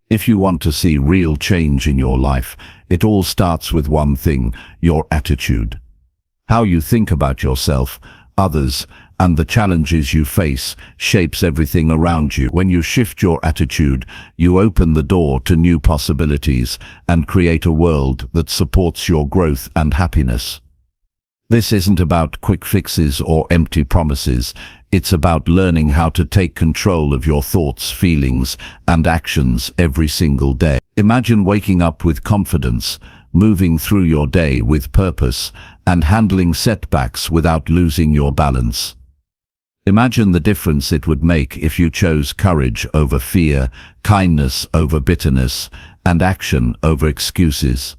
If you want to see real change in your life, it all starts with one thing: your attitude. How you think about yourself, others, and the challenges you face shapes everything around you. When you shift your attitude, you open the door to new possibilities and create a world that supports your growth and happiness. This isn't about quick fixes or empty promises. It's about learning how to take control of your thoughts, feelings, and actions every single day. Imagine waking up with confidence, moving through your day with purpose, and handling setbacks without losing your balance. Imagine the difference it would make if you chose courage over fear, kindness over bitterness, and action over excuses.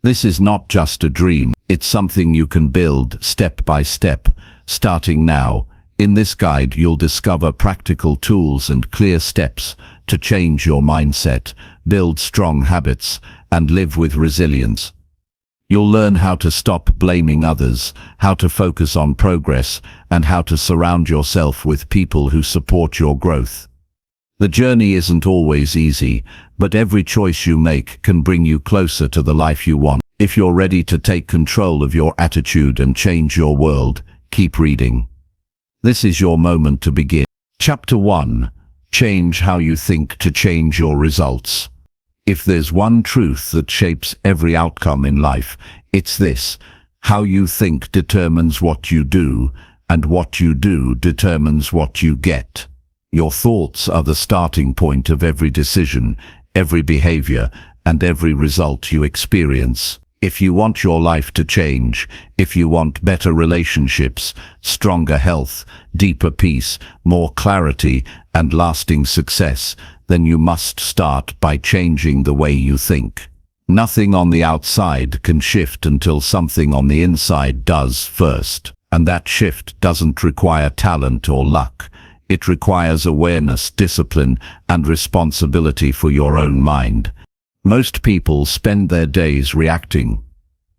This is not just a dream, it's something you can build step by step, starting now. In this guide, you'll discover practical tools and clear steps to change your mindset, build strong habits, and live with resilience. You'll learn how to stop blaming others, how to focus on progress, and how to surround yourself with people who support your growth. The journey isn't always easy, but every choice you make can bring you closer to the life you want. If you're ready to take control of your attitude and change your world, keep reading. This is your moment to begin. Chapter 1. Change how you think to change your results. If there's one truth that shapes every outcome in life, it's this: how you think determines what you do, and what you do determines what you get. Your thoughts are the starting point of every decision, every behavior, and every result you experience. If you want your life to change, if you want better relationships, stronger health, deeper peace, more clarity, and lasting success, then you must start by changing the way you think. Nothing on the outside can shift until something on the inside does first. And that shift doesn't require talent or luck. It requires awareness, discipline, and responsibility for your own mind. Most people spend their days reacting.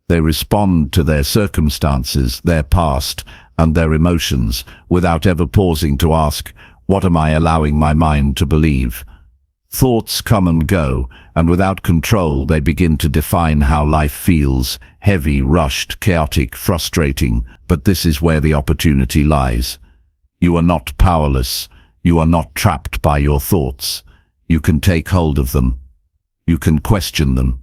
They respond to their circumstances, their past, and their emotions without ever pausing to ask, what am I allowing my mind to believe? Thoughts come and go, and without control they begin to define how life feels: heavy, rushed, chaotic, frustrating. But this is where the opportunity lies. You are not powerless. You are not trapped by your thoughts. You can take hold of them. You can question them.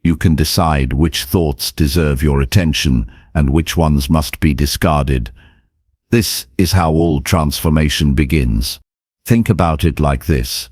You can decide which thoughts deserve your attention and which ones must be discarded. This is how all transformation begins. Think about it like this.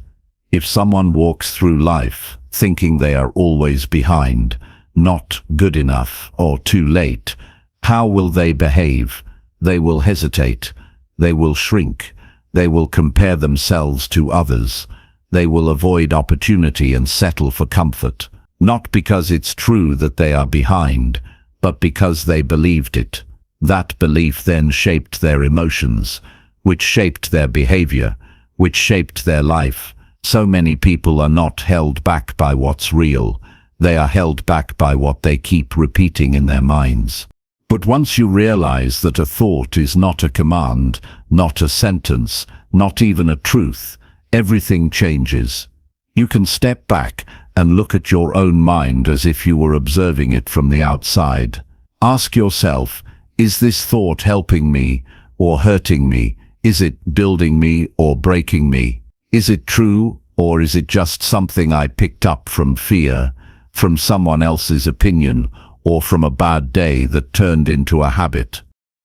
If someone walks through life thinking they are always behind, not good enough, or too late, how will they behave? They will hesitate. They will shrink. They will compare themselves to others. They will avoid opportunity and settle for comfort. Not because it's true that they are behind, but because they believed it. That belief then shaped their emotions, which shaped their behavior, which shaped their life. So many people are not held back by what's real. They are held back by what they keep repeating in their minds. But once you realize that a thought is not a command, not a sentence, not even a truth, everything changes. You can step back and look at your own mind as if you were observing it from the outside. Ask yourself, is this thought helping me or hurting me? Is it building me or breaking me? Is it true, or is it just something I picked up from fear, from someone else's opinion, or from a bad day that turned into a habit?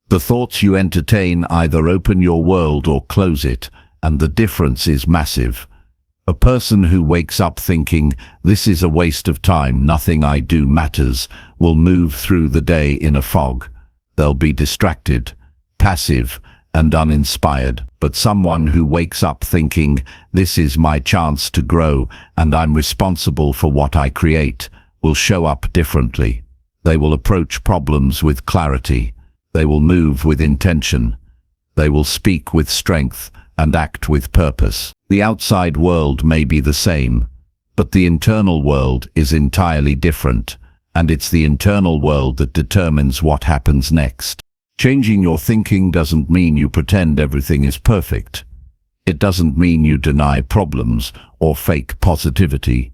The thoughts you entertain either open your world or close it, and the difference is massive. A person who wakes up thinking, this is a waste of time, nothing I do matters, will move through the day in a fog. They'll be distracted, passive, and uninspired. But someone who wakes up thinking, this is my chance to grow and I'm responsible for what I create, will show up differently. They will approach problems with clarity. They will move with intention. They will speak with strength and act with purpose. The outside world may be the same, but the internal world is entirely different, and it's the internal world that determines what happens next. Changing your thinking doesn't mean you pretend everything is perfect. It doesn't mean you deny problems or fake positivity.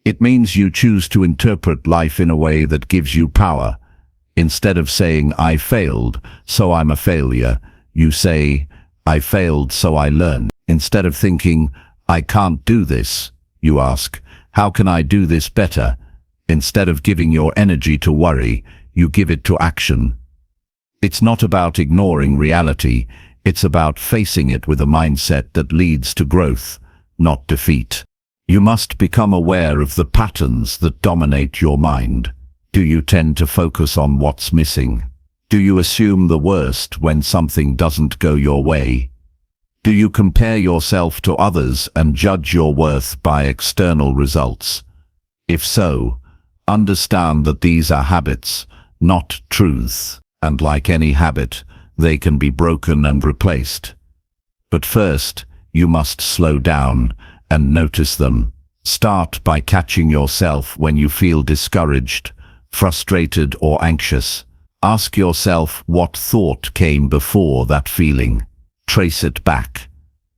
It means you choose to interpret life in a way that gives you power. Instead of saying, "I failed, so I'm a failure," you say, "I failed, so I learn." Instead of thinking, "I can't do this," you ask, "How can I do this better?" Instead of giving your energy to worry, you give it to action. It's not about ignoring reality, it's about facing it with a mindset that leads to growth, not defeat. You must become aware of the patterns that dominate your mind. Do you tend to focus on what's missing? Do you assume the worst when something doesn't go your way? Do you compare yourself to others and judge your worth by external results? If so, understand that these are habits, not truths, and like any habit, they can be broken and replaced. But first, you must slow down and notice them. Start by catching yourself when you feel discouraged, frustrated, or anxious. Ask yourself what thought came before that feeling. Trace it back.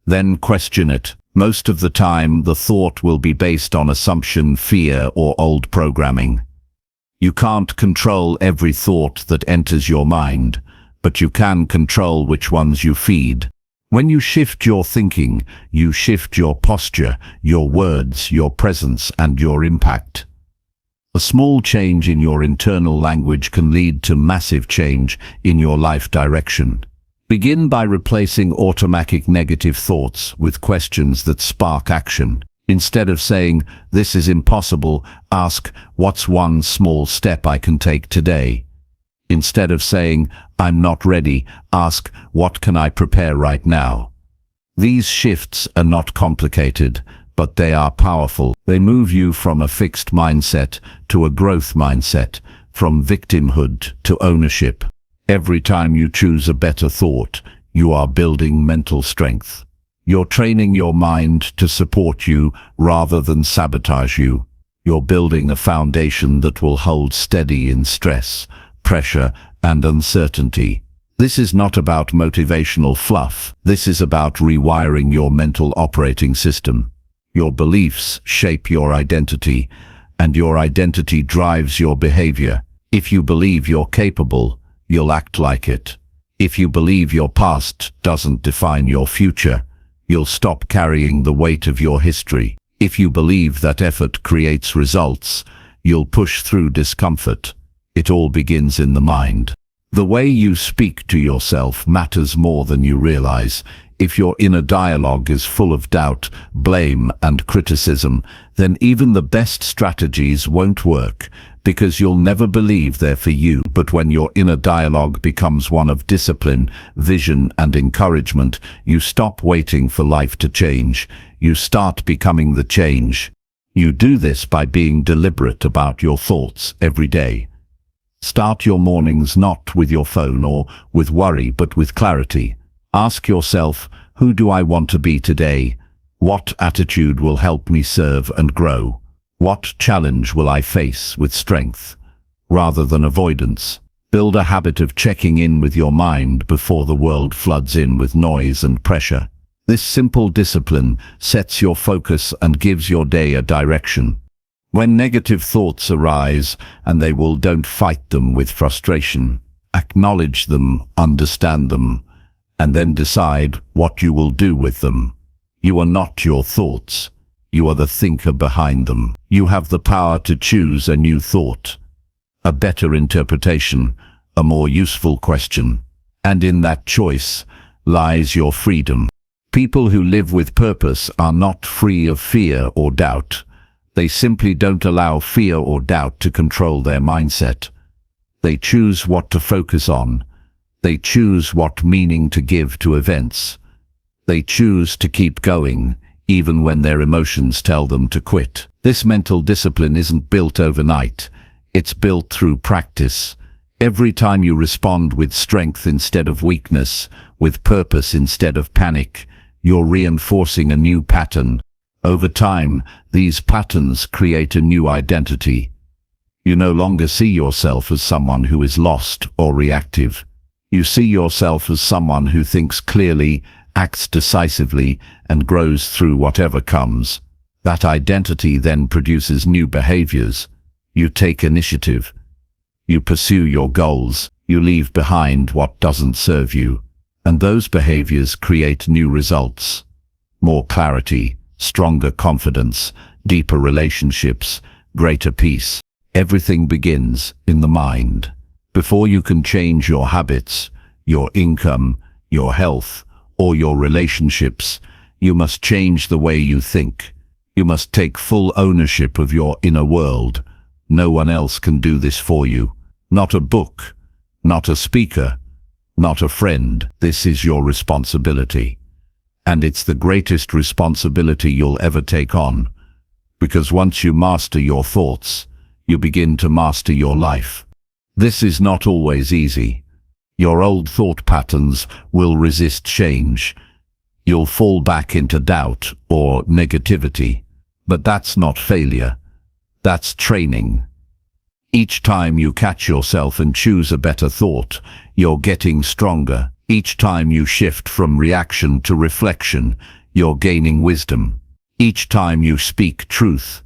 Then question it. Most of the time, the thought will be based on assumption, fear, or old programming. You can't control every thought that enters your mind, but you can control which ones you feed. When you shift your thinking, you shift your posture, your words, your presence, and your impact. A small change in your internal language can lead to massive change in your life direction. Begin by replacing automatic negative thoughts with questions that spark action. Instead of saying, "This is impossible," ask, "What's one small step I can take today?" Instead of saying, "I'm not ready," ask, "What can I prepare right now?" These shifts are not complicated, but they are powerful. They move you from a fixed mindset to a growth mindset, from victimhood to ownership. Every time you choose a better thought, you are building mental strength. You're training your mind to support you rather than sabotage you. You're building a foundation that will hold steady in stress, pressure, and uncertainty. This is not about motivational fluff. This is about rewiring your mental operating system. Your beliefs shape your identity, and your identity drives your behavior. If you believe you're capable, you'll act like it. If you believe your past doesn't define your future, you'll stop carrying the weight of your history. If you believe that effort creates results, you'll push through discomfort. It all begins in the mind. The way you speak to yourself matters more than you realize. If your inner dialogue is full of doubt, blame, and criticism, then even the best strategies won't work, because you'll never believe they're for you. But when your inner dialogue becomes one of discipline, vision, and encouragement, you stop waiting for life to change. You start becoming the change. You do this by being deliberate about your thoughts every day. Start your mornings not with your phone or with worry, but with clarity. Ask yourself, who do I want to be today? What attitude will help me serve and grow? What challenge will I face with strength, rather than avoidance? Build a habit of checking in with your mind before the world floods in with noise and pressure. This simple discipline sets your focus and gives your day a direction. When negative thoughts arise, and they will, don't fight them with frustration. Acknowledge them, understand them, and then decide what you will do with them. You are not your thoughts. You are the thinker behind them. You have the power to choose a new thought, a better interpretation, a more useful question. And in that choice lies your freedom. People who live with purpose are not free of fear or doubt. They simply don't allow fear or doubt to control their mindset. They choose what to focus on. They choose what meaning to give to events. They choose to keep going, even when their emotions tell them to quit. This mental discipline isn't built overnight. It's built through practice. Every time you respond with strength instead of weakness, with purpose instead of panic, you're reinforcing a new pattern. Over time, these patterns create a new identity. You no longer see yourself as someone who is lost or reactive. You see yourself as someone who thinks clearly, acts decisively, and grows through whatever comes. That identity then produces new behaviors. You take initiative. You pursue your goals. You leave behind what doesn't serve you. And those behaviors create new results. More clarity, stronger confidence, deeper relationships, greater peace. Everything begins in the mind. Before you can change your habits, your income, your health, or your relationships, you must change the way you think. You must take full ownership of your inner world. No one else can do this for you. Not a book, not a speaker, not a friend. This is your responsibility. And it's the greatest responsibility you'll ever take on. Because once you master your thoughts, you begin to master your life. This is not always easy. Your old thought patterns will resist change. You'll fall back into doubt or negativity. But that's not failure. That's training. Each time you catch yourself and choose a better thought, you're getting stronger. Each time you shift from reaction to reflection, you're gaining wisdom. Each time you speak truth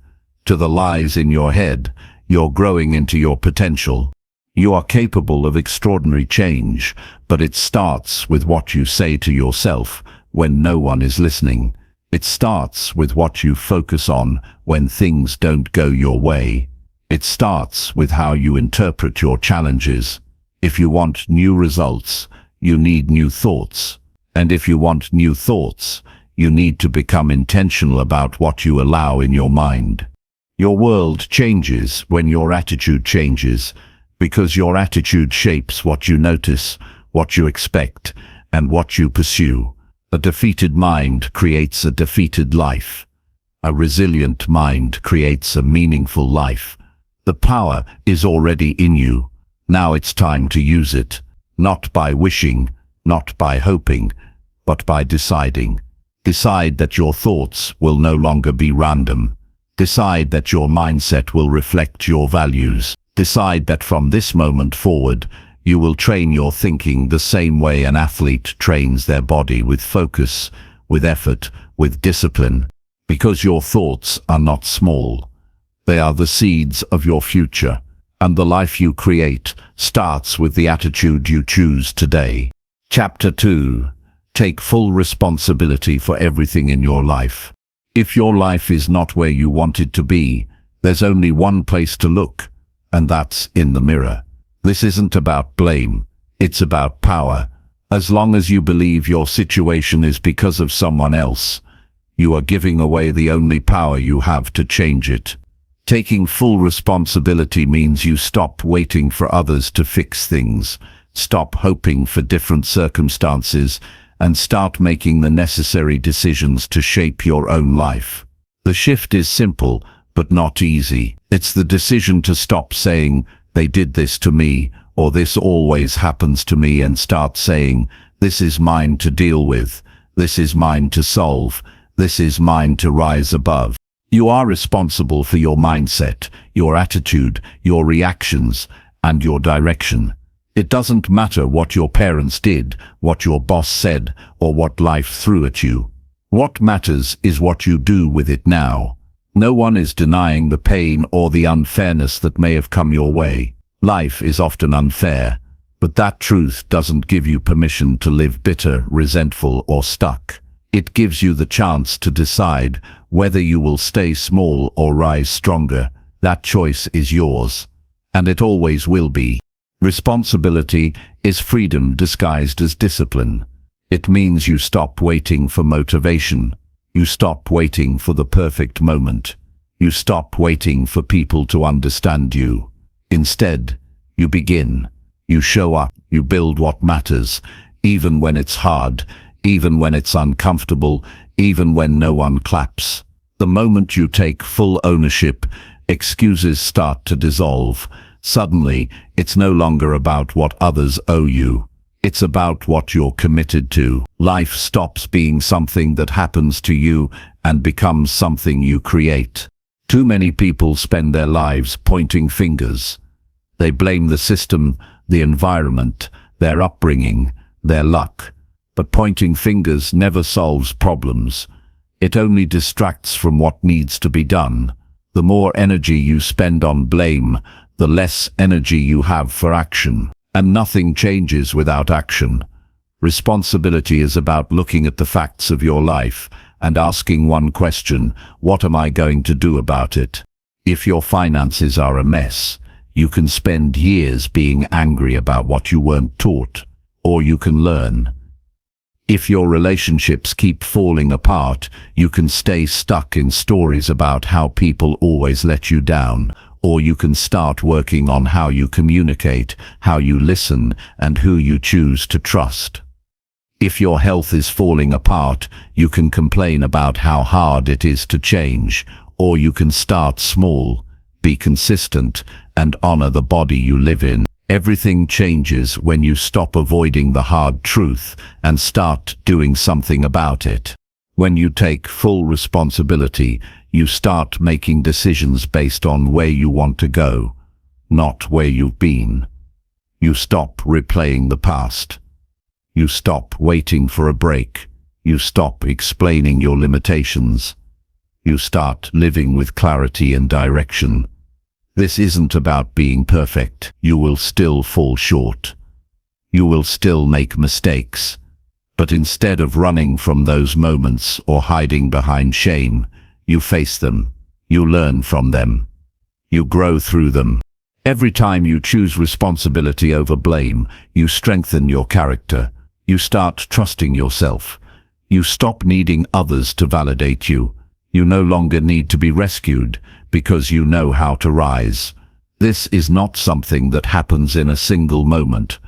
to the lies in your head, you're growing into your potential. You are capable of extraordinary change, but it starts with what you say to yourself when no one is listening. It starts with what you focus on when things don't go your way. It starts with how you interpret your challenges. If you want new results, you need new thoughts. And if you want new thoughts, you need to become intentional about what you allow in your mind. Your world changes when your attitude changes, because your attitude shapes what you notice, what you expect, and what you pursue. A defeated mind creates a defeated life. A resilient mind creates a meaningful life. The power is already in you. Now it's time to use it. Not by wishing, not by hoping, but by deciding. Decide that your thoughts will no longer be random. Decide that your mindset will reflect your values. Decide that from this moment forward, you will train your thinking the same way an athlete trains their body, with focus, with effort, with discipline. Because your thoughts are not small. They are the seeds of your future. And the life you create starts with the attitude you choose today. Chapter 2. Take full responsibility for everything in your life. If your life is not where you want it to be, there's only one place to look, and that's in the mirror. This isn't about blame, it's about power. As long as you believe your situation is because of someone else, you are giving away the only power you have to change it. Taking full responsibility means you stop waiting for others to fix things, stop hoping for different circumstances, and start making the necessary decisions to shape your own life. The shift is simple, but not easy. It's the decision to stop saying, "They did this to me," or "This always happens to me," and start saying, "This is mine to deal with. This is mine to solve. This is mine to rise above." You are responsible for your mindset, your attitude, your reactions, and your direction. It doesn't matter what your parents did, what your boss said, or what life threw at you. What matters is what you do with it now. No one is denying the pain or the unfairness that may have come your way. Life is often unfair, but that truth doesn't give you permission to live bitter, resentful, or stuck. It gives you the chance to decide whether you will stay small or rise stronger. That choice is yours, and it always will be. Responsibility is freedom disguised as discipline. It means you stop waiting for motivation. You stop waiting for the perfect moment. You stop waiting for people to understand you. Instead, you begin. You show up. You build what matters, even when it's hard, even when it's uncomfortable, even when no one claps. The moment you take full ownership, excuses start to dissolve. Suddenly, it's no longer about what others owe you. It's about what you're committed to. Life stops being something that happens to you and becomes something you create. Too many people spend their lives pointing fingers. They blame the system, the environment, their upbringing, their luck. But pointing fingers never solves problems. It only distracts from what needs to be done. The more energy you spend on blame, the less energy you have for action. And nothing changes without action. Responsibility is about looking at the facts of your life and asking one question: what am I going to do about it? If your finances are a mess, you can spend years being angry about what you weren't taught, or you can learn. If your relationships keep falling apart, you can stay stuck in stories about how people always let you down, or you can start working on how you communicate, how you listen, and who you choose to trust. If your health is falling apart, you can complain about how hard it is to change, or you can start small, be consistent, and honor the body you live in. Everything changes when you stop avoiding the hard truth and start doing something about it. When you take full responsibility, you start making decisions based on where you want to go, not where you've been. You stop replaying the past. You stop waiting for a break. You stop explaining your limitations. You start living with clarity and direction. This isn't about being perfect. You will still fall short. You will still make mistakes. But instead of running from those moments or hiding behind shame, you face them. You learn from them. You grow through them. Every time you choose responsibility over blame, you strengthen your character. You start trusting yourself. You stop needing others to validate you. You no longer need to be rescued because you know how to rise. This is not something that happens in a single moment.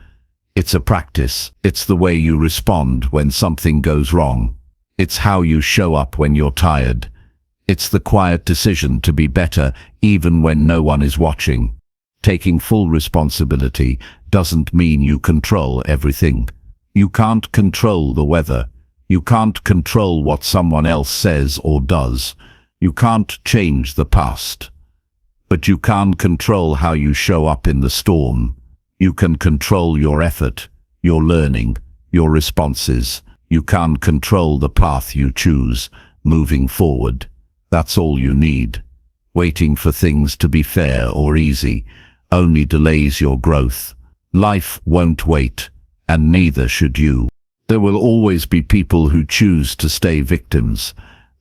It's a practice. It's the way you respond when something goes wrong. It's how you show up when you're tired. It's the quiet decision to be better even when no one is watching. Taking full responsibility doesn't mean you control everything. You can't control the weather. You can't control what someone else says or does. You can't change the past. But you can control how you show up in the storm. You can control your effort, your learning, your responses. You can control the path you choose, moving forward. That's all you need. Waiting for things to be fair or easy only delays your growth. Life won't wait, and neither should you. There will always be people who choose to stay victims.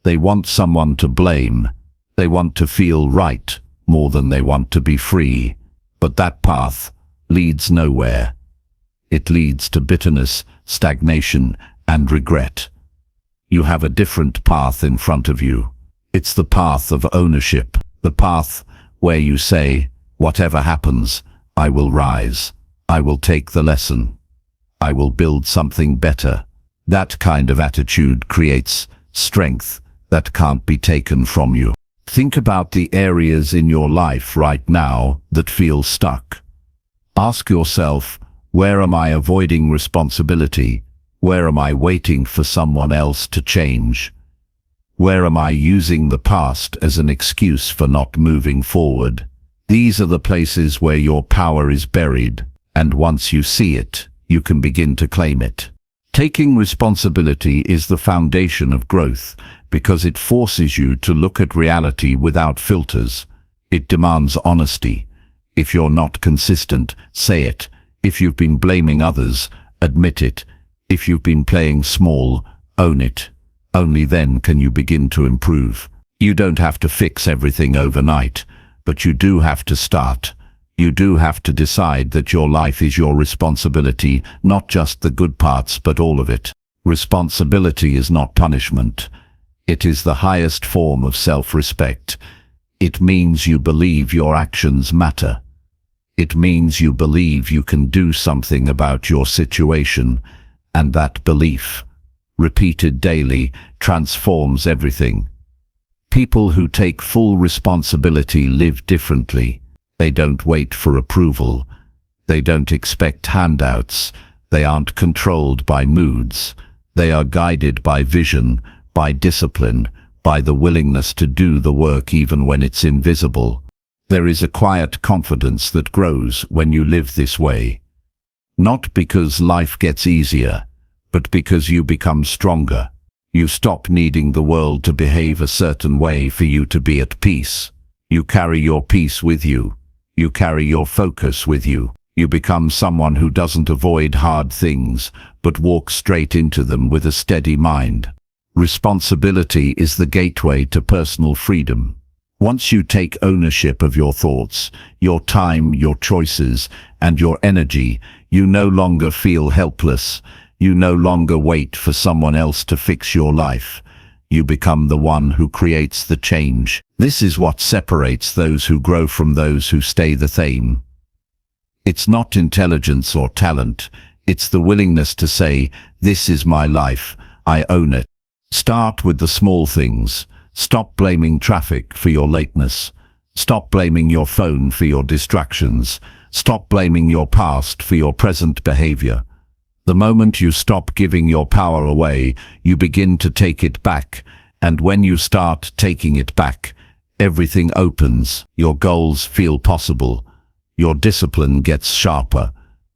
They want someone to blame. They want to feel right more than they want to be free. But that path leads nowhere. It leads to bitterness, stagnation, and regret. You have a different path in front of you. It's the path of ownership, the path where you say, whatever happens, I will rise. I will take the lesson. I will build something better. That kind of attitude creates strength that can't be taken from you. Think about the areas in your life right now that feel stuck. Ask yourself, where am I avoiding responsibility? Where am I waiting for someone else to change? Where am I using the past as an excuse for not moving forward? These are the places where your power is buried, and once you see it, you can begin to claim it. Taking responsibility is the foundation of growth because it forces you to look at reality without filters. It demands honesty. If you're not consistent, say it. If you've been blaming others, admit it. If you've been playing small, own it. Only then can you begin to improve. You don't have to fix everything overnight, but you do have to start. You do have to decide that your life is your responsibility, not just the good parts, but all of it. Responsibility is not punishment. It is the highest form of self-respect. It means you believe your actions matter. It means you believe you can do something about your situation, and that belief, repeated daily, transforms everything. People who take full responsibility live differently. They don't wait for approval. They don't expect handouts. They aren't controlled by moods. They are guided by vision, by discipline, by the willingness to do the work even when it's invisible. There is a quiet confidence that grows when you live this way. Not because life gets easier, but because you become stronger. You stop needing the world to behave a certain way for you to be at peace. You carry your peace with you. You carry your focus with you. You become someone who doesn't avoid hard things, but walks straight into them with a steady mind. Responsibility is the gateway to personal freedom. Once you take ownership of your thoughts, your time, your choices, and your energy, you no longer feel helpless. You no longer wait for someone else to fix your life. You become the one who creates the change. This is what separates those who grow from those who stay the same. It's not intelligence or talent. It's the willingness to say, "This is my life. I own it." Start with the small things. Stop blaming traffic for your lateness. Stop blaming your phone for your distractions. Stop blaming your past for your present behavior. The moment you stop giving your power away, you begin to take it back. And when you start taking it back, everything opens. Your goals feel possible. Your discipline gets sharper.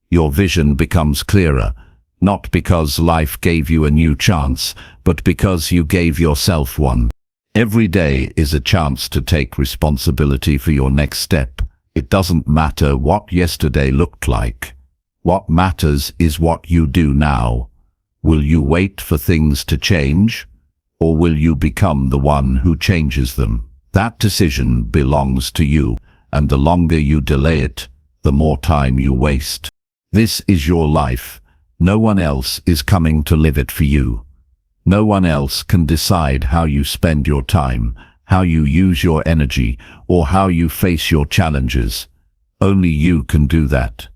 Your vision becomes clearer. Not because life gave you a new chance, but because you gave yourself one. Every day is a chance to take responsibility for your next step. It doesn't matter what yesterday looked like. What matters is what you do now. Will you wait for things to change, or will you become the one who changes them? That decision belongs to you, and the longer you delay it, the more time you waste. This is your life. No one else is coming to live it for you. No one else can decide how you spend your time, how you use your energy, or how you face your challenges. Only you can do that.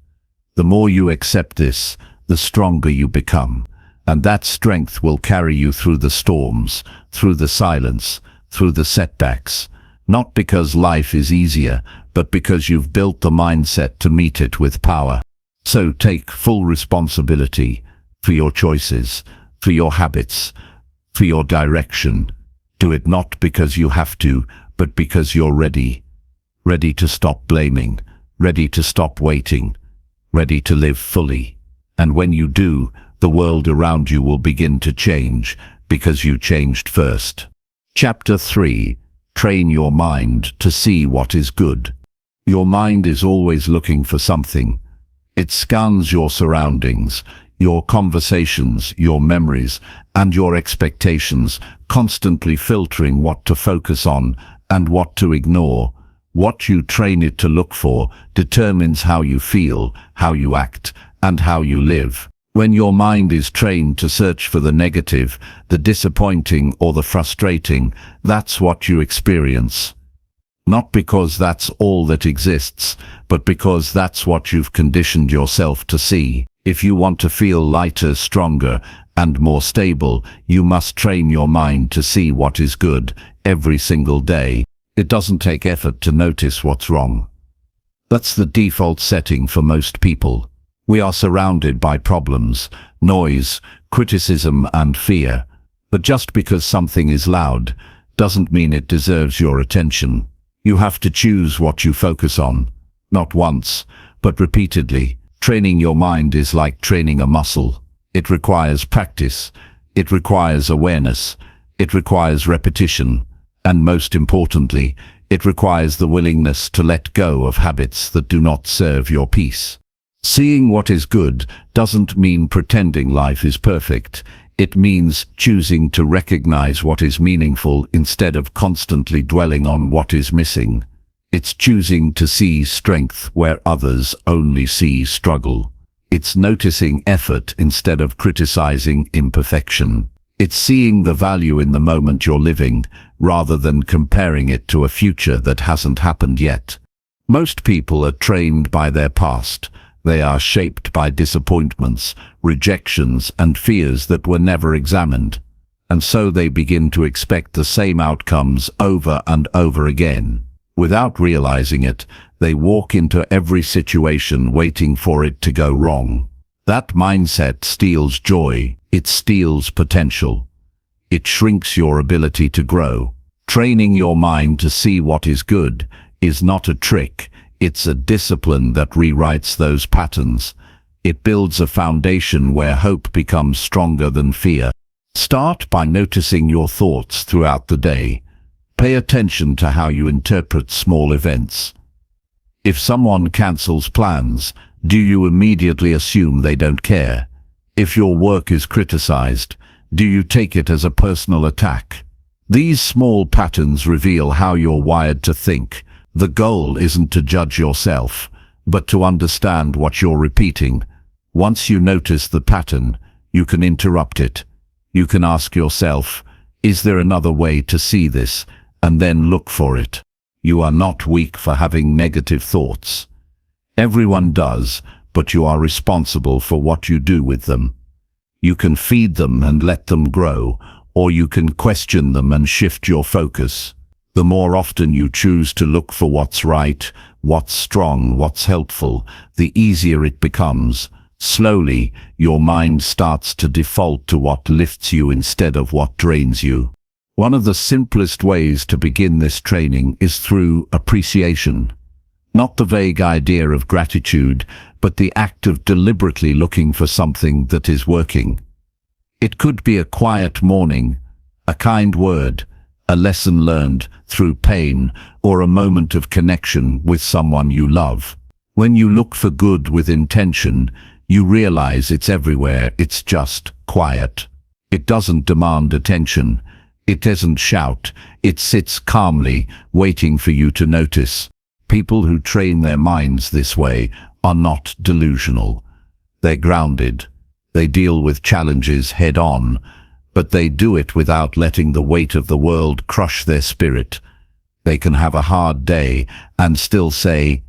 The more you accept this, the stronger you become, and that strength will carry you through the storms, through the silence, through the setbacks. Not because life is easier, but because you've built the mindset to meet it with power. So take full responsibility for your choices, for your habits, for your direction. Do it not because you have to, but because you're ready. Ready to stop blaming, ready to stop waiting, ready to live fully. And when you do, the world around you will begin to change, because you changed first. Chapter 3. Train your mind to see what is good. Your mind is always looking for something. It scans your surroundings, your conversations, your memories, and your expectations, constantly filtering what to focus on and what to ignore. What you train it to look for determines how you feel, how you act, and how you live. When your mind is trained to search for the negative, the disappointing, or the frustrating, that's what you experience. Not because that's all that exists, but because that's what you've conditioned yourself to see. If you want to feel lighter, stronger, and more stable, you must train your mind to see what is good every single day. It doesn't take effort to notice what's wrong. That's the default setting for most people. We are surrounded by problems, noise, criticism, and fear. But just because something is loud doesn't mean it deserves your attention. You have to choose what you focus on, not once, but repeatedly. Training your mind is like training a muscle. It requires practice, it requires awareness, it requires repetition, and most importantly, it requires the willingness to let go of habits that do not serve your peace. Seeing what is good doesn't mean pretending life is perfect. It means choosing to recognize what is meaningful instead of constantly dwelling on what is missing. It's choosing to see strength where others only see struggle. It's noticing effort instead of criticizing imperfection. It's seeing the value in the moment you're living, rather than comparing it to a future that hasn't happened yet. Most people are trained by their past. They are shaped by disappointments, rejections, and fears that were never examined. And so they begin to expect the same outcomes over and over again. Without realizing it, they walk into every situation waiting for it to go wrong. That mindset steals joy. It steals potential. It shrinks your ability to grow. Training your mind to see what is good is not a trick. It's a discipline that rewrites those patterns. It builds a foundation where hope becomes stronger than fear. Start by noticing your thoughts throughout the day. Pay attention to how you interpret small events. If someone cancels plans, do you immediately assume they don't care? If your work is criticized, do you take it as a personal attack? These small patterns reveal how you're wired to think. The goal isn't to judge yourself, but to understand what you're repeating. Once you notice the pattern, you can interrupt it. You can ask yourself, is there another way to see this? And then look for it. You are not weak for having negative thoughts. Everyone does, but you are responsible for what you do with them. You can feed them and let them grow, or you can question them and shift your focus. The more often you choose to look for what's right, what's strong, what's helpful, the easier it becomes. Slowly, your mind starts to default to what lifts you instead of what drains you. One of the simplest ways to begin this training is through appreciation. Not the vague idea of gratitude, but the act of deliberately looking for something that is working. It could be a quiet morning, a kind word, a lesson learned through pain, or a moment of connection with someone you love. When you look for good with intention, you realize it's everywhere. It's just quiet. It doesn't demand attention. It doesn't shout. It sits calmly, waiting for you to notice. People who train their minds this way are not delusional. They're grounded. They deal with challenges head on, but they do it without letting the weight of the world crush their spirit. They can have a hard day and still say,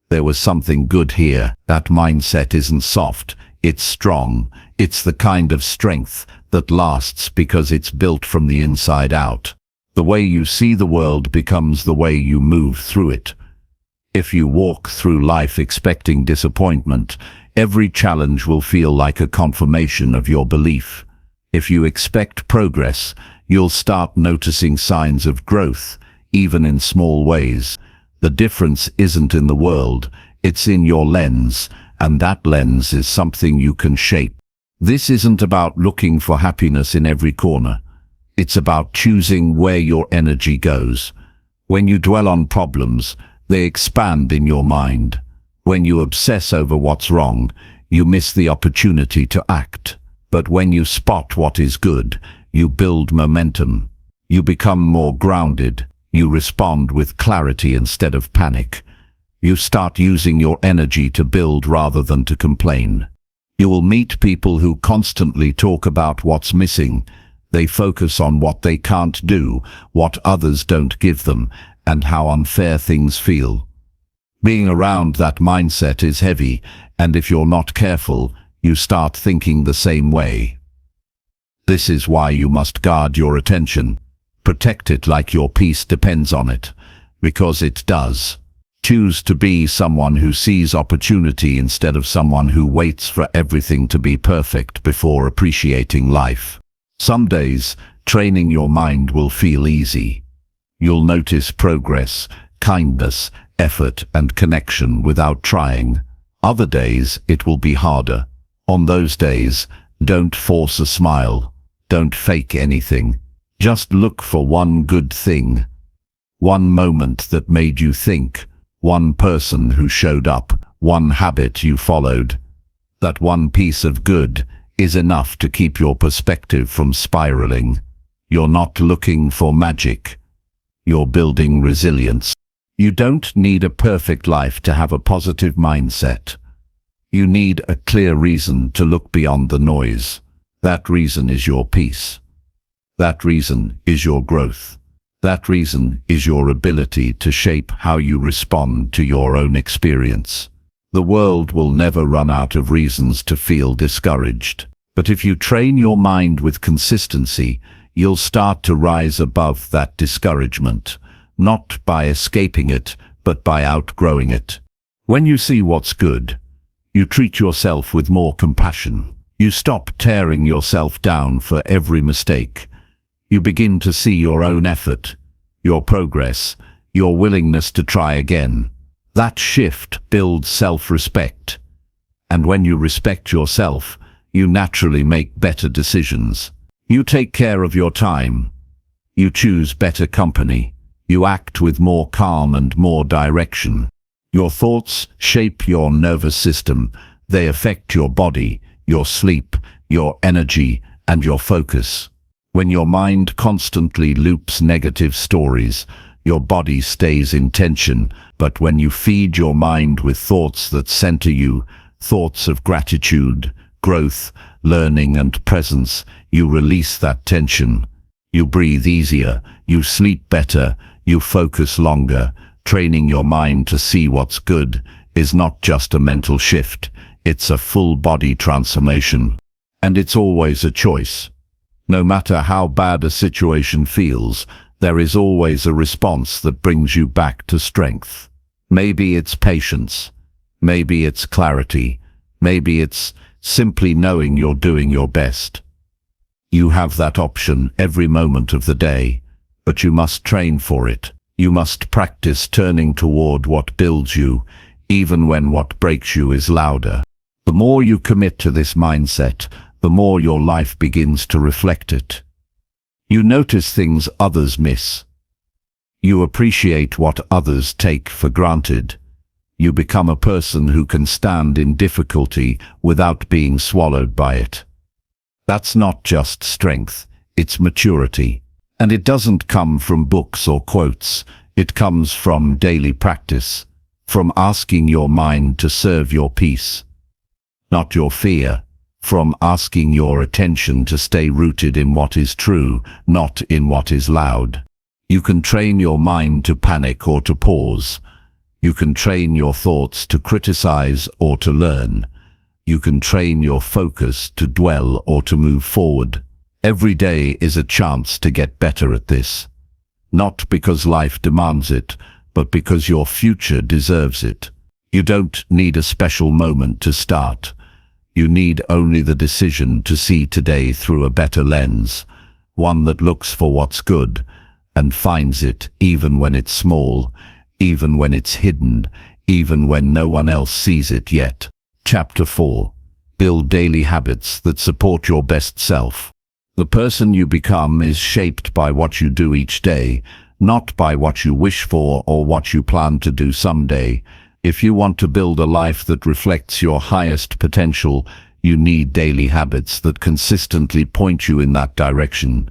there was something good here. That mindset isn't soft, it's strong. It's the kind of strength that lasts because it's built from the inside out. The way you see the world becomes the way you move through it. If you walk through life expecting disappointment, every challenge will feel like a confirmation of your belief. If you expect progress, you'll start noticing signs of growth, even in small ways. The difference isn't in the world, it's in your lens, and that lens is something you can shape. This isn't about looking for happiness in every corner. It's about choosing where your energy goes. When you dwell on problems, they expand in your mind. When you obsess over what's wrong, you miss the opportunity to act. But when you spot what is good, you build momentum. You become more grounded. You respond with clarity instead of panic. You start using your energy to build rather than to complain. You will meet people who constantly talk about what's missing. They focus on what they can't do, what others don't give them, and how unfair things feel. Being around that mindset is heavy, and if you're not careful, you start thinking the same way. This is why you must guard your attention. Protect it like your peace depends on it, because it does. Choose to be someone who sees opportunity instead of someone who waits for everything to be perfect before appreciating life. Some days, training your mind will feel easy. You'll notice progress, kindness, effort, and connection without trying. Other days, it will be harder. On those days, don't force a smile. Don't fake anything. Just look for one good thing. One moment that made you think. One person who showed up. One habit you followed. That one piece of good is enough to keep your perspective from spiraling. You're not looking for magic. You're building resilience. You don't need a perfect life to have a positive mindset. You need a clear reason to look beyond the noise. That reason is your peace. That reason is your growth. That reason is your ability to shape how you respond to your own experience. The world will never run out of reasons to feel discouraged. But if you train your mind with consistency, you'll start to rise above that discouragement, not by escaping it, but by outgrowing it. When you see what's good, you treat yourself with more compassion. You stop tearing yourself down for every mistake. You begin to see your own effort, your progress, your willingness to try again. That shift builds self-respect. And when you respect yourself, you naturally make better decisions. You take care of your time. You choose better company. You act with more calm and more direction. Your thoughts shape your nervous system. They affect your body, your sleep, your energy, and your focus. When your mind constantly loops negative stories, your body stays in tension, but when you feed your mind with thoughts that center you, thoughts of gratitude, growth, learning and presence, you release that tension. You breathe easier, you sleep better, you focus longer. Training your mind to see what's good is not just a mental shift, it's a full body transformation. And it's always a choice. No matter how bad a situation feels, there is always a response that brings you back to strength. Maybe it's patience. Maybe it's clarity. Maybe it's simply knowing you're doing your best. You have that option every moment of the day, but you must train for it. You must practice turning toward what builds you, even when what breaks you is louder. The more you commit to this mindset, the more your life begins to reflect it. You notice things others miss. You appreciate what others take for granted. You become a person who can stand in difficulty without being swallowed by it. That's not just strength, it's maturity. And it doesn't come from books or quotes. It comes from daily practice, from asking your mind to serve your peace, not your fear, from asking your attention to stay rooted in what is true, not in what is loud. You can train your mind to panic or to pause. You can train your thoughts to criticize or to learn. You can train your focus to dwell or to move forward. Every day is a chance to get better at this. Not because life demands it, but because your future deserves it. You don't need a special moment to start. You need only the decision to see today through a better lens, one that looks for what's good and finds it even when it's small, even when it's hidden, even when no one else sees it yet. Chapter 4. Build daily habits that support your best self. The person you become is shaped by what you do each day, not by what you wish for or what you plan to do someday. If you want to build a life that reflects your highest potential, you need daily habits that consistently point you in that direction.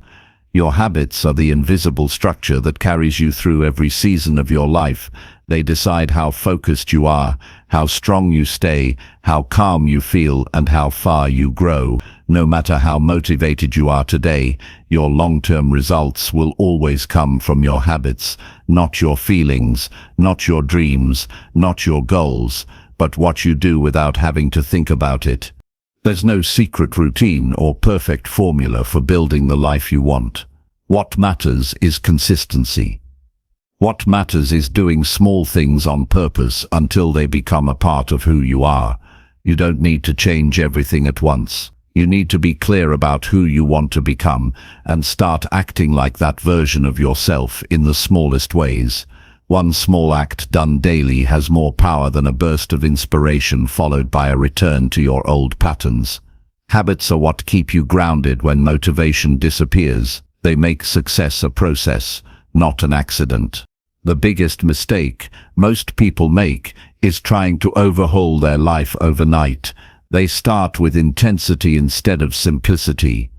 Your habits are the invisible structure that carries you through every season of your life. They decide how focused you are, how strong you stay, how calm you feel, and how far you grow. No matter how motivated you are today, your long-term results will always come from your habits, not your feelings, not your dreams, not your goals, but what you do without having to think about it. There's no secret routine or perfect formula for building the life you want. What matters is consistency. What matters is doing small things on purpose until they become a part of who you are. You don't need to change everything at once. You need to be clear about who you want to become and start acting like that version of yourself in the smallest ways. One small act done daily has more power than a burst of inspiration followed by a return to your old patterns. Habits are what keep you grounded when motivation disappears. They make success a process, not an accident. The biggest mistake most people make is trying to overhaul their life overnight. They start with intensity instead of simplicity.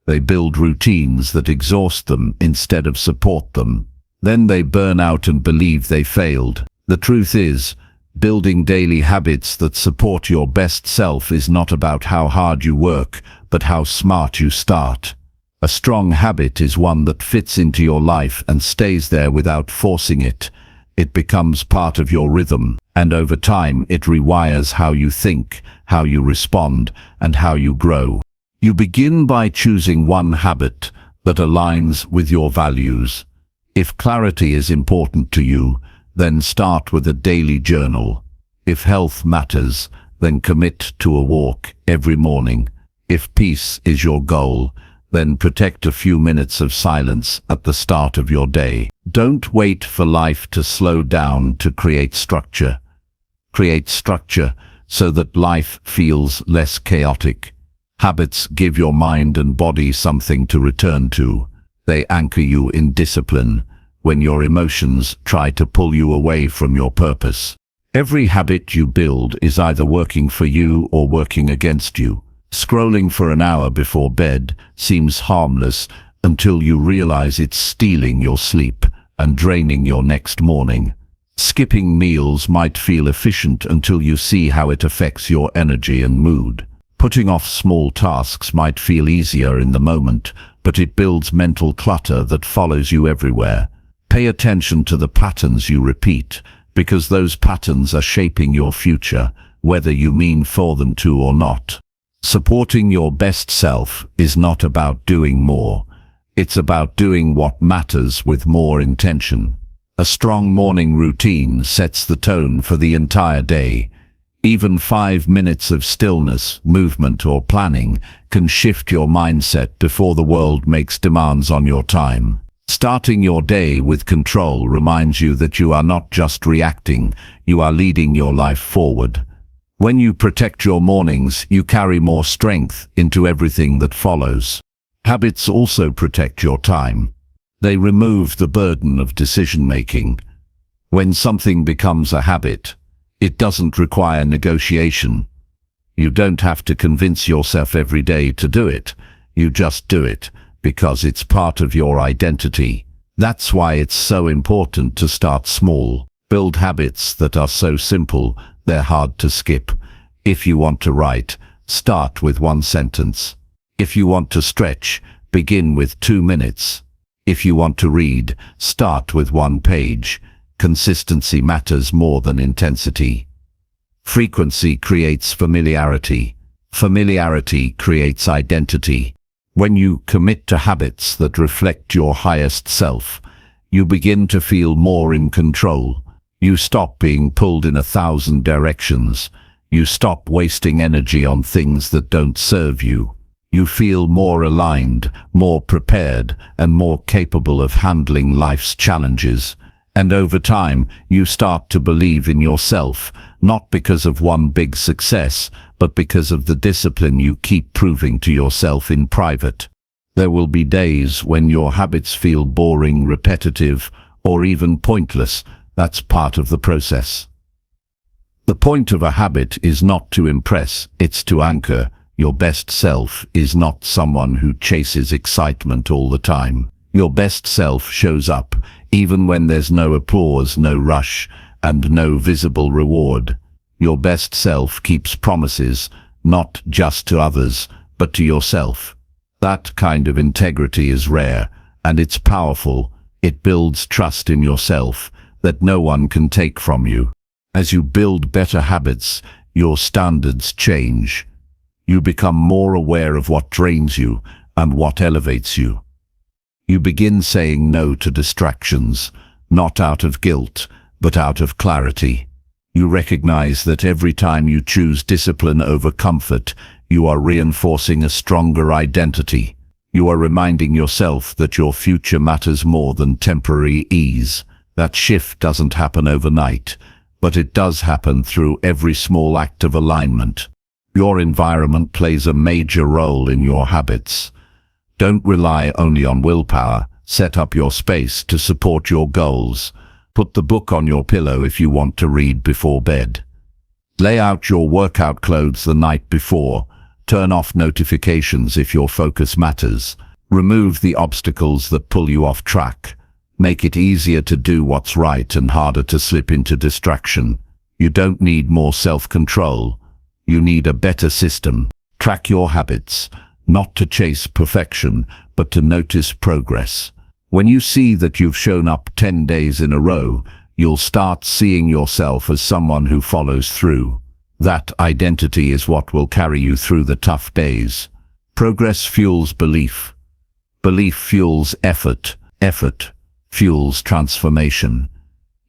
They build routines that exhaust them instead of support them. Then they burn out and believe they failed. The truth is, building daily habits that support your best self is not about how hard you work, but how smart you start. A strong habit is one that fits into your life and stays there without forcing it. It becomes part of your rhythm, and over time it rewires how you think, how you respond, and how you grow. You begin by choosing one habit that aligns with your values. If clarity is important to you, then start with a daily journal. If health matters, then commit to a walk every morning. If peace is your goal, then protect a few minutes of silence at the start of your day. Don't wait for life to slow down to create structure. Create structure so that life feels less chaotic. Habits give your mind and body something to return to. They anchor you in discipline when your emotions try to pull you away from your purpose. Every habit you build is either working for you or working against you. Scrolling for an hour before bed seems harmless until you realize it's stealing your sleep and draining your next morning. Skipping meals might feel efficient until you see how it affects your energy and mood. Putting off small tasks might feel easier in the moment, but it builds mental clutter that follows you everywhere. Pay attention to the patterns you repeat, because those patterns are shaping your future, whether you mean for them to or not. Supporting your best self is not about doing more. It's about doing what matters with more intention. A strong morning routine sets the tone for the entire day. Even 5 minutes of stillness, movement, or planning can shift your mindset before the world makes demands on your time. Starting your day with control reminds you that you are not just reacting, you are leading your life forward. When you protect your mornings, you carry more strength into everything that follows. Habits also protect your time. They remove the burden of decision-making. When something becomes a habit, it doesn't require negotiation. You don't have to convince yourself every day to do it. You just do it because it's part of your identity. That's why it's so important to start small. Build habits that are so simple, they're hard to skip. If you want to write, start with 1 sentence. If you want to stretch, begin with 2 minutes. If you want to read, start with 1 page. Consistency matters more than intensity. Frequency creates familiarity. Familiarity creates identity. When you commit to habits that reflect your highest self, you begin to feel more in control. You stop being pulled in 1,000 directions. You stop wasting energy on things that don't serve you. You feel more aligned, more prepared, and more capable of handling life's challenges. And over time, you start to believe in yourself, not because of one big success, but because of the discipline you keep proving to yourself in private. There will be days when your habits feel boring, repetitive, or even pointless. That's part of the process. The point of a habit is not to impress, it's to anchor. Your best self is not someone who chases excitement all the time. Your best self shows up, even when there's no applause, no rush, and no visible reward. Your best self keeps promises, not just to others, but to yourself. That kind of integrity is rare, and it's powerful. It builds trust in yourself that no one can take from you. As you build better habits, your standards change. You become more aware of what drains you and what elevates you. You begin saying no to distractions, not out of guilt, but out of clarity. You recognize that every time you choose discipline over comfort, you are reinforcing a stronger identity. You are reminding yourself that your future matters more than temporary ease. That shift doesn't happen overnight, but it does happen through every small act of alignment. Your environment plays a major role in your habits. Don't rely only on willpower. Set up your space to support your goals. Put the book on your pillow if you want to read before bed. Lay out your workout clothes the night before. Turn off notifications if your focus matters. Remove the obstacles that pull you off track. Make it easier to do what's right and harder to slip into distraction. You don't need more self-control. You need a better system. Track your habits, not to chase perfection, but to notice progress. When you see that you've shown up 10 days in a row, you'll start seeing yourself as someone who follows through. That identity is what will carry you through the tough days. Progress fuels belief. Belief fuels effort. Effort fuels transformation.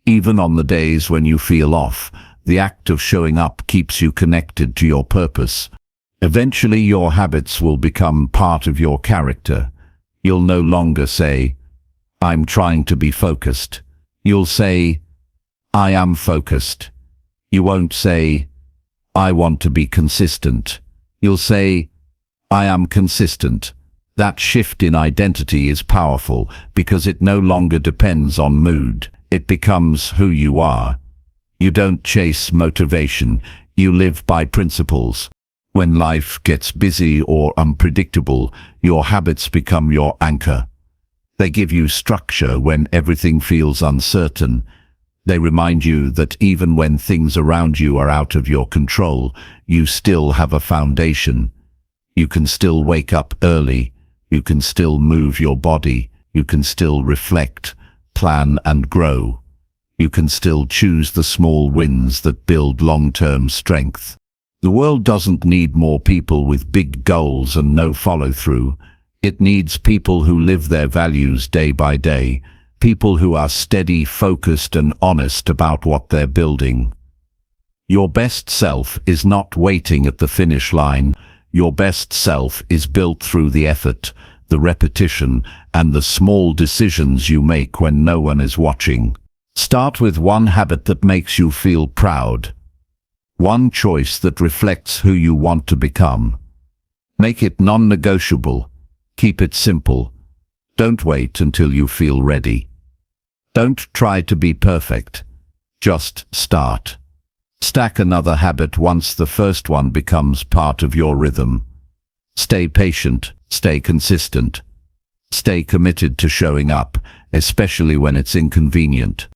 Even on the days when you feel off, the act of showing up keeps you connected to your purpose. Eventually, your habits will become part of your character. You'll no longer say, "I'm trying to be focused." You'll say, "I am focused." You won't say, I want to be consistent. You'll say, I am consistent. That shift in identity is powerful because it no longer depends on mood. It becomes who you are. You don't chase motivation, you live by principles. When life gets busy or unpredictable, your habits become your anchor. They give you structure when everything feels uncertain. They remind you that even when things around you are out of your control, you still have a foundation. You can still wake up early. You can still move your body. You can still reflect, plan and grow. You can still choose the small wins that build long-term strength. The world doesn't need more people with big goals and no follow-through. It needs people who live their values day by day, people who are steady, focused and honest about what they're building. Your best self is not waiting at the finish line. Your best self is built through the effort, the repetition, and the small decisions you make when no one is watching. Start with one habit that makes you feel proud. One choice that reflects who you want to become. Make it non-negotiable. Keep it simple. Don't wait until you feel ready. Don't try to be perfect. Just start. Stack another habit once the first one becomes part of your rhythm. Stay patient, stay consistent. Stay committed to showing up, especially when it's inconvenient.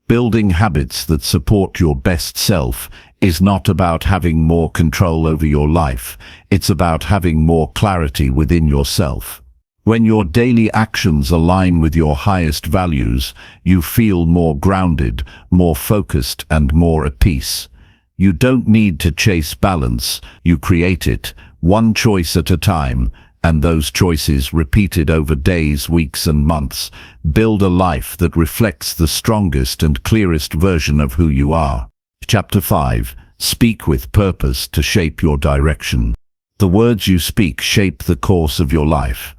Building habits that support your best self is not about having more control over your life. It's about having more clarity within yourself. When your daily actions align with your highest values, you feel more grounded, more focused, and more at peace. You don't need to chase balance, you create it, one choice at a time, and those choices repeated over days, weeks, and months build a life that reflects the strongest and clearest version of who you are. Chapter 5. Speak with purpose to shape your direction. The words you speak shape the course of your life.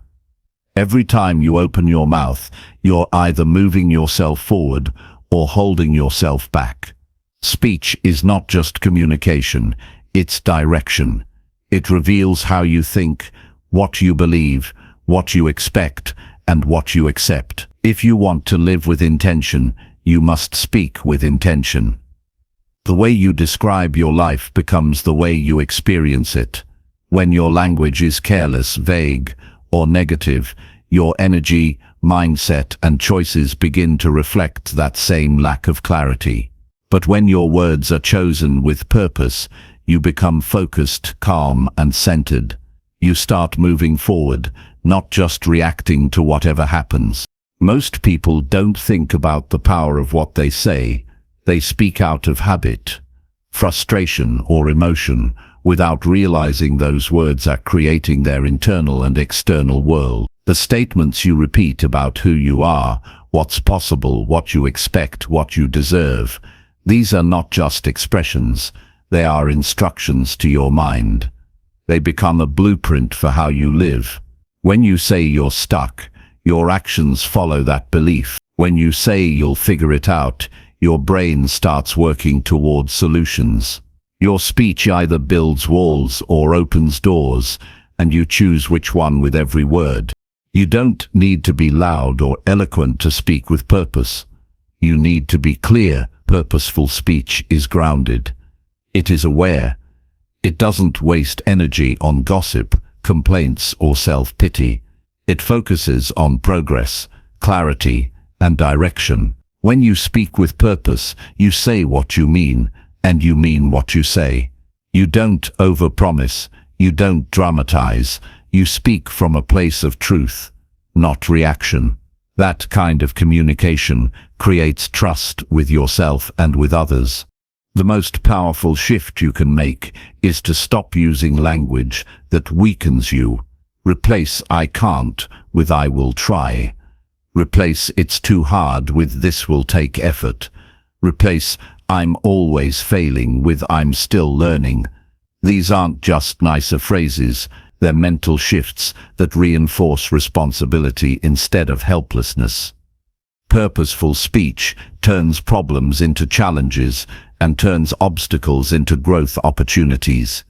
Every time you open your mouth, you're either moving yourself forward or holding yourself back. Speech is not just communication, it's direction. It reveals how you think, what you believe, what you expect, and what you accept. If you want to live with intention, you must speak with intention. The way you describe your life becomes the way you experience it. When your language is careless, vague, or negative, your energy, mindset, and choices begin to reflect that same lack of clarity. But when your words are chosen with purpose, you become focused, calm, and centered. You start moving forward, not just reacting to whatever happens. Most people don't think about the power of what they say. They speak out of habit, frustration, or emotion, without realizing those words are creating their internal and external world. The statements you repeat about who you are, what's possible, what you expect, what you deserve, these are not just expressions, they are instructions to your mind. They become a blueprint for how you live. When you say you're stuck, your actions follow that belief. When you say you'll figure it out, your brain starts working towards solutions. Your speech either builds walls or opens doors, and you choose which one with every word. You don't need to be loud or eloquent to speak with purpose. You need to be clear. Purposeful speech is grounded. It is aware. It doesn't waste energy on gossip, complaints, or self-pity. It focuses on progress, clarity, and direction. When you speak with purpose, you say what you mean, and you mean what you say. You don't overpromise. You don't dramatize. You speak from a place of truth, not reaction. That kind of communication creates trust with yourself and with others. The most powerful shift you can make is to stop using language that weakens you. Replace "I can't" with "I will try." Replace "it's too hard" with "this will take effort." Replace "I'm always failing" with "I'm still learning." These aren't just nicer phrases, they're mental shifts that reinforce responsibility instead of helplessness. Purposeful speech turns problems into challenges and turns obstacles into growth opportunities.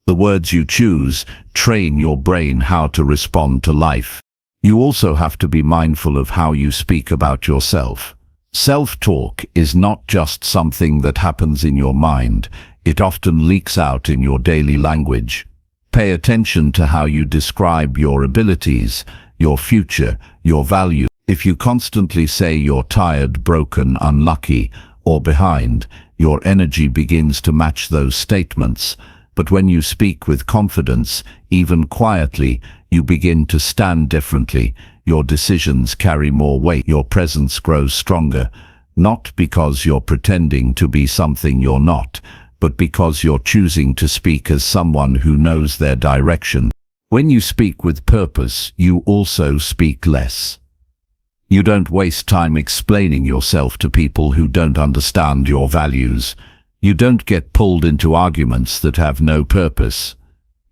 The words you choose train your brain how to respond to life. You also have to be mindful of how you speak about yourself. Self-talk is not just something that happens in your mind, it often leaks out in your daily language. Pay attention to how you describe your abilities, your future, your value. If you constantly say you're tired, broken, unlucky, or behind, your energy begins to match those statements. But when you speak with confidence, even quietly, you begin to stand differently. Your decisions carry more weight. Your presence grows stronger, not because you're pretending to be something you're not, but because you're choosing to speak as someone who knows their direction. When you speak with purpose, you also speak less. You don't waste time explaining yourself to people who don't understand your values. You don't get pulled into arguments that have no purpose.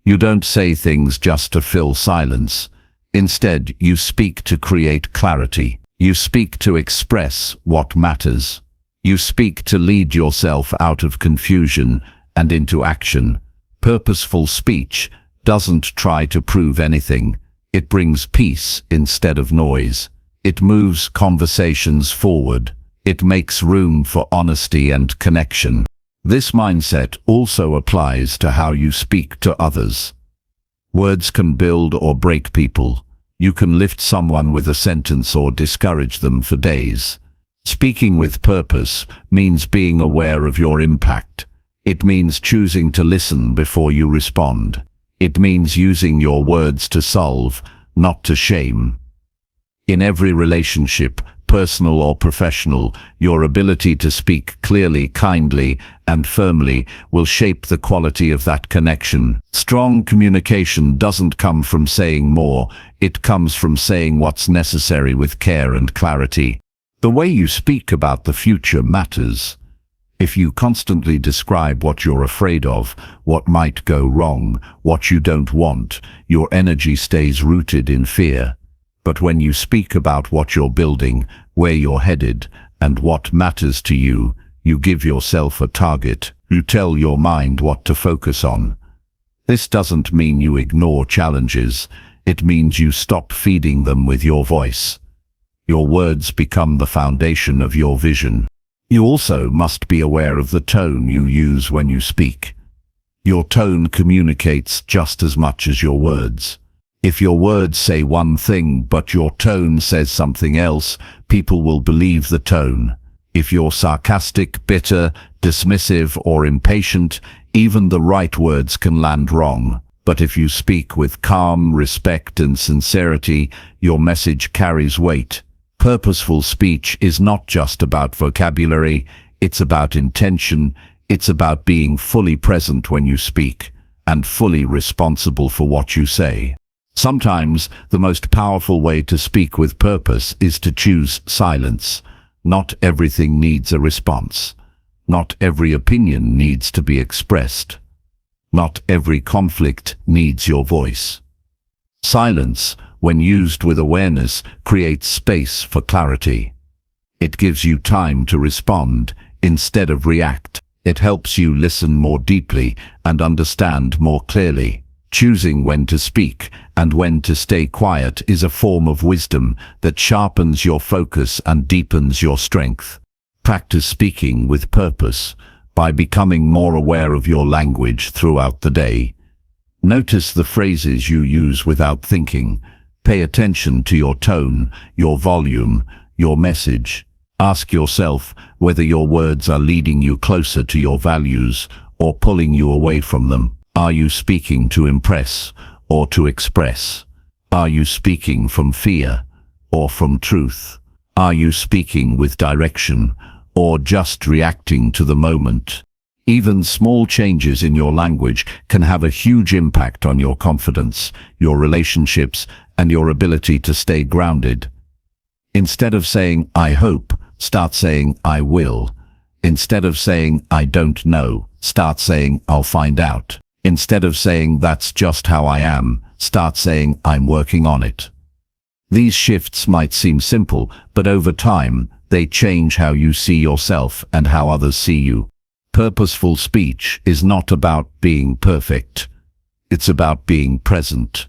You don't say things just to fill silence. Instead, you speak to create clarity. You speak to express what matters. You speak to lead yourself out of confusion and into action. Purposeful speech doesn't try to prove anything. It brings peace instead of noise. It moves conversations forward. It makes room for honesty and connection. This mindset also applies to how you speak to others. Words can build or break people. You can lift someone with a sentence or discourage them for days. Speaking with purpose means being aware of your impact. It means choosing to listen before you respond. It means using your words to solve, not to shame. In every relationship, personal or professional, your ability to speak clearly, kindly, and firmly will shape the quality of that connection. Strong communication doesn't come from saying more, it comes from saying what's necessary with care and clarity. The way you speak about the future matters. If you constantly describe what you're afraid of, what might go wrong, what you don't want, your energy stays rooted in fear. But when you speak about what you're building, where you're headed, and what matters to you, you give yourself a target. You tell your mind what to focus on. This doesn't mean you ignore challenges. It means you stop feeding them with your voice. Your words become the foundation of your vision. You also must be aware of the tone you use when you speak. Your tone communicates just as much as your words. If your words say one thing but your tone says something else, people will believe the tone. If you're sarcastic, bitter, dismissive, or impatient, even the right words can land wrong. But if you speak with calm, respect, and sincerity, your message carries weight. Purposeful speech is not just about vocabulary, it's about intention, it's about being fully present when you speak, and fully responsible for what you say. Sometimes the most powerful way to speak with purpose is to choose silence. Not everything needs a response. Not every opinion needs to be expressed. Not every conflict needs your voice. Silence, when used with awareness, creates space for clarity. It gives you time to respond instead of react. It helps you listen more deeply and understand more clearly. Choosing when to speak and when to stay quiet is a form of wisdom that sharpens your focus and deepens your strength. Practice speaking with purpose by becoming more aware of your language throughout the day. Notice the phrases you use without thinking. Pay attention to your tone, your volume, your message. Ask yourself whether your words are leading you closer to your values or pulling you away from them. Are you speaking to impress or to express? Are you speaking from fear or from truth? Are you speaking with direction or just reacting to the moment? Even small changes in your language can have a huge impact on your confidence, your relationships, and your ability to stay grounded. Instead of saying, "I hope," start saying, "I will." Instead of saying, "I don't know," start saying, "I'll find out." Instead of saying, "That's just how I am," start saying, "I'm working on it." These shifts might seem simple, but over time, they change how you see yourself and how others see you. Purposeful speech is not about being perfect. It's about being present.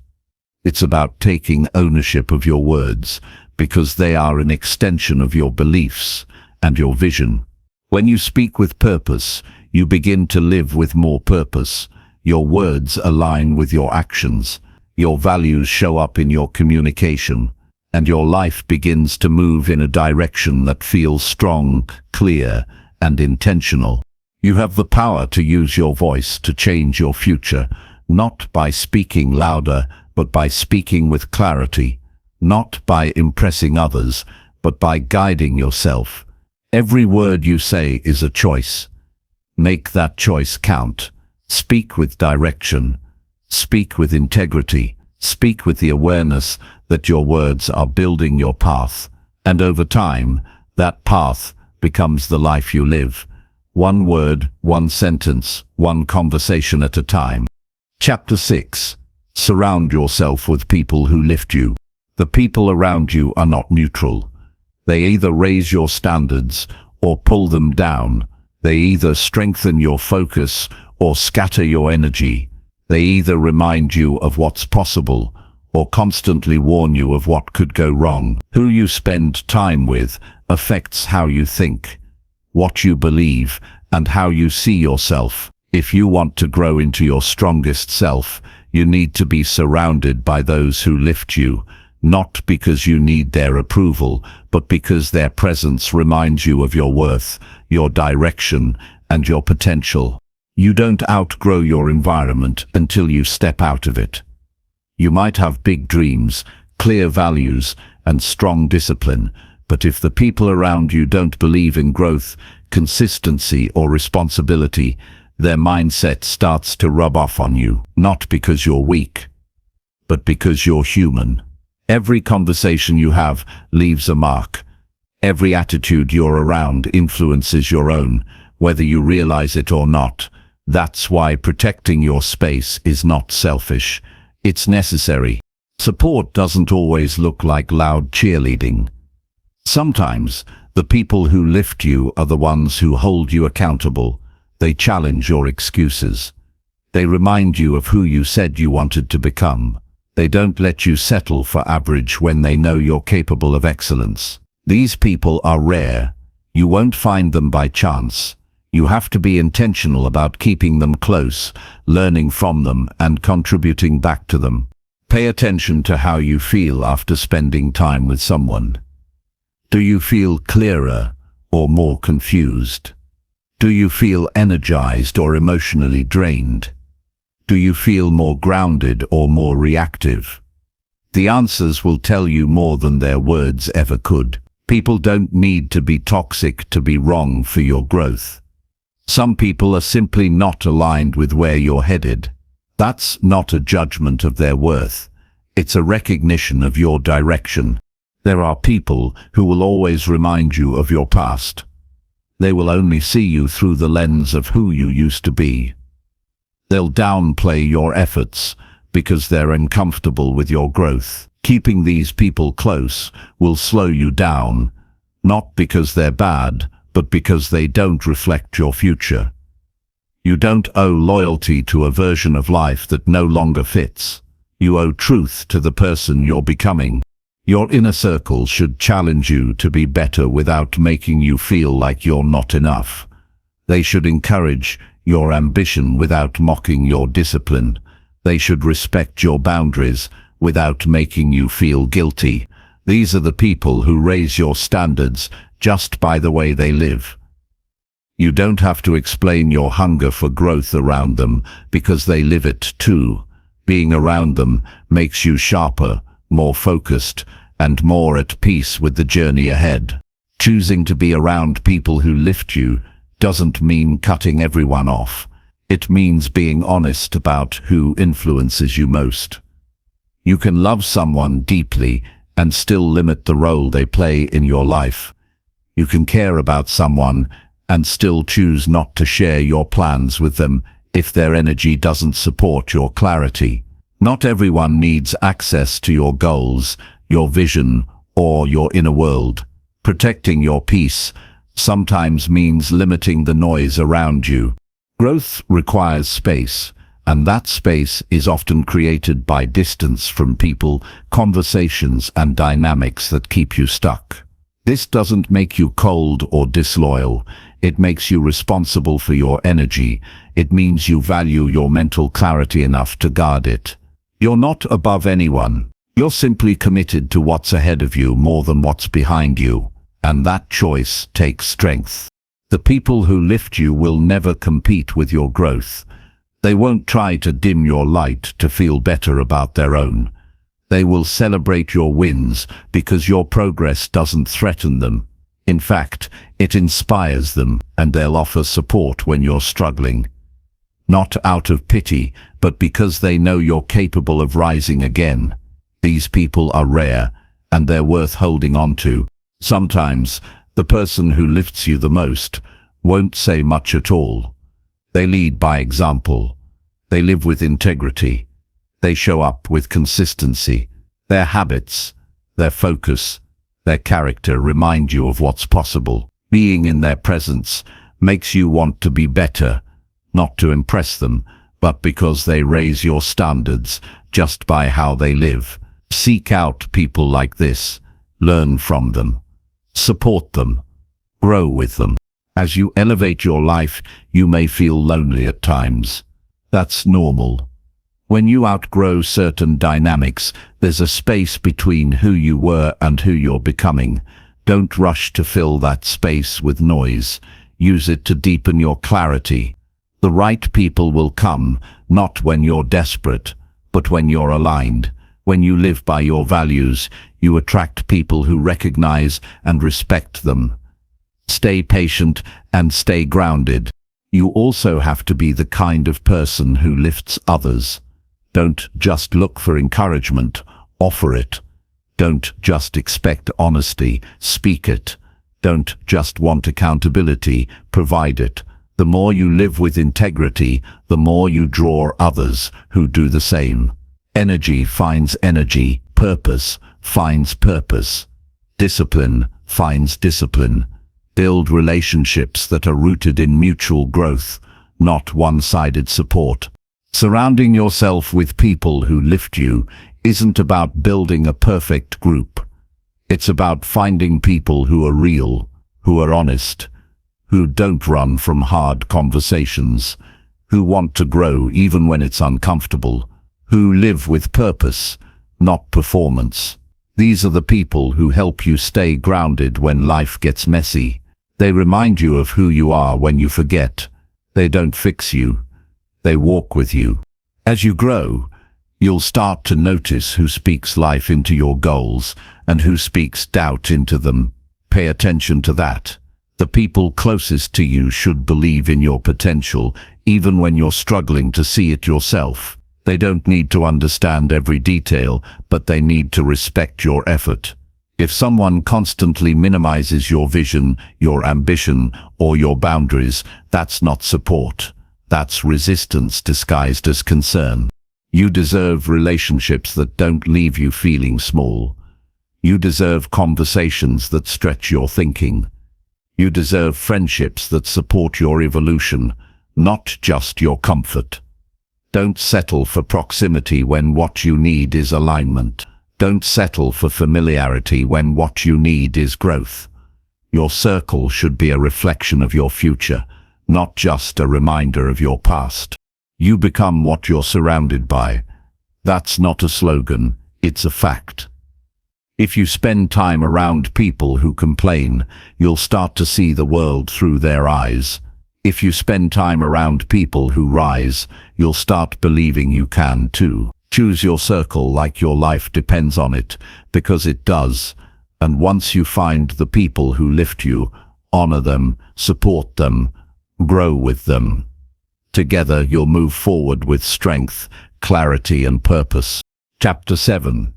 It's about taking ownership of your words, because they are an extension of your beliefs and your vision. When you speak with purpose, you begin to live with more purpose. Your words align with your actions. Your values show up in your communication, and your life begins to move in a direction that feels strong, clear, and intentional. You have the power to use your voice to change your future, not by speaking louder, but by speaking with clarity, not by impressing others, but by guiding yourself. Every word you say is a choice. Make that choice count. Speak with direction. Speak with integrity. Speak with the awareness that your words are building your path. And over time, that path becomes the life you live. One word, one sentence, one conversation at a time. Chapter 6. Surround yourself with people who lift you. The people around you are not neutral. They either raise your standards or pull them down. They either strengthen your focus or scatter your energy. They either remind you of what's possible or constantly warn you of what could go wrong. Who you spend time with affects how you think, what you believe, and how you see yourself. If you want to grow into your strongest self, you need to be surrounded by those who lift you, not because you need their approval, but because their presence reminds you of your worth, your direction, and your potential. You don't outgrow your environment until you step out of it. You might have big dreams, clear values, and strong discipline, but if the people around you don't believe in growth, consistency, or responsibility, their mindset starts to rub off on you, not because you're weak, but because you're human. Every conversation you have leaves a mark. Every attitude you're around influences your own, whether you realize it or not. That's why protecting your space is not selfish. It's necessary. Support doesn't always look like loud cheerleading. Sometimes, the people who lift you are the ones who hold you accountable. They challenge your excuses. They remind you of who you said you wanted to become. They don't let you settle for average when they know you're capable of excellence. These people are rare. You won't find them by chance. You have to be intentional about keeping them close, learning from them, and contributing back to them. Pay attention to how you feel after spending time with someone. Do you feel clearer or more confused? Do you feel energized or emotionally drained? Do you feel more grounded or more reactive? The answers will tell you more than their words ever could. People don't need to be toxic to be wrong for your growth. Some people are simply not aligned with where you're headed. That's not a judgment of their worth. It's a recognition of your direction. There are people who will always remind you of your past. They will only see you through the lens of who you used to be. They'll downplay your efforts because they're uncomfortable with your growth. Keeping these people close will slow you down, not because they're bad, but because they don't reflect your future. You don't owe loyalty to a version of life that no longer fits. You owe truth to the person you're becoming. Your inner circle should challenge you to be better without making you feel like you're not enough. They should encourage your ambition without mocking your discipline. They should respect your boundaries without making you feel guilty. These are the people who raise your standards just by the way they live. You don't have to explain your hunger for growth around them because they live it too. Being around them makes you sharper, more focused, and more at peace with the journey ahead. Choosing to be around people who lift you doesn't mean cutting everyone off. It means being honest about who influences you most. You can love someone deeply and still limit the role they play in your life. You can care about someone and still choose not to share your plans with them if their energy doesn't support your clarity. Not everyone needs access to your goals. your vision, or your inner world. Protecting your peace sometimes means limiting the noise around you. Growth requires space, and that space is often created by distance from people, conversations, and dynamics that keep you stuck. This doesn't make you cold or disloyal. It makes you responsible for your energy. It means you value your mental clarity enough to guard it. You're not above anyone. You're simply committed to what's ahead of you more than what's behind you, and that choice takes strength. The people who lift you will never compete with your growth. They won't try to dim your light to feel better about their own. They will celebrate your wins because your progress doesn't threaten them. In fact, it inspires them, and they'll offer support when you're struggling. Not out of pity, but because they know you're capable of rising again. These people are rare, and they're worth holding on to. Sometimes, the person who lifts you the most won't say much at all. They lead by example. They live with integrity. They show up with consistency. Their habits, their focus, their character remind you of what's possible. Being in their presence makes you want to be better, not to impress them, but because they raise your standards just by how they live. Seek out people like this. Learn from them. Support them. Grow with them. As you elevate your life, you may feel lonely at times. That's normal. When you outgrow certain dynamics, there's a space between who you were and who you're becoming. Don't rush to fill that space with noise. Use it to deepen your clarity. The right people will come, not when you're desperate, but when you're aligned. When you live by your values, you attract people who recognize and respect them. Stay patient and stay grounded. You also have to be the kind of person who lifts others. Don't just look for encouragement, offer it. Don't just expect honesty, speak it. Don't just want accountability, provide it. The more you live with integrity, the more you draw others who do the same. Energy finds energy, purpose finds purpose. Discipline finds discipline. Build relationships that are rooted in mutual growth, not one-sided support. Surrounding yourself with people who lift you isn't about building a perfect group. It's about finding people who are real, who are honest, who don't run from hard conversations, who want to grow even when it's uncomfortable, who live with purpose, not performance. These are the people who help you stay grounded when life gets messy. They remind you of who you are when you forget. They don't fix you. They walk with you. As you grow, you'll start to notice who speaks life into your goals and who speaks doubt into them. Pay attention to that. The people closest to you should believe in your potential, even when you're struggling to see it yourself. They don't need to understand every detail, but they need to respect your effort. If someone constantly minimizes your vision, your ambition, or your boundaries, that's not support. That's resistance disguised as concern. You deserve relationships that don't leave you feeling small. You deserve conversations that stretch your thinking. You deserve friendships that support your evolution, not just your comfort. Don't settle for proximity when what you need is alignment. Don't settle for familiarity when what you need is growth. Your circle should be a reflection of your future, not just a reminder of your past. You become what you're surrounded by. That's not a slogan, it's a fact. If you spend time around people who complain, you'll start to see the world through their eyes. If you spend time around people who rise, you'll start believing you can too. Choose your circle like your life depends on it, because it does. And once you find the people who lift you, honor them, support them, grow with them. Together you'll move forward with strength, clarity, and purpose. Chapter 7.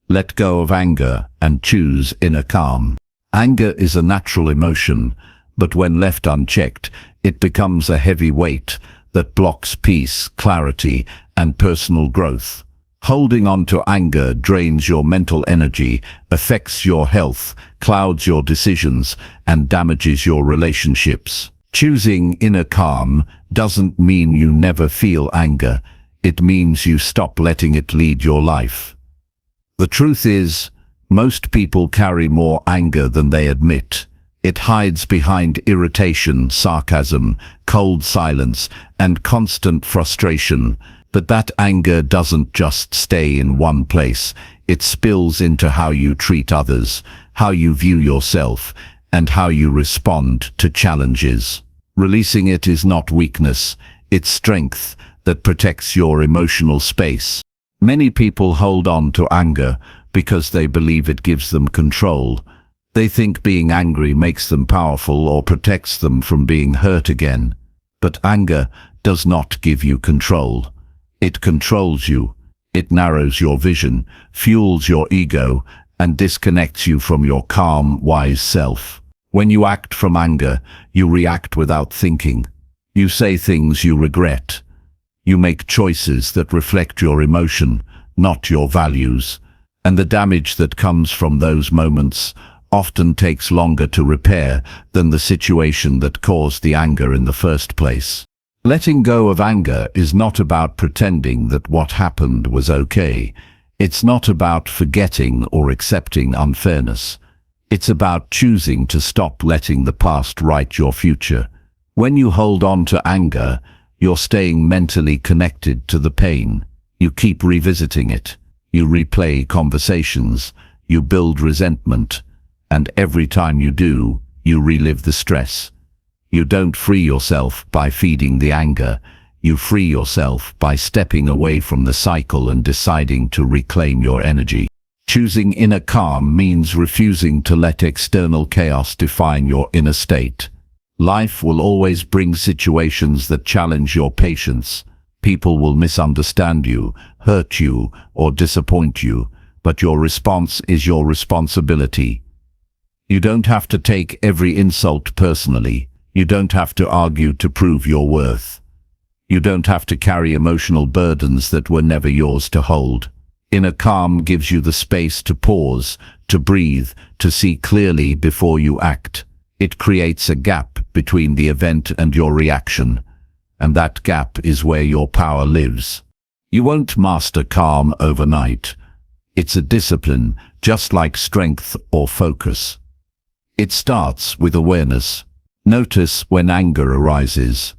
Let go of anger and choose inner calm. Anger is a natural emotion, but when left unchecked, it becomes a heavy weight that blocks peace, clarity, and personal growth. Holding on to anger drains your mental energy, affects your health, clouds your decisions, and damages your relationships. Choosing inner calm doesn't mean you never feel anger. It means you stop letting it lead your life. The truth is, most people carry more anger than they admit. It hides behind irritation, sarcasm, cold silence, and constant frustration. But that anger doesn't just stay in one place. It spills into how you treat others, how you view yourself, and how you respond to challenges. Releasing it is not weakness, it's strength that protects your emotional space. Many people hold on to anger because they believe it gives them control. They think being angry makes them powerful or protects them from being hurt again. But anger does not give you control. It controls you. It narrows your vision, fuels your ego, and disconnects you from your calm, wise self. When you act from anger, you react without thinking. You say things you regret. You make choices that reflect your emotion, not your values. And the damage that comes from those moments often takes longer to repair than the situation that caused the anger in the first place. Letting go of anger is not about pretending that what happened was okay. It's not about forgetting or accepting unfairness. It's about choosing to stop letting the past write your future. When you hold on to anger, you're staying mentally connected to the pain. You keep revisiting it. You replay conversations. You build resentment. And every time you do, you relive the stress. You don't free yourself by feeding the anger. You free yourself by stepping away from the cycle and deciding to reclaim your energy. Choosing inner calm means refusing to let external chaos define your inner state. Life will always bring situations that challenge your patience. People will misunderstand you, hurt you, or disappoint you, but your response is your responsibility. You don't have to take every insult personally. You don't have to argue to prove your worth. You don't have to carry emotional burdens that were never yours to hold. Inner calm gives you the space to pause, to breathe, to see clearly before you act. It creates a gap between the event and your reaction, and that gap is where your power lives. You won't master calm overnight. It's a discipline, just like strength or focus. It starts with awareness. Notice when anger arises.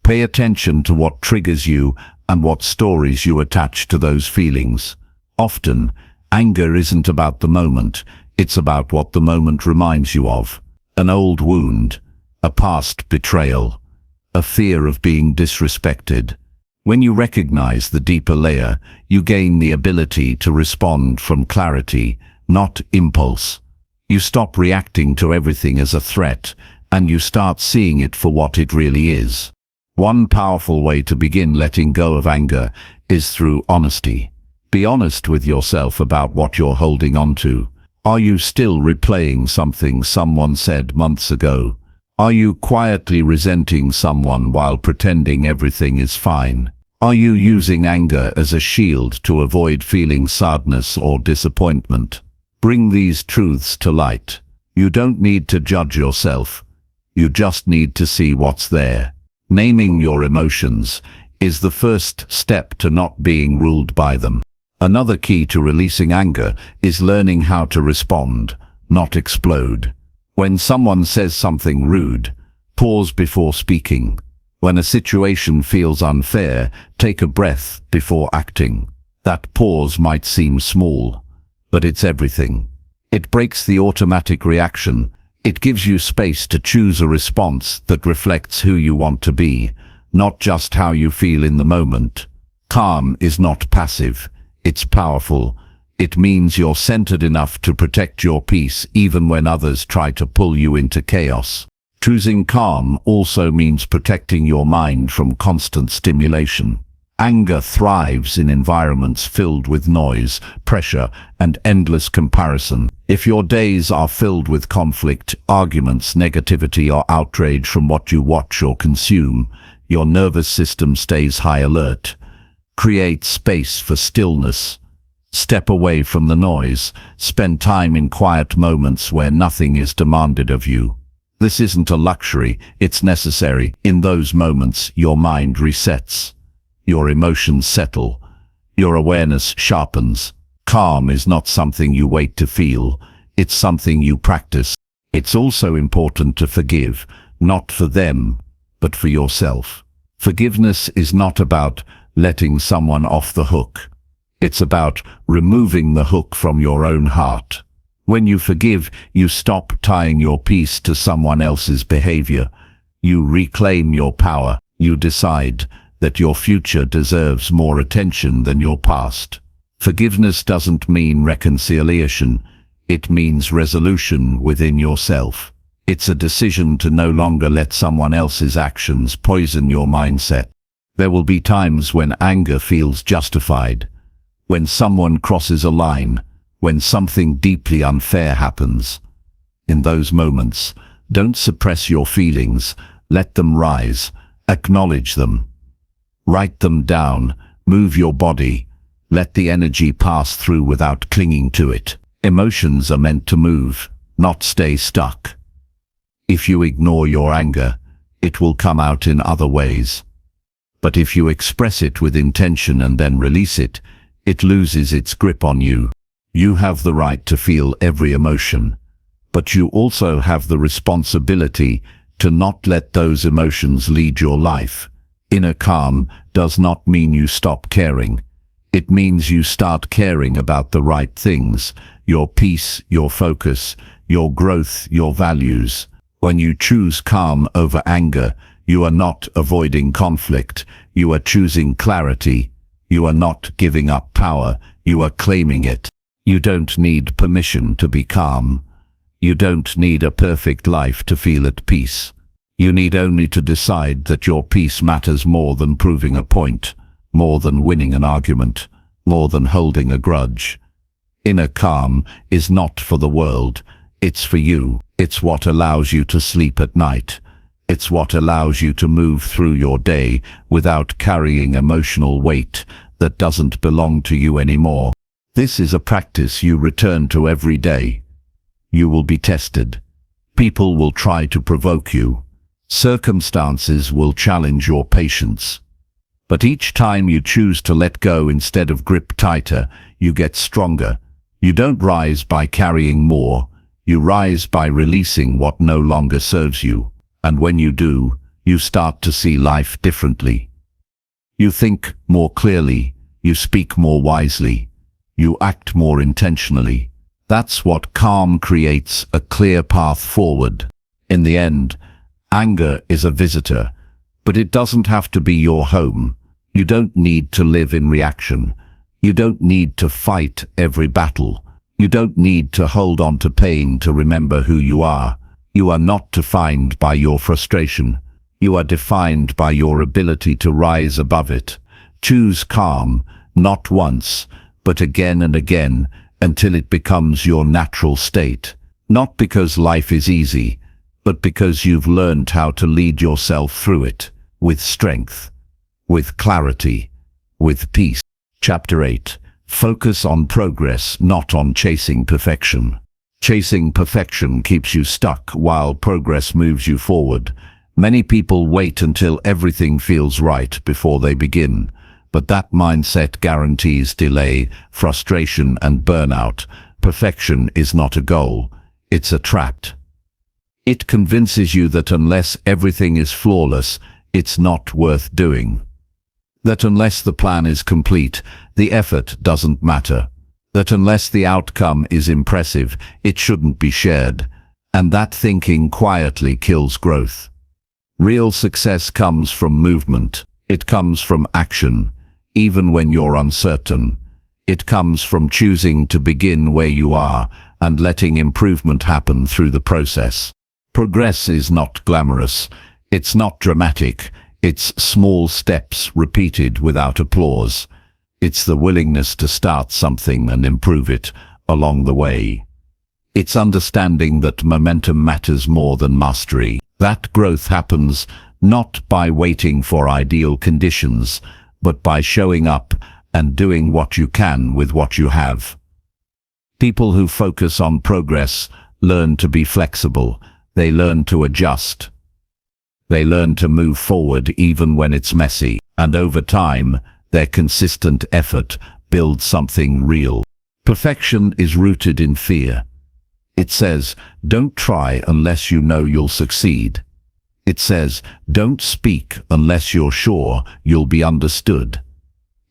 Pay attention to what triggers you and what stories you attach to those feelings. Often, anger isn't about the moment, it's about what the moment reminds you of. An old wound, a past betrayal, a fear of being disrespected. When you recognize the deeper layer, you gain the ability to respond from clarity, not impulse. You stop reacting to everything as a threat, and you start seeing it for what it really is. One powerful way to begin letting go of anger is through honesty. Be honest with yourself about what you're holding on to. Are you still replaying something someone said months ago? Are you quietly resenting someone while pretending everything is fine? Are you using anger as a shield to avoid feeling sadness or disappointment? Bring these truths to light. You don't need to judge yourself. You just need to see what's there. Naming your emotions is the first step to not being ruled by them. Another key to releasing anger is learning how to respond, not explode. When someone says something rude, pause before speaking. When a situation feels unfair, take a breath before acting. That pause might seem small, but it's everything. It breaks the automatic reaction. It gives you space to choose a response that reflects who you want to be, not just how you feel in the moment. Calm is not passive, it's powerful. It means you're centered enough to protect your peace even when others try to pull you into chaos. Choosing calm also means protecting your mind from constant stimulation. Anger thrives in environments filled with noise, pressure, and endless comparison. If your days are filled with conflict, arguments, negativity, or outrage from what you watch or consume, your nervous system stays high alert. Create space for stillness. Step away from the noise. Spend time in quiet moments where nothing is demanded of you. This isn't a luxury, it's necessary. In those moments, your mind resets. Your emotions settle. Your awareness sharpens. Calm is not something you wait to feel, it's something you practice. It's also important to forgive, not for them, but for yourself. Forgiveness is not about letting someone off the hook. It's about removing the hook from your own heart. When you forgive, you stop tying your peace to someone else's behavior. You reclaim your power. You decide that your future deserves more attention than your past. Forgiveness doesn't mean reconciliation. It means resolution within yourself. It's a decision to no longer let someone else's actions poison your mindset. There will be times when anger feels justified, when someone crosses a line, when something deeply unfair happens. In those moments, don't suppress your feelings, let them rise, acknowledge them. Write them down, move your body, let the energy pass through without clinging to it. Emotions are meant to move, not stay stuck. If you ignore your anger, it will come out in other ways. But if you express it with intention and then release it, it loses its grip on you. You have the right to feel every emotion, but you also have the responsibility to not let those emotions lead your life. Inner calm does not mean you stop caring. It means you start caring about the right things, your peace, your focus, your growth, your values. When you choose calm over anger, you are not avoiding conflict, you are choosing clarity. You are not giving up power, you are claiming it. You don't need permission to be calm. You don't need a perfect life to feel at peace. You need only to decide that your peace matters more than proving a point, more than winning an argument, more than holding a grudge. Inner calm is not for the world, it's for you. It's what allows you to sleep at night. It's what allows you to move through your day without carrying emotional weight that doesn't belong to you anymore. This is a practice you return to every day. You will be tested. People will try to provoke you. Circumstances will challenge your patience. But each time you choose to let go instead of grip tighter, you get stronger. You don't rise by carrying more. You rise by releasing what no longer serves you. And when you do, you start to see life differently. You think more clearly. You speak more wisely. You act more intentionally. That's what calm creates, a clear path forward. In the end, anger is a visitor, but it doesn't have to be your home. You don't need to live in reaction. You don't need to fight every battle. You don't need to hold on to pain to remember who you are. You are not defined by your frustration. You are defined by your ability to rise above it. Choose calm, not once, but again and again, until it becomes your natural state. Not because life is easy, but because you've learned how to lead yourself through it, with strength, with clarity, with peace. Chapter 8. Focus on progress, not on chasing perfection. Chasing perfection keeps you stuck while progress moves you forward. Many people wait until everything feels right before they begin. But that mindset guarantees delay, frustration, and burnout. Perfection is not a goal, it's a trap. It convinces you that unless everything is flawless, it's not worth doing. That unless the plan is complete, the effort doesn't matter. That unless the outcome is impressive, it shouldn't be shared. And that thinking quietly kills growth. Real success comes from movement. It comes from action. Even when you're uncertain, it comes from choosing to begin where you are and letting improvement happen through the process. Progress is not glamorous, it's not dramatic, it's small steps repeated without applause. It's the willingness to start something and improve it along the way. It's understanding that momentum matters more than mastery. That growth happens not by waiting for ideal conditions, but by showing up and doing what you can with what you have. People who focus on progress learn to be flexible. They learn to adjust. They learn to move forward even when it's messy. And over time, their consistent effort builds something real. Perfection is rooted in fear. It says, don't try unless you know you'll succeed. It says, don't speak unless you're sure you'll be understood.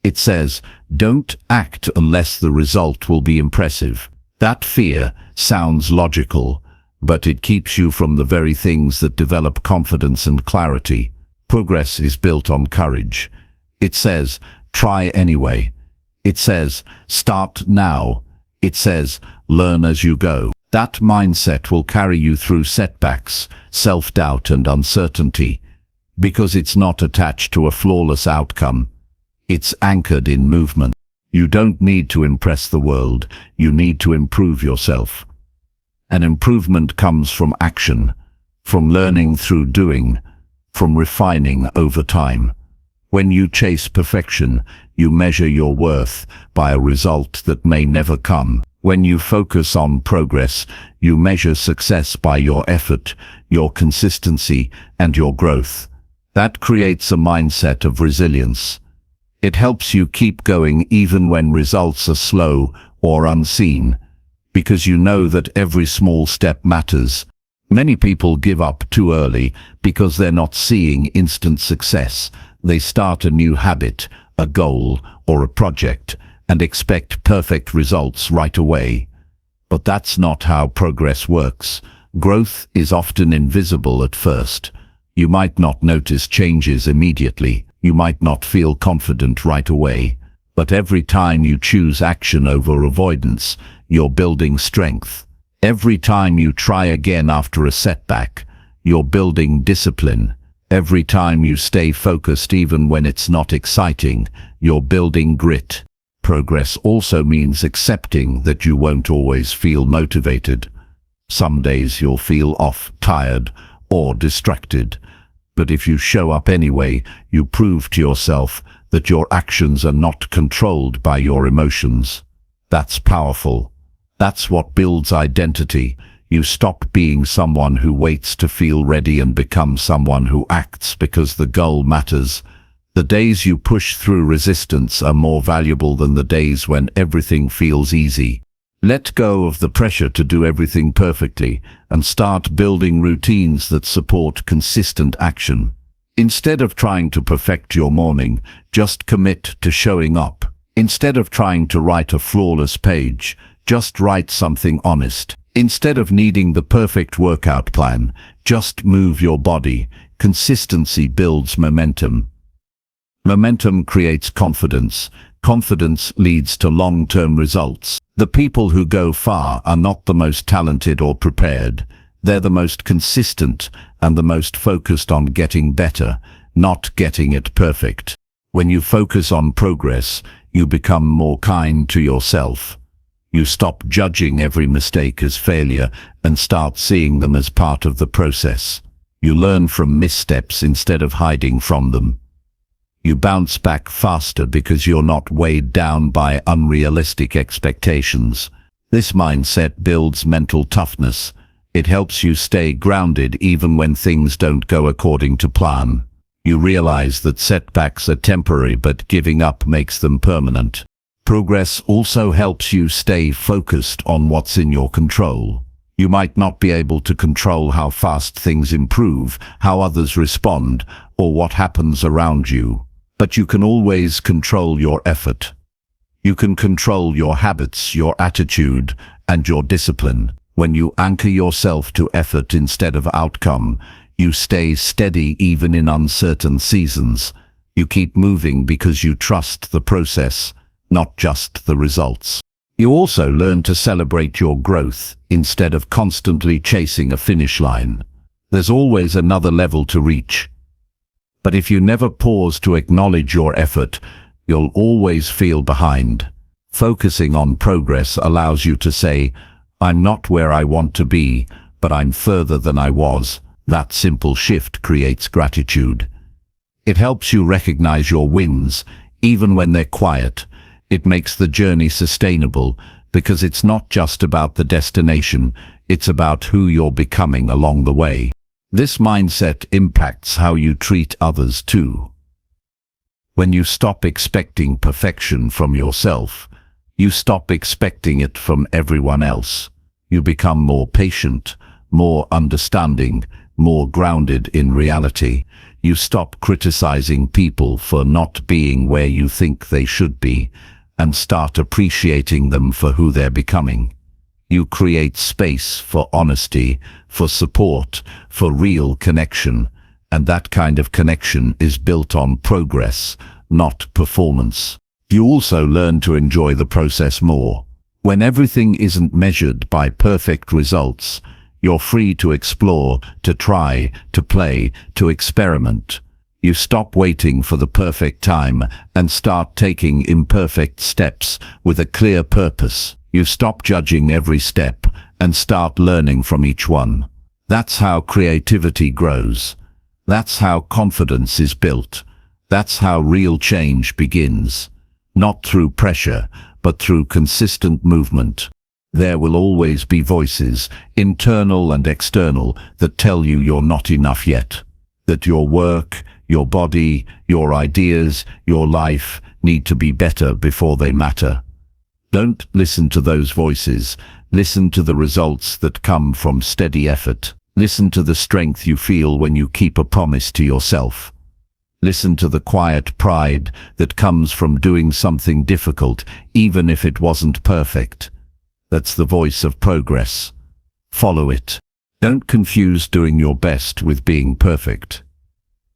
It says, don't act unless the result will be impressive. That fear sounds logical, but it keeps you from the very things that develop confidence and clarity. Progress is built on courage. It says, try anyway. It says, start now. It says, learn as you go. That mindset will carry you through setbacks, self-doubt and uncertainty, because it's not attached to a flawless outcome. It's anchored in movement. You don't need to impress the world, you need to improve yourself. And improvement comes from action, from learning through doing, from refining over time. When you chase perfection, you measure your worth by a result that may never come. When you focus on progress, you measure success by your effort, your consistency, and your growth. That creates a mindset of resilience. It helps you keep going even when results are slow or unseen, because you know that every small step matters. Many people give up too early because they're not seeing instant success. They start a new habit, a goal, or a project, and expect perfect results right away. But that's not how progress works. Growth is often invisible at first. You might not notice changes immediately. You might not feel confident right away. But every time you choose action over avoidance, you're building strength. Every time you try again after a setback, you're building discipline. Every time you stay focused even when it's not exciting, you're building grit. Progress also means accepting that you won't always feel motivated. Some days you'll feel off, tired, or distracted. But if you show up anyway, you prove to yourself that your actions are not controlled by your emotions. That's powerful. That's what builds identity. You stop being someone who waits to feel ready and become someone who acts because the goal matters. The days you push through resistance are more valuable than the days when everything feels easy. Let go of the pressure to do everything perfectly and start building routines that support consistent action. Instead of trying to perfect your morning, just commit to showing up. Instead of trying to write a flawless page, just write something honest. Instead of needing the perfect workout plan, just move your body. Consistency builds momentum. Momentum creates confidence. Confidence leads to long-term results. The people who go far are not the most talented or prepared. They're the most consistent and the most focused on getting better, not getting it perfect. When you focus on progress, you become more kind to yourself. You stop judging every mistake as failure and start seeing them as part of the process. You learn from missteps instead of hiding from them. You bounce back faster because you're not weighed down by unrealistic expectations. This mindset builds mental toughness. It helps you stay grounded even when things don't go according to plan. You realize that setbacks are temporary, but giving up makes them permanent. Progress also helps you stay focused on what's in your control. You might not be able to control how fast things improve, how others respond, or what happens around you. But you can always control your effort. You can control your habits, your attitude, and your discipline. When you anchor yourself to effort instead of outcome, you stay steady even in uncertain seasons. You keep moving because you trust the process, not just the results. You also learn to celebrate your growth instead of constantly chasing a finish line. There's always another level to reach. But if you never pause to acknowledge your effort, you'll always feel behind. Focusing on progress allows you to say, I'm not where I want to be, but I'm further than I was. That simple shift creates gratitude. It helps you recognize your wins, even when they're quiet. It makes the journey sustainable because it's not just about the destination, it's about who you're becoming along the way. This mindset impacts how you treat others too. When you stop expecting perfection from yourself, you stop expecting it from everyone else. You become more patient, more understanding, more grounded in reality. You stop criticizing people for not being where you think they should be, and start appreciating them for who they're becoming. You create space for honesty, for support, for real connection, and that kind of connection is built on progress, not performance. You also learn to enjoy the process more. When everything isn't measured by perfect results, you're free to explore, to try, to play, to experiment. You stop waiting for the perfect time and start taking imperfect steps with a clear purpose. You stop judging every step and start learning from each one. That's how creativity grows. That's how confidence is built. That's how real change begins. Not through pressure, but through consistent movement. There will always be voices, internal and external, that tell you you're not enough yet. That your work, your body, your ideas, your life need to be better before they matter. Don't listen to those voices. Listen to the results that come from steady effort. Listen to the strength you feel when you keep a promise to yourself. Listen to the quiet pride that comes from doing something difficult, even if it wasn't perfect. That's the voice of progress. Follow it. Don't confuse doing your best with being perfect.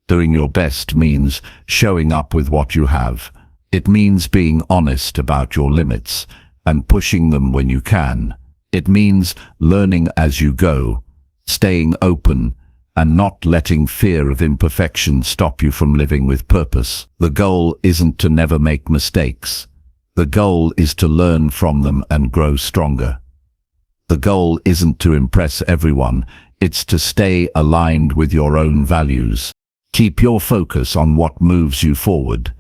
Doing your best means showing up with what you have. It means being honest about your limits and pushing them when you can. It means learning as you go, staying open, and not letting fear of imperfection stop you from living with purpose. The goal isn't to never make mistakes. The goal is to learn from them and grow stronger. The goal isn't to impress everyone. It's to stay aligned with your own values. Keep your focus on what moves you forward.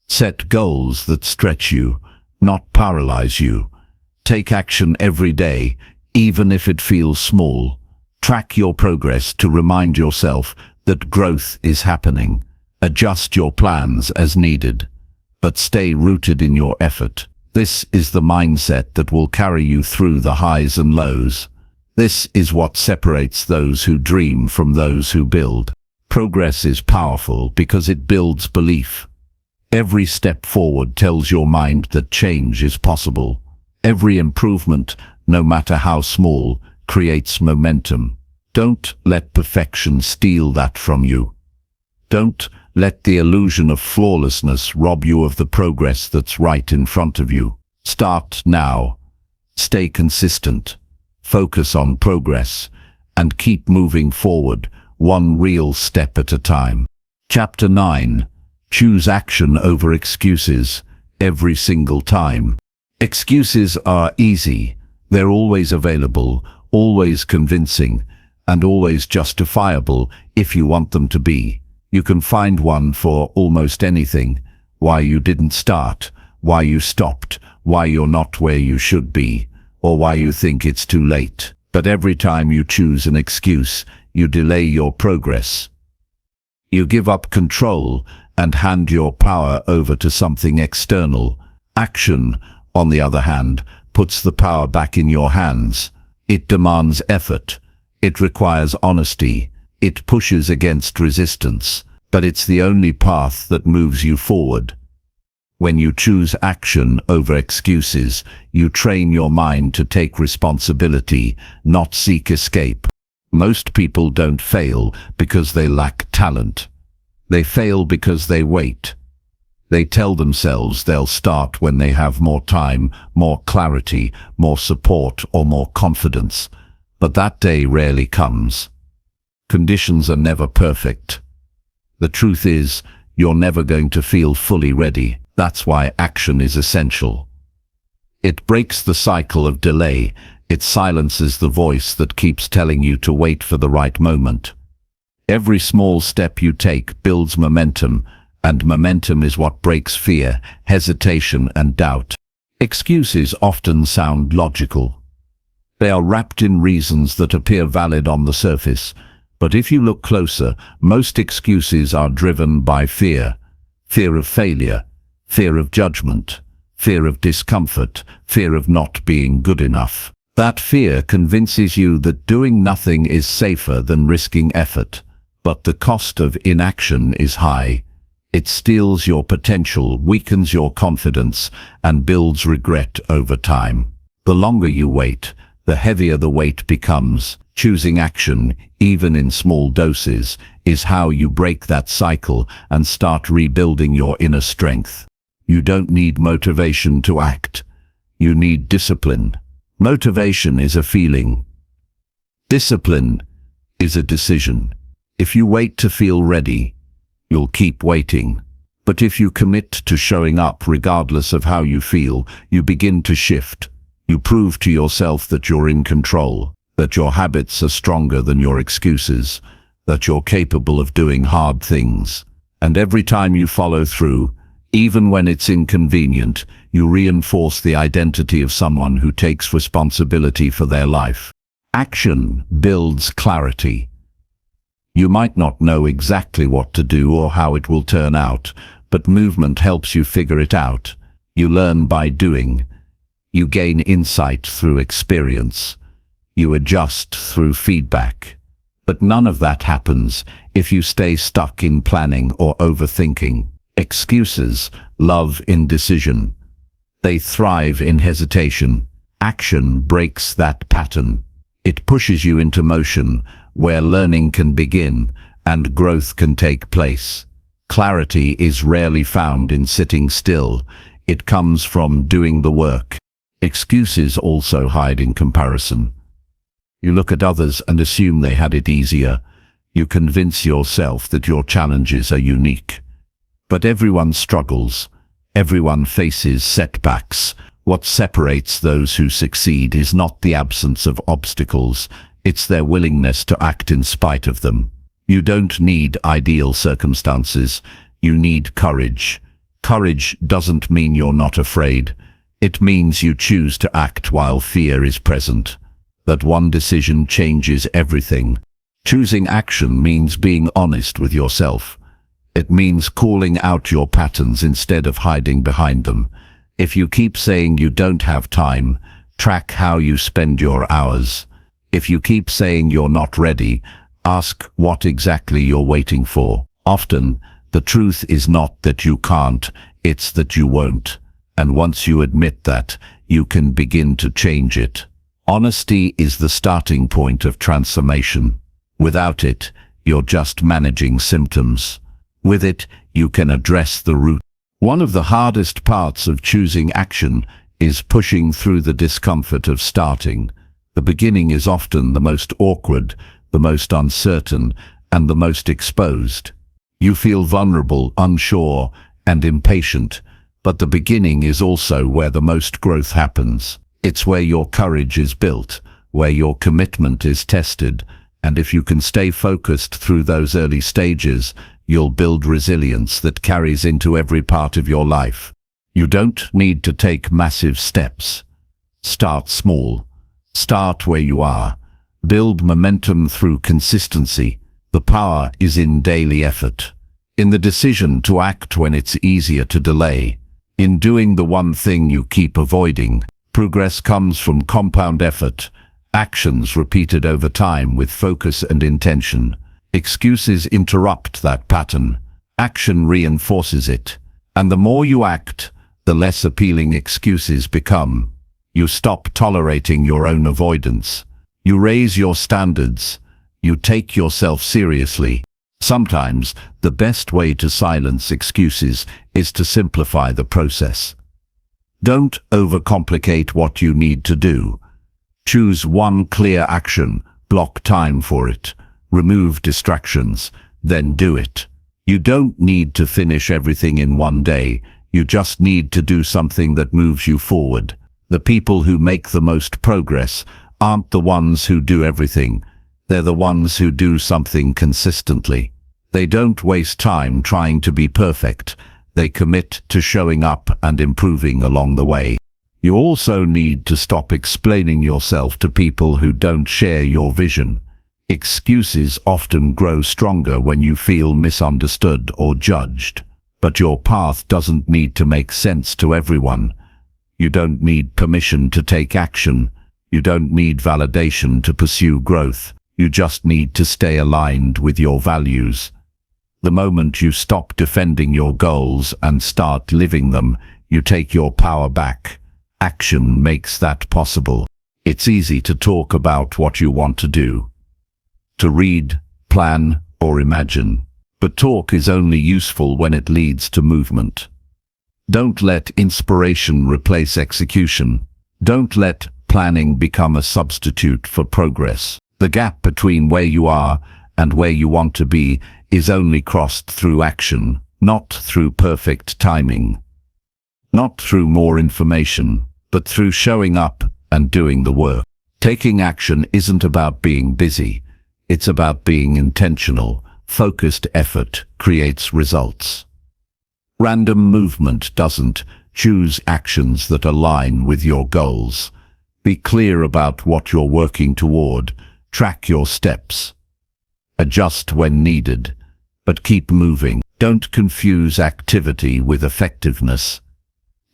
Set goals that stretch you, not paralyze you. Take action every day, even if it feels small. Track your progress to remind yourself that growth is happening. Adjust your plans as needed, but stay rooted in your effort. This is the mindset that will carry you through the highs and lows. This is what separates those who dream from those who build. Progress is powerful because it builds belief. Every step forward tells your mind that change is possible. Every improvement, no matter how small, creates momentum. Don't let perfection steal that from you. Don't let the illusion of flawlessness rob you of the progress that's right in front of you. Start now. Stay consistent. Focus on progress and keep moving forward, one real step at a time. Chapter 9. Choose action over excuses every single time. Excuses are easy. They're always available, always convincing, and always justifiable if you want them to be. You can find one for almost anything. Why you didn't start, why you stopped, why you're not where you should be, or why you think it's too late. But every time you choose an excuse, you delay your progress. You give up control and hand your power over to something external. Action, on the other hand, puts the power back in your hands. It demands effort. It requires honesty. It pushes against resistance. But it's the only path that moves you forward. When you choose action over excuses, you train your mind to take responsibility, not seek escape. Most people don't fail because they lack talent. They fail because they wait. They tell themselves they'll start when they have more time, more clarity, more support, or more confidence. But that day rarely comes. Conditions are never perfect. The truth is, you're never going to feel fully ready. That's why action is essential. It breaks the cycle of delay. It silences the voice that keeps telling you to wait for the right moment. Every small step you take builds momentum, And momentum is what breaks fear, hesitation, and doubt. Excuses often sound logical. They are wrapped in reasons that appear valid on the surface. But if you look closer, most excuses are driven by fear. Fear of failure, fear of judgment, fear of discomfort, fear of not being good enough. That fear convinces you that doing nothing is safer than risking effort. But the cost of inaction is high. It steals your potential, weakens your confidence, and builds regret over time. The longer you wait, the heavier the weight becomes. Choosing action, even in small doses, is how you break that cycle and start rebuilding your inner strength. You don't need motivation to act. You need discipline. Motivation is a feeling. Discipline is a decision. If you wait to feel ready, you'll keep waiting. But if you commit to showing up regardless of how you feel, you begin to shift. You prove to yourself that you're in control, that your habits are stronger than your excuses, that you're capable of doing hard things. And every time you follow through, even when it's inconvenient, you reinforce the identity of someone who takes responsibility for their life. Action builds clarity. You might not know exactly what to do or how it will turn out, but movement helps you figure it out. You learn by doing. You gain insight through experience. You adjust through feedback. But none of that happens if you stay stuck in planning or overthinking. Excuses love indecision. They thrive in hesitation. Action breaks that pattern. It pushes you into motion, where learning can begin and growth can take place. Clarity is rarely found in sitting still. It comes from doing the work. Excuses also hide in comparison. You look at others and assume they had it easier. You convince yourself that your challenges are unique. But everyone struggles. Everyone faces setbacks. What separates those who succeed is not the absence of obstacles. It's their willingness to act in spite of them. You don't need ideal circumstances. You need courage. Courage doesn't mean you're not afraid. It means you choose to act while fear is present. That one decision changes everything. Choosing action means being honest with yourself. It means calling out your patterns instead of hiding behind them. If you keep saying you don't have time, track how you spend your hours. If you keep saying you're not ready, ask what exactly you're waiting for. Often, the truth is not that you can't, it's that you won't. And once you admit that, you can begin to change it. Honesty is the starting point of transformation. Without it, you're just managing symptoms. With it, you can address the root. One of the hardest parts of choosing action is pushing through the discomfort of starting. The beginning is often the most awkward, the most uncertain, and the most exposed. You feel vulnerable, unsure, and impatient, but the beginning is also where the most growth happens. It's where your courage is built, where your commitment is tested, and if you can stay focused through those early stages, you'll build resilience that carries into every part of your life. You don't need to take massive steps. Start small. Start where you are. Build momentum through consistency. The power is in daily effort. In the decision to act when it's easier to delay. In doing the one thing you keep avoiding. Progress comes from compound effort. Actions repeated over time with focus and intention. Excuses interrupt that pattern. Action reinforces it. And the more you act, the less appealing excuses become. You stop tolerating your own avoidance. You raise your standards. You take yourself seriously. Sometimes, the best way to silence excuses is to simplify the process. Don't overcomplicate what you need to do. Choose one clear action, block time for it, remove distractions, then do it. You don't need to finish everything in one day. You just need to do something that moves you forward. The people who make the most progress aren't the ones who do everything. They're the ones who do something consistently. They don't waste time trying to be perfect. They commit to showing up and improving along the way. You also need to stop explaining yourself to people who don't share your vision. Excuses often grow stronger when you feel misunderstood or judged. But your path doesn't need to make sense to everyone. You don't need permission to take action. You don't need validation to pursue growth. You just need to stay aligned with your values. The moment you stop defending your goals and start living them, you take your power back. Action makes that possible. It's easy to talk about what you want to do, to read, plan, or imagine. But talk is only useful when it leads to movement. Don't let inspiration replace execution. Don't let planning become a substitute for progress. The gap between where you are and where you want to be is only crossed through action, not through perfect timing. Not through more information, but through showing up and doing the work. Taking action isn't about being busy. It's about being intentional. Focused effort creates results. Random movement doesn't. Choose actions that align with your goals. Be clear about what you're working toward. Track your steps. Adjust when needed, but keep moving. Don't confuse activity with effectiveness.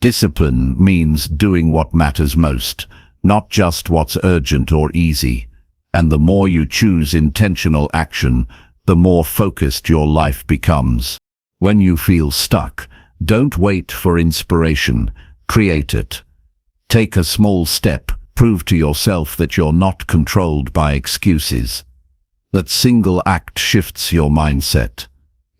Discipline means doing what matters most, not just what's urgent or easy. And the more you choose intentional action, the more focused your life becomes. When you feel stuck, don't wait for inspiration. Create it. Take a small step. Prove to yourself that you're not controlled by excuses. That single act shifts your mindset.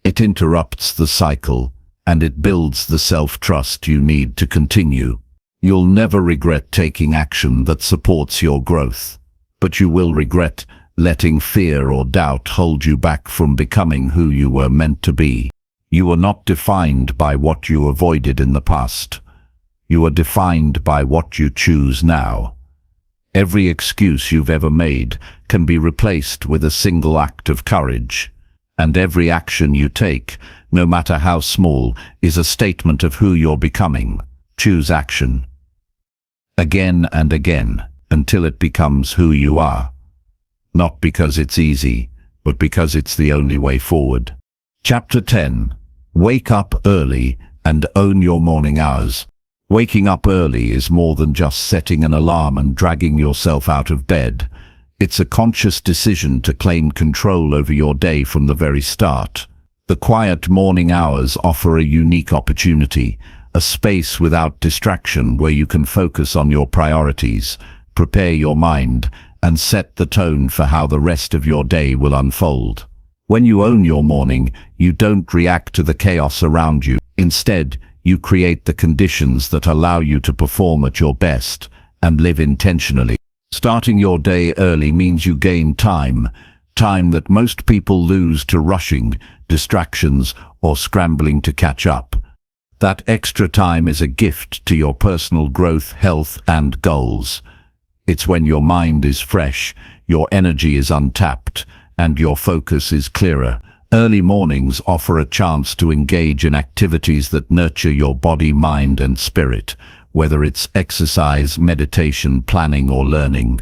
It interrupts the cycle, and it builds the self-trust you need to continue. You'll never regret taking action that supports your growth, but you will regret letting fear or doubt hold you back from becoming who you were meant to be. You are not defined by what you avoided in the past. You are defined by what you choose now. Every excuse you've ever made can be replaced with a single act of courage. And every action you take, no matter how small, is a statement of who you're becoming. Choose action. Again and again, until it becomes who you are. Not because it's easy, but because it's the only way forward. Chapter 10. Wake up early and own your morning hours. Waking up early is more than just setting an alarm and dragging yourself out of bed. It's a conscious decision to claim control over your day from the very start. The quiet morning hours offer a unique opportunity, a space without distraction where you can focus on your priorities, prepare your mind, and set the tone for how the rest of your day will unfold. When you own your morning, you don't react to the chaos around you. Instead, you create the conditions that allow you to perform at your best and live intentionally. Starting your day early means you gain time that most people lose to rushing, distractions, or scrambling to catch up. That extra time is a gift to your personal growth, health, and goals. It's when your mind is fresh, your energy is untapped, and your focus is clearer. Early mornings offer a chance to engage in activities that nurture your body, mind, and spirit, whether it's exercise, meditation, planning, or learning.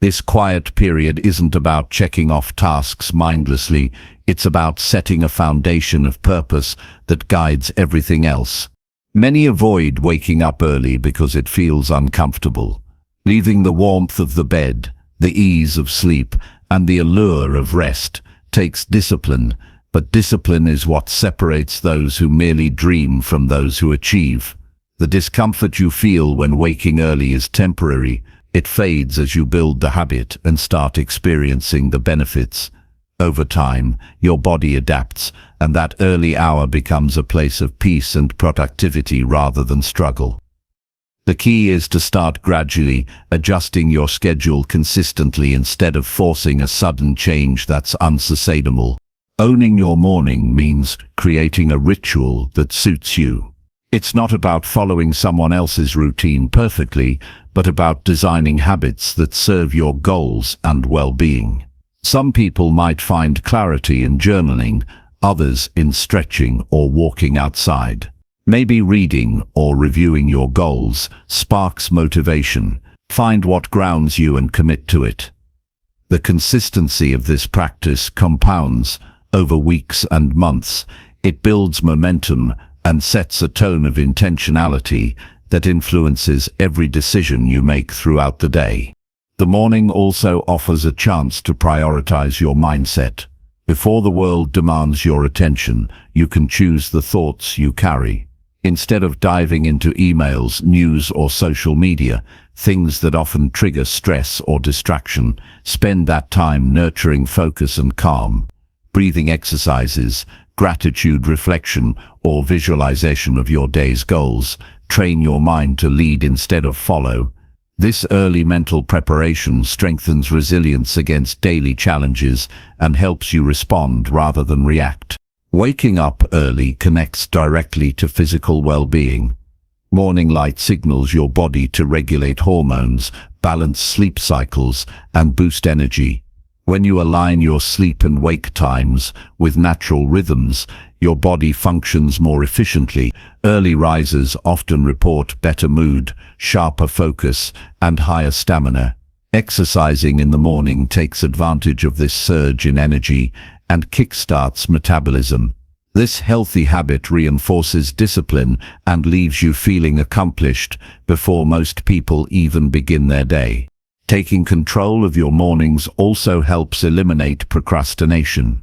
This quiet period isn't about checking off tasks mindlessly. It's about setting a foundation of purpose that guides everything else. Many avoid waking up early because it feels uncomfortable. Leaving the warmth of the bed, the ease of sleep, and the allure of rest takes discipline, but discipline is what separates those who merely dream from those who achieve. The discomfort you feel when waking early is temporary. It fades as you build the habit and start experiencing the benefits. Over time, your body adapts, and that early hour becomes a place of peace and productivity rather than struggle. The key is to start gradually, adjusting your schedule consistently instead of forcing a sudden change that's unsustainable. Owning your morning means creating a ritual that suits you. It's not about following someone else's routine perfectly, but about designing habits that serve your goals and well-being. Some people might find clarity in journaling, others in stretching or walking outside. Maybe reading or reviewing your goals sparks motivation. Find what grounds you and commit to it. The consistency of this practice compounds over weeks and months. It builds momentum and sets a tone of intentionality that influences every decision you make throughout the day. The morning also offers a chance to prioritize your mindset. Before the world demands your attention, you can choose the thoughts you carry. Instead of diving into emails, news, or social media, things that often trigger stress or distraction, spend that time nurturing focus and calm. Breathing exercises, gratitude reflection, or visualization of your day's goals train your mind to lead instead of follow. This early mental preparation strengthens resilience against daily challenges and helps you respond rather than react. Waking up early connects directly to physical well-being. Morning light signals your body to regulate hormones, balance sleep cycles, and boost energy. When you align your sleep and wake times with natural rhythms, your body functions more efficiently. Early risers often report better mood, sharper focus, and higher stamina. Exercising in the morning takes advantage of this surge in energy and kickstarts metabolism. This healthy habit reinforces discipline and leaves you feeling accomplished before most people even begin their day. Taking control of your mornings also helps eliminate procrastination.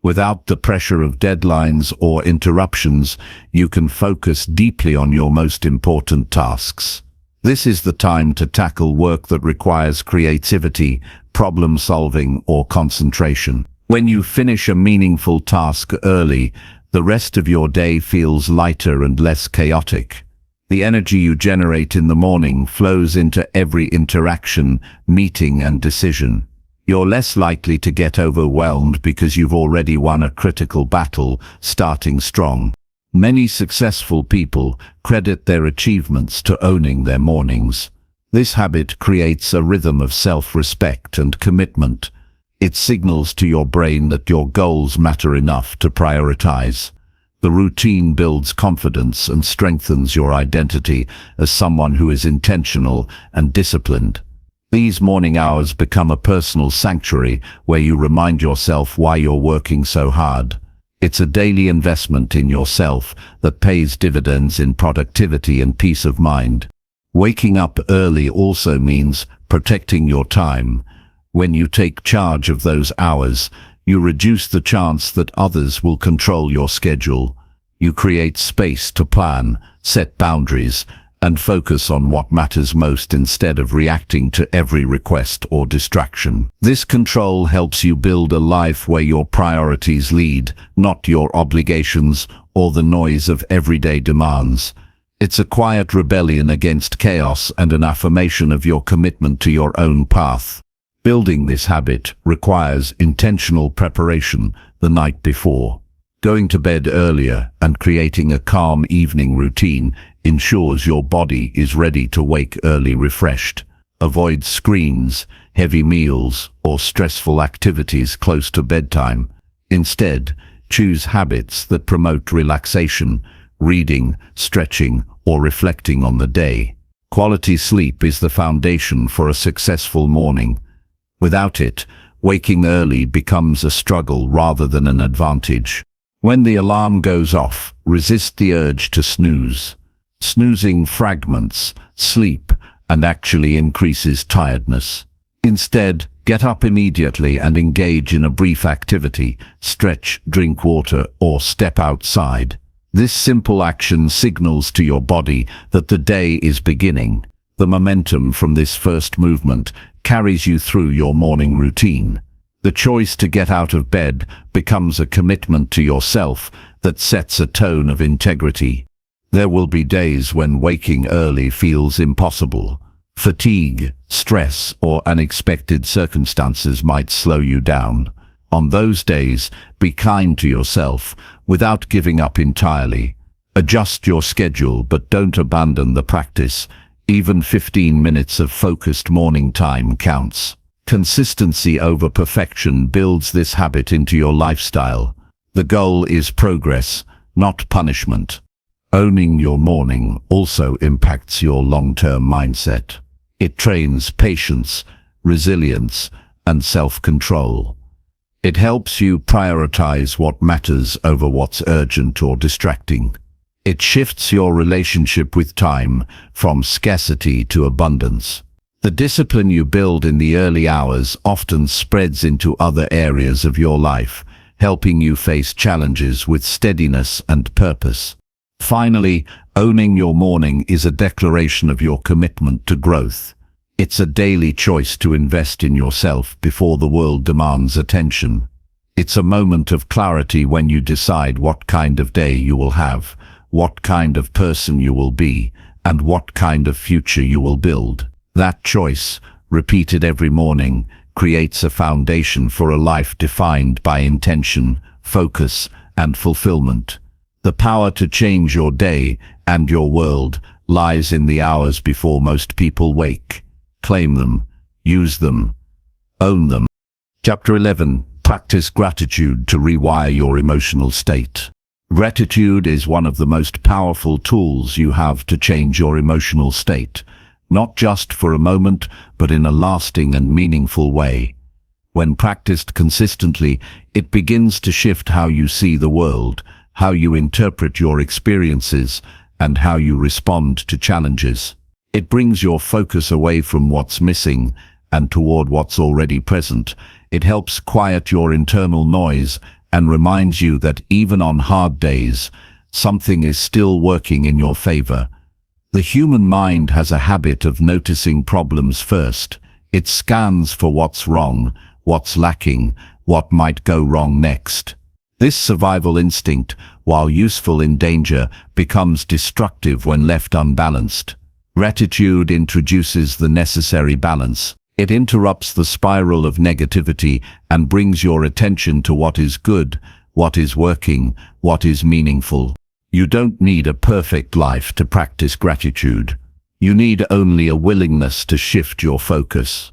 Without the pressure of deadlines or interruptions, you can focus deeply on your most important tasks. This is the time to tackle work that requires creativity, problem solving, or concentration. When you finish a meaningful task early, the rest of your day feels lighter and less chaotic. The energy you generate in the morning flows into every interaction, meeting, and decision. You're less likely to get overwhelmed because you've already won a critical battle, starting strong. Many successful people credit their achievements to owning their mornings. This habit creates a rhythm of self-respect and commitment. It signals to your brain that your goals matter enough to prioritize. The routine builds confidence and strengthens your identity as someone who is intentional and disciplined. These morning hours become a personal sanctuary where you remind yourself why you're working so hard. It's a daily investment in yourself that pays dividends in productivity and peace of mind. Waking up early also means protecting your time. When you take charge of those hours, you reduce the chance that others will control your schedule. You create space to plan, set boundaries, and focus on what matters most instead of reacting to every request or distraction. This control helps you build a life where your priorities lead, not your obligations or the noise of everyday demands. It's a quiet rebellion against chaos and an affirmation of your commitment to your own path. Building this habit requires intentional preparation the night before. Going to bed earlier and creating a calm evening routine ensures your body is ready to wake early refreshed. Avoid screens, heavy meals, or stressful activities close to bedtime. Instead, choose habits that promote relaxation, reading, stretching, or reflecting on the day. Quality sleep is the foundation for a successful morning. Without it, waking early becomes a struggle rather than an advantage. When the alarm goes off, resist the urge to snooze. Snoozing fragments sleep and actually increases tiredness. Instead, get up immediately and engage in a brief activity, stretch, drink water, or step outside. This simple action signals to your body that the day is beginning. The momentum from this first movement carries you through your morning routine. The choice to get out of bed becomes a commitment to yourself that sets a tone of integrity. There will be days when waking early feels impossible. Fatigue, stress, or unexpected circumstances might slow you down. On those days, be kind to yourself without giving up entirely. Adjust your schedule, but don't abandon the practice. Even 15 minutes of focused morning time counts. Consistency over perfection builds this habit into your lifestyle. The goal is progress, not punishment. Owning your morning also impacts your long-term mindset. It trains patience, resilience, and self-control. It helps you prioritize what matters over what's urgent or distracting. It shifts your relationship with time from scarcity to abundance. The discipline you build in the early hours often spreads into other areas of your life, helping you face challenges with steadiness and purpose. Finally, owning your morning is a declaration of your commitment to growth. It's a daily choice to invest in yourself before the world demands attention. It's a moment of clarity when you decide what kind of day you will have, what kind of person you will be, and what kind of future you will build. That choice, repeated every morning, creates a foundation for a life defined by intention, focus, and fulfillment. The power to change your day and your world lies in the hours before most people wake. Claim them, use them, own them. Chapter 11. Practice gratitude to rewire your emotional state. Gratitude is one of the most powerful tools you have to change your emotional state, not just for a moment, but in a lasting and meaningful way. When practiced consistently, it begins to shift how you see the world, how you interpret your experiences, and how you respond to challenges. It brings your focus away from what's missing and toward what's already present. It helps quiet your internal noise and reminds you that even on hard days, something is still working in your favor. The human mind has a habit of noticing problems first. It scans for what's wrong, what's lacking, what might go wrong next. This survival instinct, while useful in danger, becomes destructive when left unbalanced. Gratitude introduces the necessary balance. It interrupts the spiral of negativity and brings your attention to what is good, what is working, what is meaningful. You don't need a perfect life to practice gratitude. You need only a willingness to shift your focus.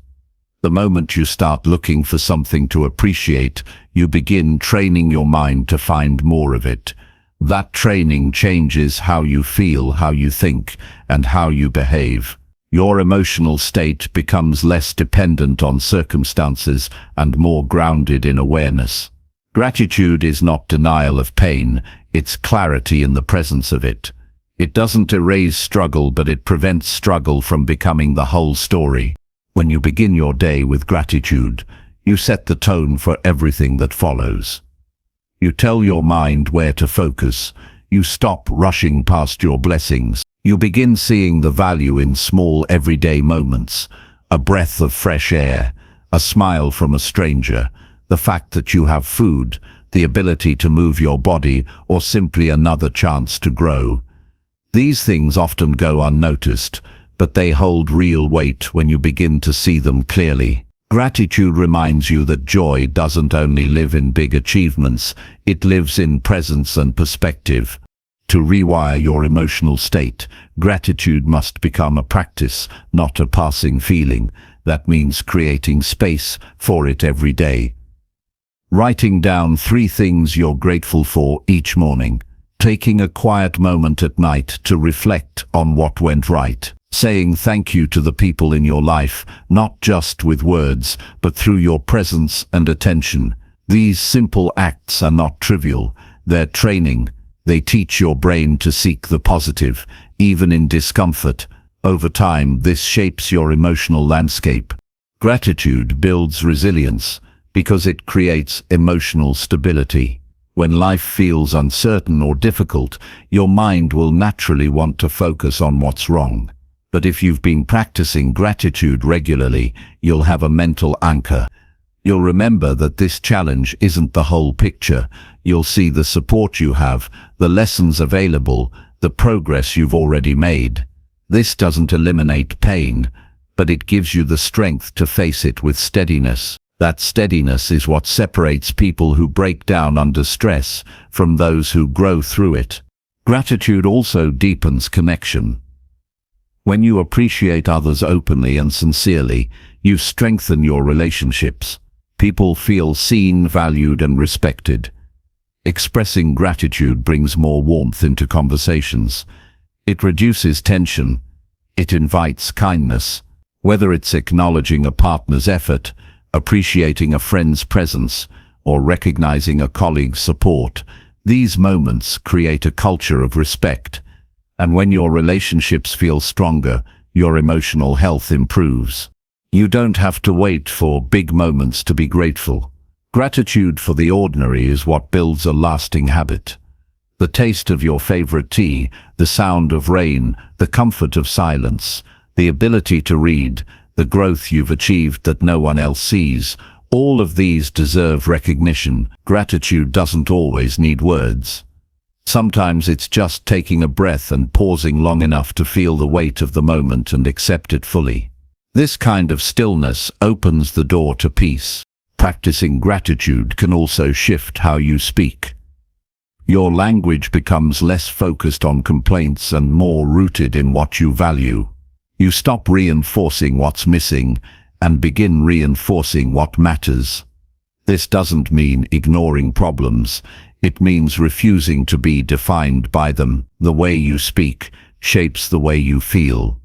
The moment you start looking for something to appreciate, you begin training your mind to find more of it. That training changes how you feel, how you think, and how you behave. Your emotional state becomes less dependent on circumstances and more grounded in awareness. Gratitude is not denial of pain, it's clarity in the presence of it. It doesn't erase struggle, but it prevents struggle from becoming the whole story. When you begin your day with gratitude, you set the tone for everything that follows. You tell your mind where to focus. You stop rushing past your blessings. You begin seeing the value in small everyday moments. A breath of fresh air, a smile from a stranger, the fact that you have food, the ability to move your body, or simply another chance to grow. These things often go unnoticed, but they hold real weight when you begin to see them clearly. Gratitude reminds you that joy doesn't only live in big achievements, it lives in presence and perspective. To rewire your emotional state, gratitude must become a practice, not a passing feeling. That means creating space for it every day. Writing down 3 things you're grateful for each morning. Taking a quiet moment at night to reflect on what went right. Saying thank you to the people in your life, not just with words, but through your presence and attention. These simple acts are not trivial. They're training. They teach your brain to seek the positive, even in discomfort. Over time, this shapes your emotional landscape. Gratitude builds resilience because it creates emotional stability. When life feels uncertain or difficult, your mind will naturally want to focus on what's wrong. But if you've been practicing gratitude regularly, you'll have a mental anchor. You'll remember that this challenge isn't the whole picture. You'll see the support you have, the lessons available, the progress you've already made. This doesn't eliminate pain, but it gives you the strength to face it with steadiness. That steadiness is what separates people who break down under stress from those who grow through it. Gratitude also deepens connection. When you appreciate others openly and sincerely, you strengthen your relationships. People feel seen, valued, and respected. Expressing gratitude brings more warmth into conversations. It reduces tension. It invites kindness. Whether it's acknowledging a partner's effort, appreciating a friend's presence, or recognizing a colleague's support, these moments create a culture of respect. And when your relationships feel stronger, your emotional health improves. You don't have to wait for big moments to be grateful. Gratitude for the ordinary is what builds a lasting habit. The taste of your favorite tea, the sound of rain, the comfort of silence, the ability to read, the growth you've achieved that no one else sees, all of these deserve recognition. Gratitude doesn't always need words. Sometimes it's just taking a breath and pausing long enough to feel the weight of the moment and accept it fully. This kind of stillness opens the door to peace. Practicing gratitude can also shift how you speak. Your language becomes less focused on complaints and more rooted in what you value. You stop reinforcing what's missing and begin reinforcing what matters. This doesn't mean ignoring problems. It means refusing to be defined by them. The way you speak shapes the way you feel.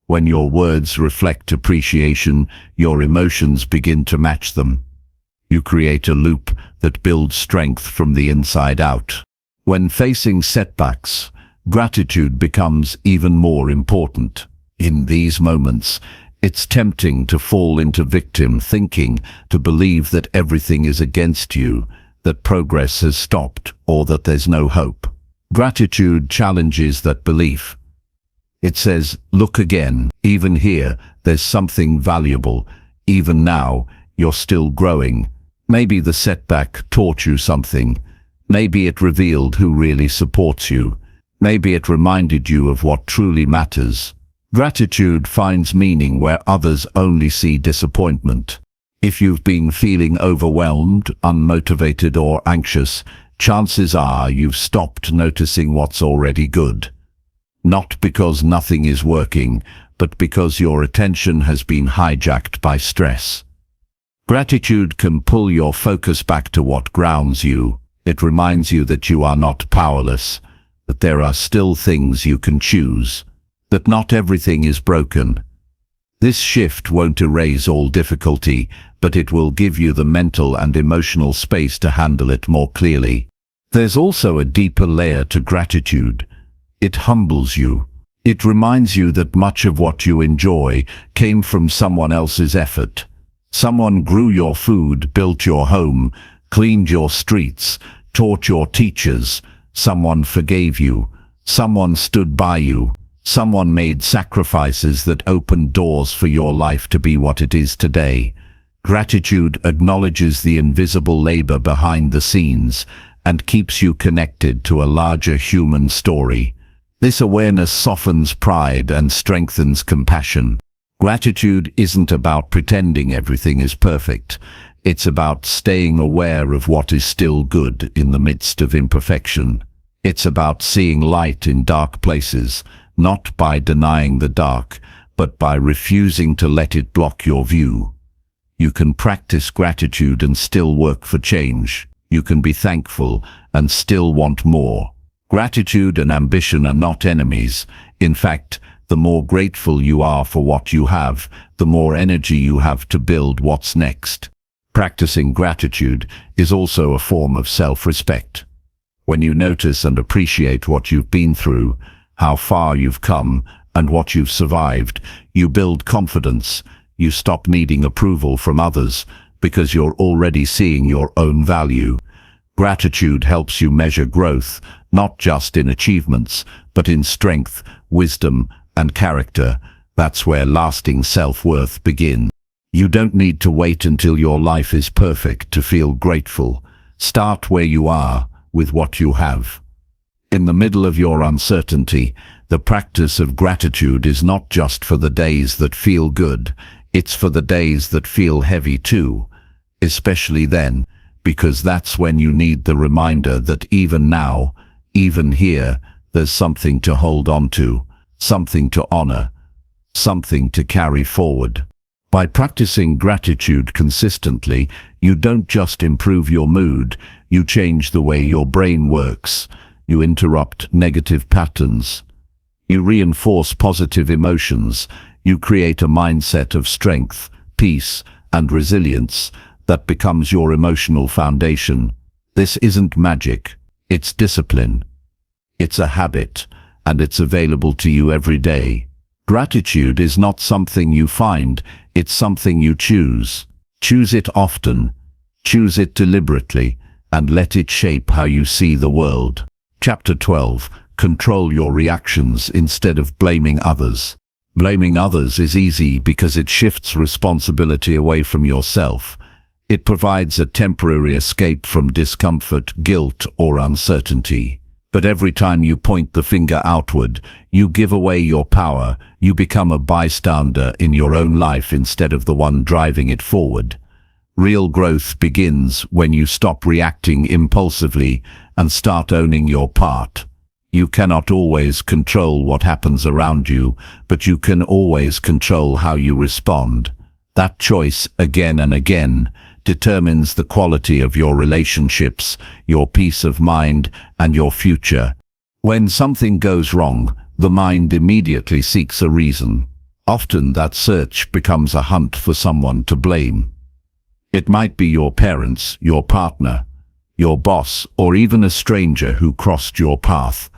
When your words reflect appreciation, your emotions begin to match them. You create a loop that builds strength from the inside out. When facing setbacks, gratitude becomes even more important. In these moments, it's tempting to fall into victim thinking, to believe that everything is against you, that progress has stopped, or that there's no hope. Gratitude challenges that belief. It says, look again, even here, there's something valuable. Even now, you're still growing. Maybe the setback taught you something. Maybe it revealed who really supports you. Maybe it reminded you of what truly matters. Gratitude finds meaning where others only see disappointment. If you've been feeling overwhelmed, unmotivated, or anxious, chances are you've stopped noticing what's already good. Not because nothing is working, but because your attention has been hijacked by stress. Gratitude can pull your focus back to what grounds you. It reminds you that you are not powerless, that there are still things you can choose, that not everything is broken. This shift won't erase all difficulty, but it will give you the mental and emotional space to handle it more clearly. There's also a deeper layer to gratitude. It humbles you. It reminds you that much of what you enjoy came from someone else's effort. Someone grew your food, built your home, cleaned your streets, taught your teachers. Someone forgave you. Someone stood by you. Someone made sacrifices that opened doors for your life to be what it is today. Gratitude acknowledges the invisible labor behind the scenes and keeps you connected to a larger human story. This awareness softens pride and strengthens compassion. Gratitude isn't about pretending everything is perfect. It's about staying aware of what is still good in the midst of imperfection. It's about seeing light in dark places, not by denying the dark, but by refusing to let it block your view. You can practice gratitude and still work for change. You can be thankful and still want more. Gratitude and ambition are not enemies. In fact, the more grateful you are for what you have, the more energy you have to build what's next. Practicing gratitude is also a form of self-respect. When you notice and appreciate what you've been through, how far you've come, and what you've survived, you build confidence. You stop needing approval from others because you're already seeing your own value. Gratitude helps you measure growth, not just in achievements, but in strength, wisdom, and character. That's where lasting self-worth begins. You don't need to wait until your life is perfect to feel grateful. Start where you are, with what you have. In the middle of your uncertainty, the practice of gratitude is not just for the days that feel good, it's for the days that feel heavy too. Especially then, because that's when you need the reminder that even now, even here, there's something to hold on to. something to honor, something to carry forward. By practicing gratitude consistently, you don't just improve your mood, you change the way your brain works. You interrupt negative patterns. You reinforce positive emotions. You create a mindset of strength, peace, and resilience that becomes your emotional foundation. This isn't magic, it's discipline. It's a habit, and it's available to you every day. Gratitude is not something you find, it's something you choose. Choose it often, choose it deliberately, and let it shape how you see the world. Chapter 12. Control your reactions instead of blaming others. Blaming others is easy because it shifts responsibility away from yourself. It provides a temporary escape from discomfort, guilt, or uncertainty. But every time you point the finger outward, you give away your power. You become a bystander in your own life instead of the one driving it forward. Real growth begins when you stop reacting impulsively and start owning your part. You cannot always control what happens around you, but you can always control how you respond. That choice, again and again, determines the quality of your relationships, your peace of mind, and your future. When something goes wrong, the mind immediately seeks a reason. Often that search becomes a hunt for someone to blame. It might be your parents, your partner, your boss, or even a stranger who crossed your path.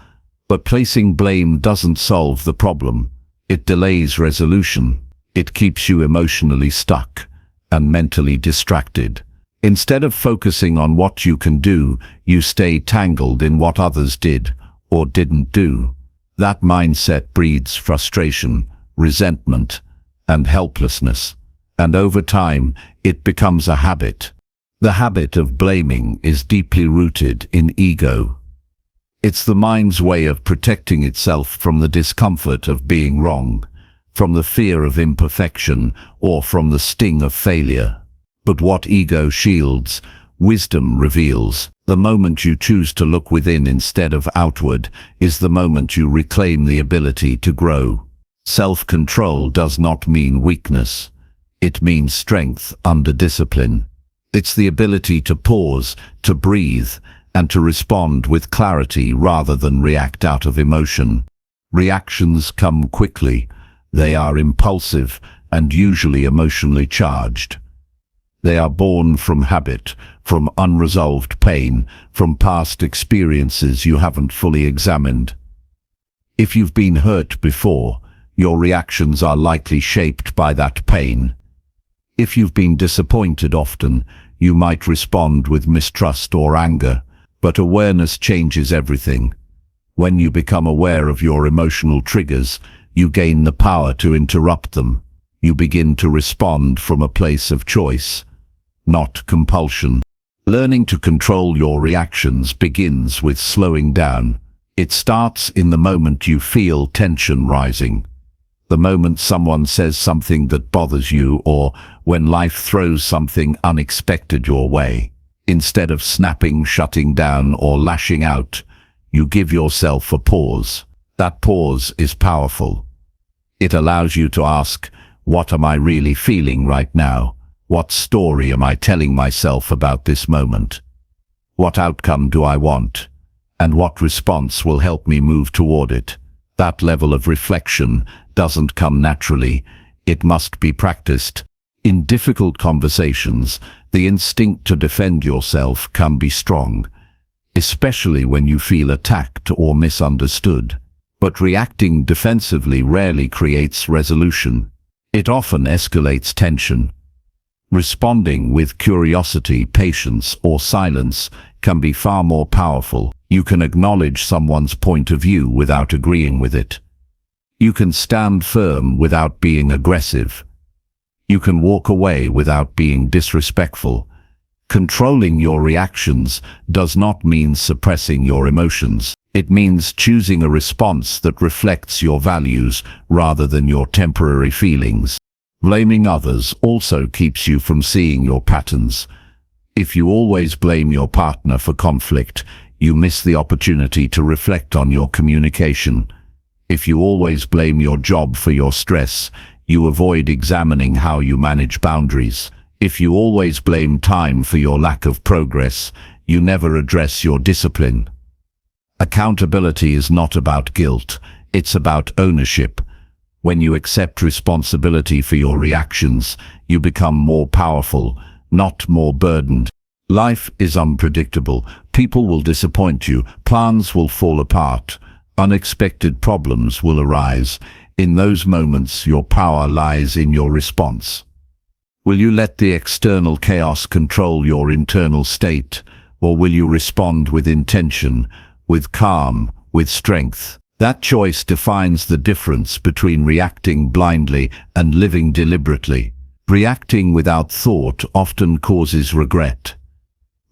But placing blame doesn't solve the problem. It delays resolution. It keeps you emotionally stuck and mentally distracted. Instead of focusing on what you can do, you stay tangled in what others did or didn't do. That mindset breeds frustration, resentment, and helplessness. And over time, it becomes a habit. The habit of blaming is deeply rooted in ego. It's the mind's way of protecting itself from the discomfort of being wrong, from the fear of imperfection, or from the sting of failure. But what ego shields, wisdom reveals. The moment you choose to look within instead of outward is the moment you reclaim the ability to grow. Self-control does not mean weakness. It means strength under discipline. It's the ability to pause, to breathe, and to respond with clarity rather than react out of emotion. Reactions come quickly. They are impulsive and usually emotionally charged. They are born from habit, from unresolved pain, from past experiences you haven't fully examined. If you've been hurt before, your reactions are likely shaped by that pain. If you've been disappointed often, you might respond with mistrust or anger. But awareness changes everything. When you become aware of your emotional triggers, you gain the power to interrupt them. You begin to respond from a place of choice, not compulsion. Learning to control your reactions begins with slowing down. It starts in the moment you feel tension rising. The moment someone says something that bothers you, or when life throws something unexpected your way. Instead of snapping, shutting down, or lashing out, you give yourself a pause. That pause is powerful. It allows you to ask, what am I really feeling right now? What story am I telling myself about this moment? What outcome do I want? And what response will help me move toward it? That level of reflection doesn't come naturally. It must be practiced. In difficult conversations, the instinct to defend yourself can be strong, especially when you feel attacked or misunderstood. But reacting defensively rarely creates resolution. It often escalates tension. Responding with curiosity, patience, or silence can be far more powerful. You can acknowledge someone's point of view without agreeing with it. You can stand firm without being aggressive. You can walk away without being disrespectful. Controlling your reactions does not mean suppressing your emotions. It means choosing a response that reflects your values rather than your temporary feelings. Blaming others also keeps you from seeing your patterns. If you always blame your partner for conflict, you miss the opportunity to reflect on your communication. If you always blame your job for your stress, you avoid examining how you manage boundaries. If you always blame time for your lack of progress, you never address your discipline. Accountability is not about guilt, it's about ownership. When you accept responsibility for your reactions, you become more powerful, not more burdened. Life is unpredictable. People will disappoint you, plans will fall apart, unexpected problems will arise. In those moments, your power lies in your response. Will you let the external chaos control your internal state, or will you respond with intention, with calm, with strength? That choice defines the difference between reacting blindly and living deliberately. Reacting without thought often causes regret.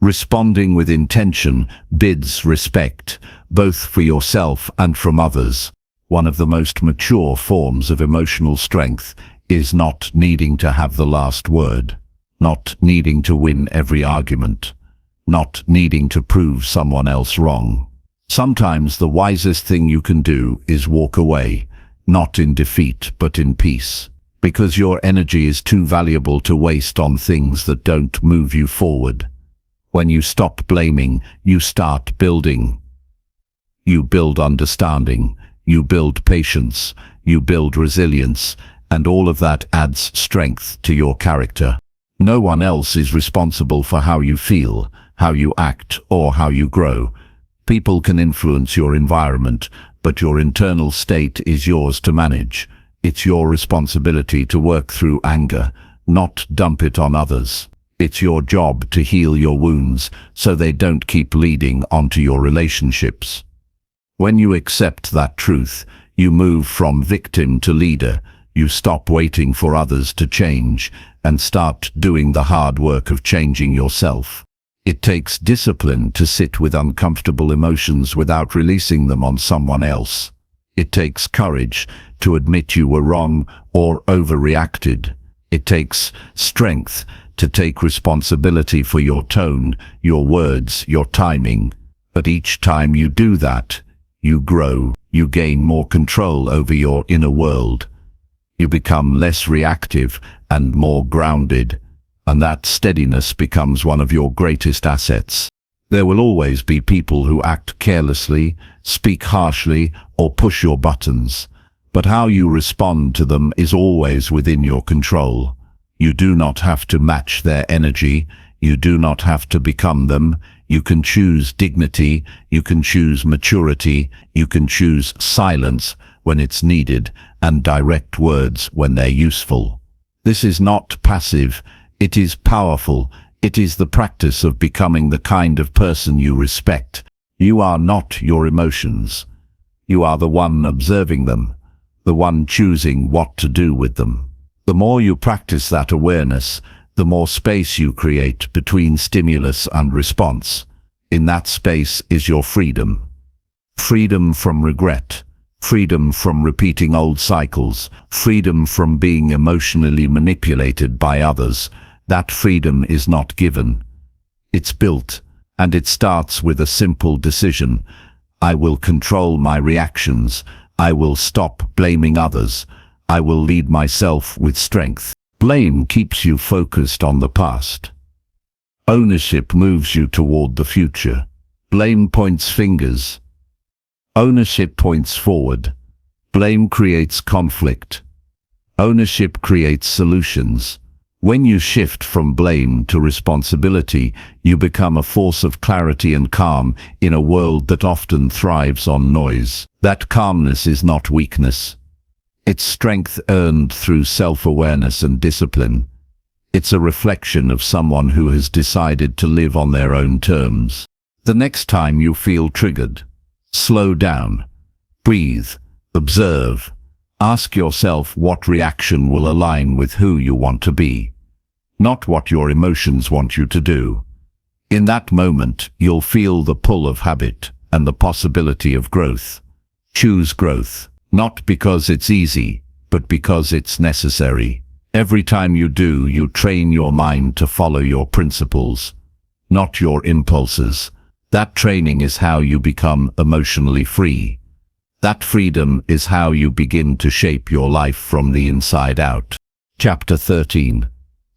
Responding with intention bids respect, both for yourself and from others. One of the most mature forms of emotional strength is not needing to have the last word, not needing to win every argument, not needing to prove someone else wrong. Sometimes the wisest thing you can do is walk away, not in defeat but in peace, because your energy is too valuable to waste on things that don't move you forward. When you stop blaming, you start building. You build understanding, you build patience, you build resilience, and all of that adds strength to your character. No one else is responsible for how you feel, how you act, or how you grow. People can influence your environment, but your internal state is yours to manage. It's your responsibility to work through anger, not dump it on others. It's your job to heal your wounds so they don't keep leading onto your relationships. When you accept that truth, you move from victim to leader. You stop waiting for others to change and start doing the hard work of changing yourself. It takes discipline to sit with uncomfortable emotions without releasing them on someone else. It takes courage to admit you were wrong or overreacted. It takes strength to take responsibility for your tone, your words, your timing. But each time you do that, you grow, you gain more control over your inner world. You become less reactive and more grounded. And that steadiness becomes one of your greatest assets. There will always be people who act carelessly, speak harshly, or push your buttons. But how you respond to them is always within your control. You do not have to match their energy. You do not have to become them. You can choose dignity. You can choose maturity. You can choose silence when it's needed and direct words when they're useful. This is not passive. It is powerful. It is the practice of becoming the kind of person you respect. You are not your emotions. You are the one observing them, the one choosing what to do with them. The more you practice that awareness, the more space you create between stimulus and response. In that space is your freedom. Freedom from regret. Freedom from repeating old cycles. Freedom from being emotionally manipulated by others. That freedom is not given. It's built, and it starts with a simple decision. I will control my reactions. I will stop blaming others. I will lead myself with strength. Blame keeps you focused on the past. Ownership moves you toward the future. Blame points fingers. Ownership points forward. Blame creates conflict. Ownership creates solutions. When you shift from blame to responsibility, you become a force of clarity and calm in a world that often thrives on noise. That calmness is not weakness. It's strength earned through self-awareness and discipline. It's a reflection of someone who has decided to live on their own terms. The next time you feel triggered, slow down, breathe, observe. Ask yourself what reaction will align with who you want to be, not what your emotions want you to do. In that moment, you'll feel the pull of habit and the possibility of growth. Choose growth, not because it's easy, but because it's necessary. Every time you do, you train your mind to follow your principles, not your impulses. That training is how you become emotionally free. That freedom is how you begin to shape your life from the inside out. Chapter 13.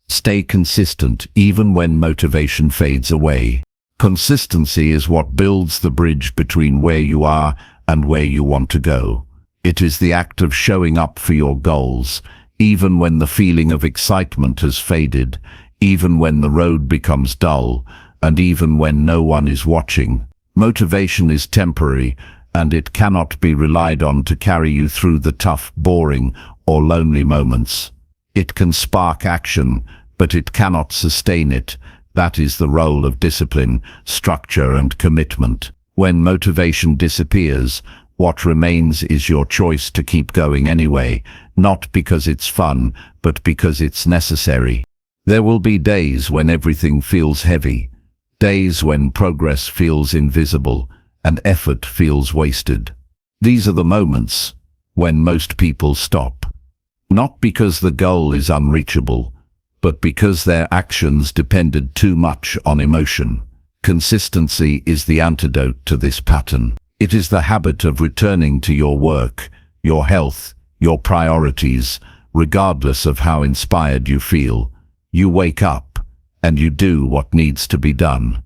Stay consistent even when motivation fades away. Consistency is what builds the bridge between where you are and where you want to go. It is the act of showing up for your goals, even when the feeling of excitement has faded, even when the road becomes dull, and even when no one is watching. Motivation is temporary, and it cannot be relied on to carry you through the tough, boring, or lonely moments. It can spark action, but it cannot sustain it. That is the role of discipline, structure, and commitment. When motivation disappears, what remains is your choice to keep going anyway, not because it's fun, but because it's necessary. There will be days when everything feels heavy, days when progress feels invisible, and effort feels wasted. These are the moments when most people stop. Not because the goal is unreachable, but because their actions depended too much on emotion. Consistency is the antidote to this pattern. It is the habit of returning to your work, your health, your priorities, regardless of how inspired you feel. You wake up, and you do what needs to be done.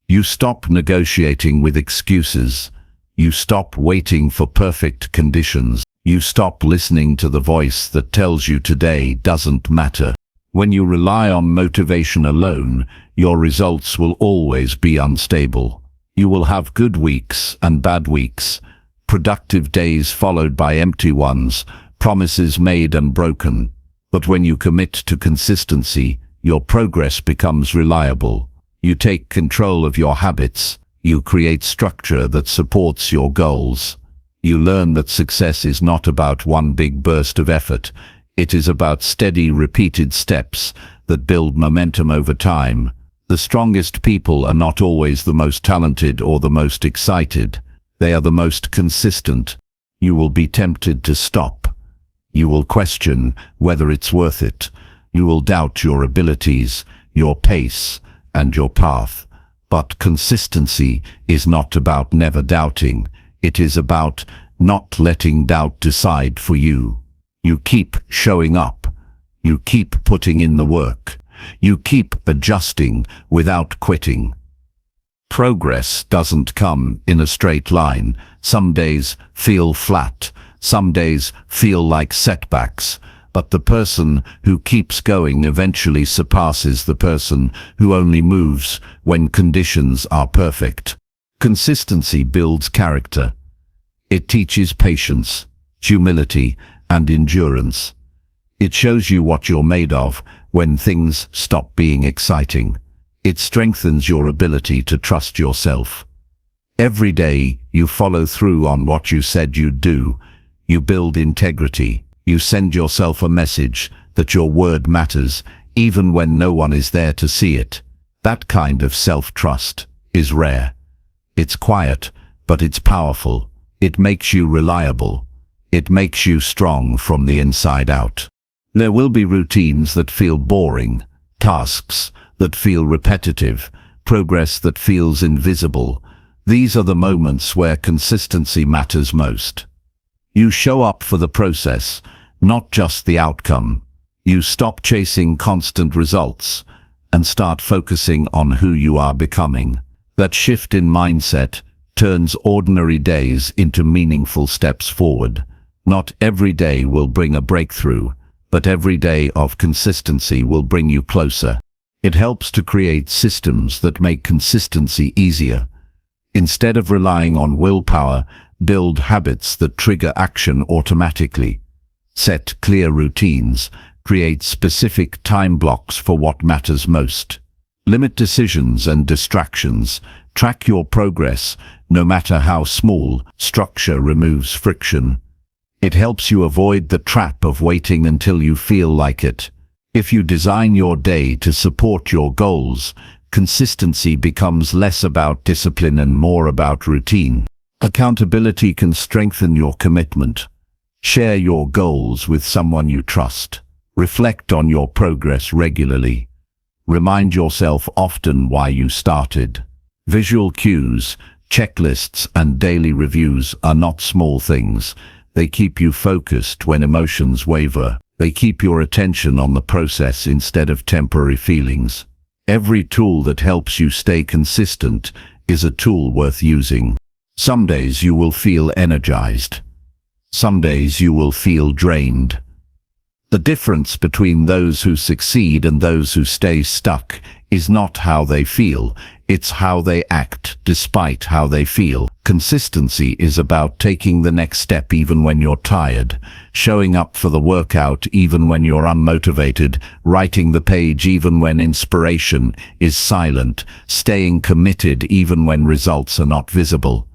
You stop negotiating with excuses. You stop waiting for perfect conditions. You stop listening to the voice that tells you today doesn't matter. When you rely on motivation alone, your results will always be unstable. You will have good weeks and bad weeks, productive days followed by empty ones, promises made and broken. But when you commit to consistency, your progress becomes reliable. You take control of your habits. You create structure that supports your goals. You learn that success is not about one big burst of effort. It is about steady, repeated steps that build momentum over time. The strongest people are not always the most talented or the most excited. They are the most consistent. You will be tempted to stop. You will question whether it's worth it. You will doubt your abilities, your pace, and your path. But consistency is not about never doubting. It is about not letting doubt decide for you. You keep showing up. You keep putting in the work. You keep adjusting without quitting. Progress doesn't come in a straight line. Some days feel flat. Some days feel like setbacks. But the person who keeps going eventually surpasses the person who only moves when conditions are perfect. Consistency builds character. It teaches patience, humility, and endurance. It shows you what you're made of when things stop being exciting. It strengthens your ability to trust yourself. Every day you follow through on what you said you'd do. You build integrity. You send yourself a message that your word matters, even when no one is there to see it. That kind of self-trust is rare. It's quiet, but it's powerful. It makes you reliable. It makes you strong from the inside out. There will be routines that feel boring, tasks that feel repetitive, progress that feels invisible. These are the moments where consistency matters most. You show up for the process, not just the outcome. You stop chasing constant results and start focusing on who you are becoming. That shift in mindset turns ordinary days into meaningful steps forward. Not every day will bring a breakthrough, but every day of consistency will bring you closer. It helps to create systems that make consistency easier. Instead of relying on willpower, build habits that trigger action automatically. Set clear routines. Create specific time blocks for what matters most. Limit decisions and distractions. Track your progress, no matter how small. Structure removes friction. It helps you avoid the trap of waiting until you feel like it. If you design your day to support your goals, consistency becomes less about discipline and more about routine. Accountability can strengthen your commitment. Share your goals with someone you trust. Reflect on your progress regularly. Remind yourself often why you started. Visual cues, Checklists and daily reviews are not small things. They keep you focused when emotions waver. They keep your attention on the process instead of temporary feelings. Every tool that helps you stay consistent is a tool worth using. Some days you will feel energized. Some days you will feel drained. The difference between those who succeed and those who stay stuck is not how they feel, it's how they act despite how they feel. Consistency is about taking the next step even when you're tired, showing up for the workout even when you're unmotivated, writing the page even when inspiration is silent, staying committed even when results are not visible.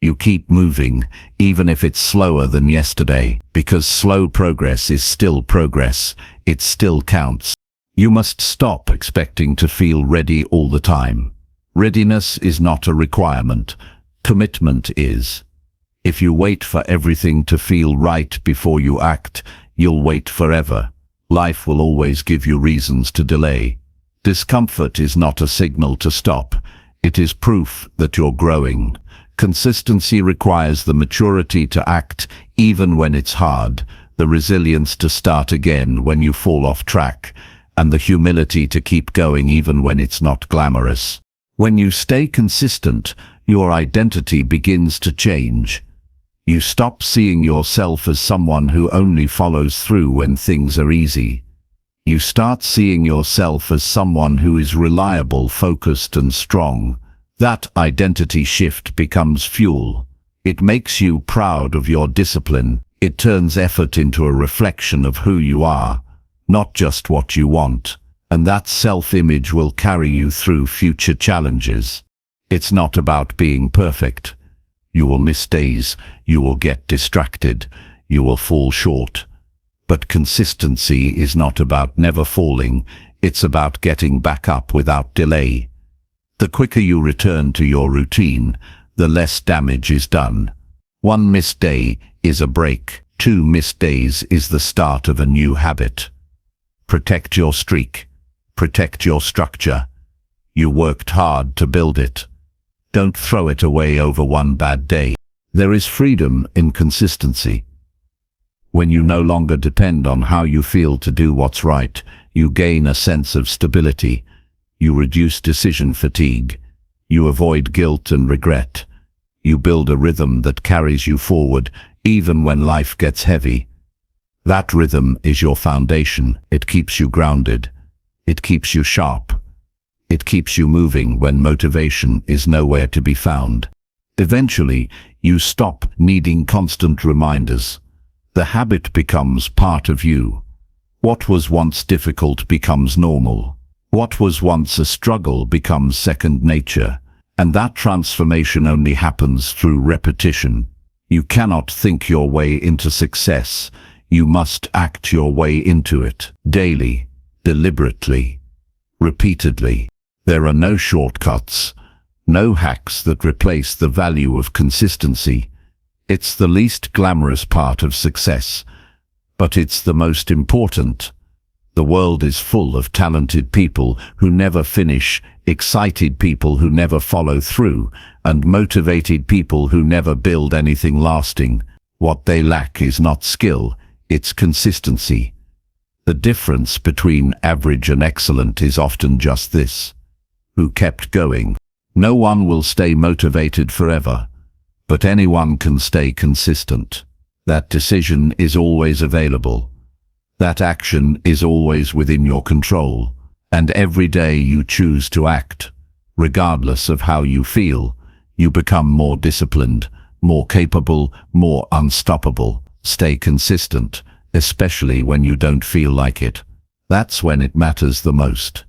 You keep moving, even if it's slower than yesterday, because slow progress is still progress. It still counts. You must stop expecting to feel ready all the time. Readiness is not a requirement. Commitment is. If you wait for everything to feel right before you act, you'll wait forever. Life will always give you reasons to delay. Discomfort is not a signal to stop. It is proof that you're growing. Consistency requires the maturity to act even when it's hard, the resilience to start again when you fall off track, and the humility to keep going even when it's not glamorous. When you stay consistent, your identity begins to change. You stop seeing yourself as someone who only follows through when things are easy. You start seeing yourself as someone who is reliable, focused, and strong. That identity shift becomes fuel. It makes you proud of your discipline. It turns effort into a reflection of who you are, not just what you want. And that self-image will carry you through future challenges. It's not about being perfect. You will miss days, you will get distracted, you will fall short. But consistency is not about never falling, it's about getting back up without delay. The quicker you return to your routine, the less damage is done. One missed day is a break. 2 missed days is the start of a new habit. Protect your streak. Protect your structure. You worked hard to build it. Don't throw it away over one bad day. There is freedom in consistency. When you no longer depend on how you feel to do what's right, you gain a sense of stability. You reduce decision fatigue. You avoid guilt and regret. You build a rhythm that carries you forward even when life gets heavy. That rhythm is your foundation. It keeps you grounded. It keeps you sharp. It keeps you moving when motivation is nowhere to be found. Eventually, you stop needing constant reminders. The habit becomes part of you. What was once difficult becomes normal. What was once a struggle becomes second nature, and that transformation only happens through repetition. You cannot think your way into success. You must act your way into it, daily, deliberately, repeatedly. There are no shortcuts, no hacks that replace the value of consistency. It's the least glamorous part of success, but it's the most important. The world is full of talented people who never finish, excited people who never follow through, and motivated people who never build anything lasting. What they lack is not skill, it's consistency. The difference between average and excellent is often just this: who kept going. No one will stay motivated forever, but anyone can stay consistent. That decision is always available. That action is always within your control, and every day you choose to act, regardless of how you feel, you become more disciplined, more capable, more unstoppable. Stay consistent, especially when you don't feel like it. That's when it matters the most.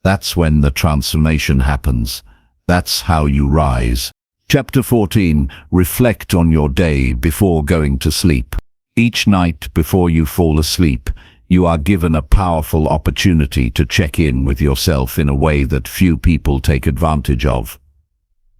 That's when the transformation happens. That's how you rise. Chapter 14. Reflect on your day before going to sleep. Each night before you fall asleep, you are given a powerful opportunity to check in with yourself in a way that few people take advantage of.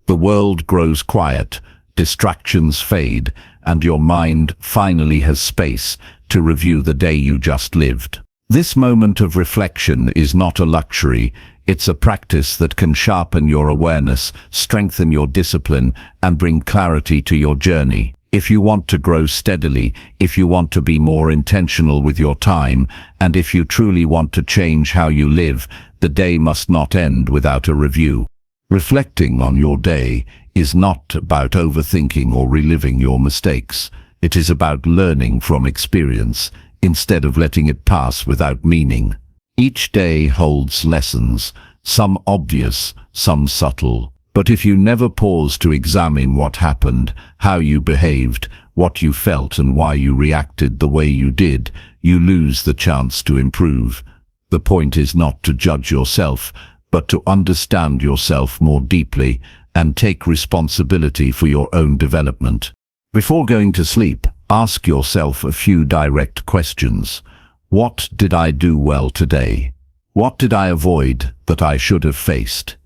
The world grows quiet, distractions fade, and your mind finally has space to review the day you just lived. This moment of reflection is not a luxury, It's a practice that can sharpen your awareness, strengthen your discipline, and bring clarity to your journey. If you want to grow steadily, if you want to be more intentional with your time, and if you truly want to change how you live, the day must not end without a review. Reflecting on your day is not about overthinking or reliving your mistakes. It is about learning from experience, instead of letting it pass without meaning. Each day holds lessons, some obvious, some subtle. But if you never pause to examine what happened, how you behaved, what you felt and why you reacted the way you did, you lose the chance to improve. The point is not to judge yourself, but to understand yourself more deeply and take responsibility for your own development. Before going to sleep, ask yourself a few direct questions. What did I do well today? What did I avoid that I should have faced?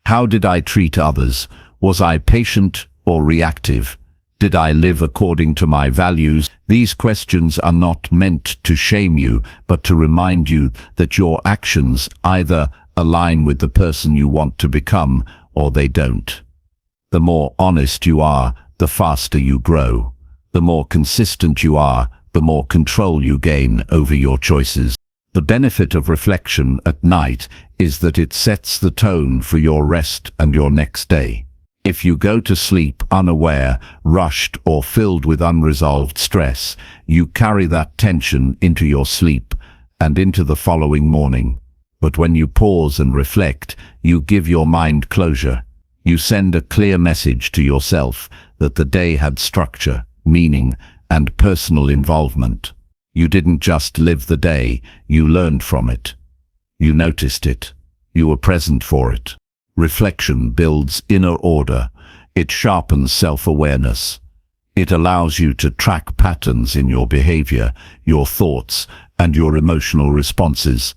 How did I treat others? Was I patient or reactive? Did I live according to my values? These questions are not meant to shame you, but to remind you that your actions either align with the person you want to become, or they don't. The more honest you are, the faster you grow. The more consistent you are, the more control you gain over your choices. The benefit of reflection at night is that it sets the tone for your rest and your next day. If you go to sleep unaware, rushed, or filled with unresolved stress, you carry that tension into your sleep and into the following morning. But when you pause and reflect, you give your mind closure. You send a clear message to yourself that the day had structure, meaning, and personal involvement. You didn't just live the day, you learned from it. You noticed it. You were present for it. Reflection builds inner order. It sharpens self-awareness. It allows you to track patterns in your behavior, your thoughts, and your emotional responses.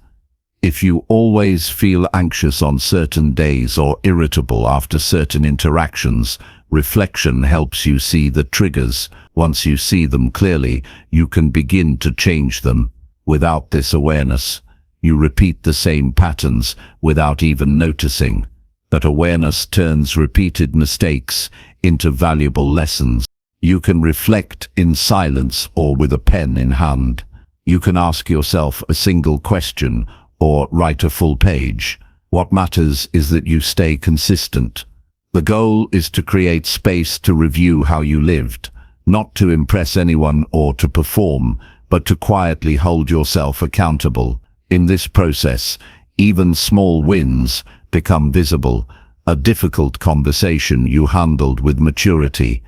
If you always feel anxious on certain days or irritable after certain interactions, reflection helps you see the triggers. Once you see them clearly, you can begin to change them. Without this awareness, you repeat the same patterns without even noticing. That awareness turns repeated mistakes into valuable lessons. You can reflect in silence or with a pen in hand. You can ask yourself a single question or write a full page. What matters is that you stay consistent. The goal is to create space to review how you lived, not to impress anyone or to perform, but to quietly hold yourself accountable. In this process, even small wins become visible. A difficult conversation you handled with maturity,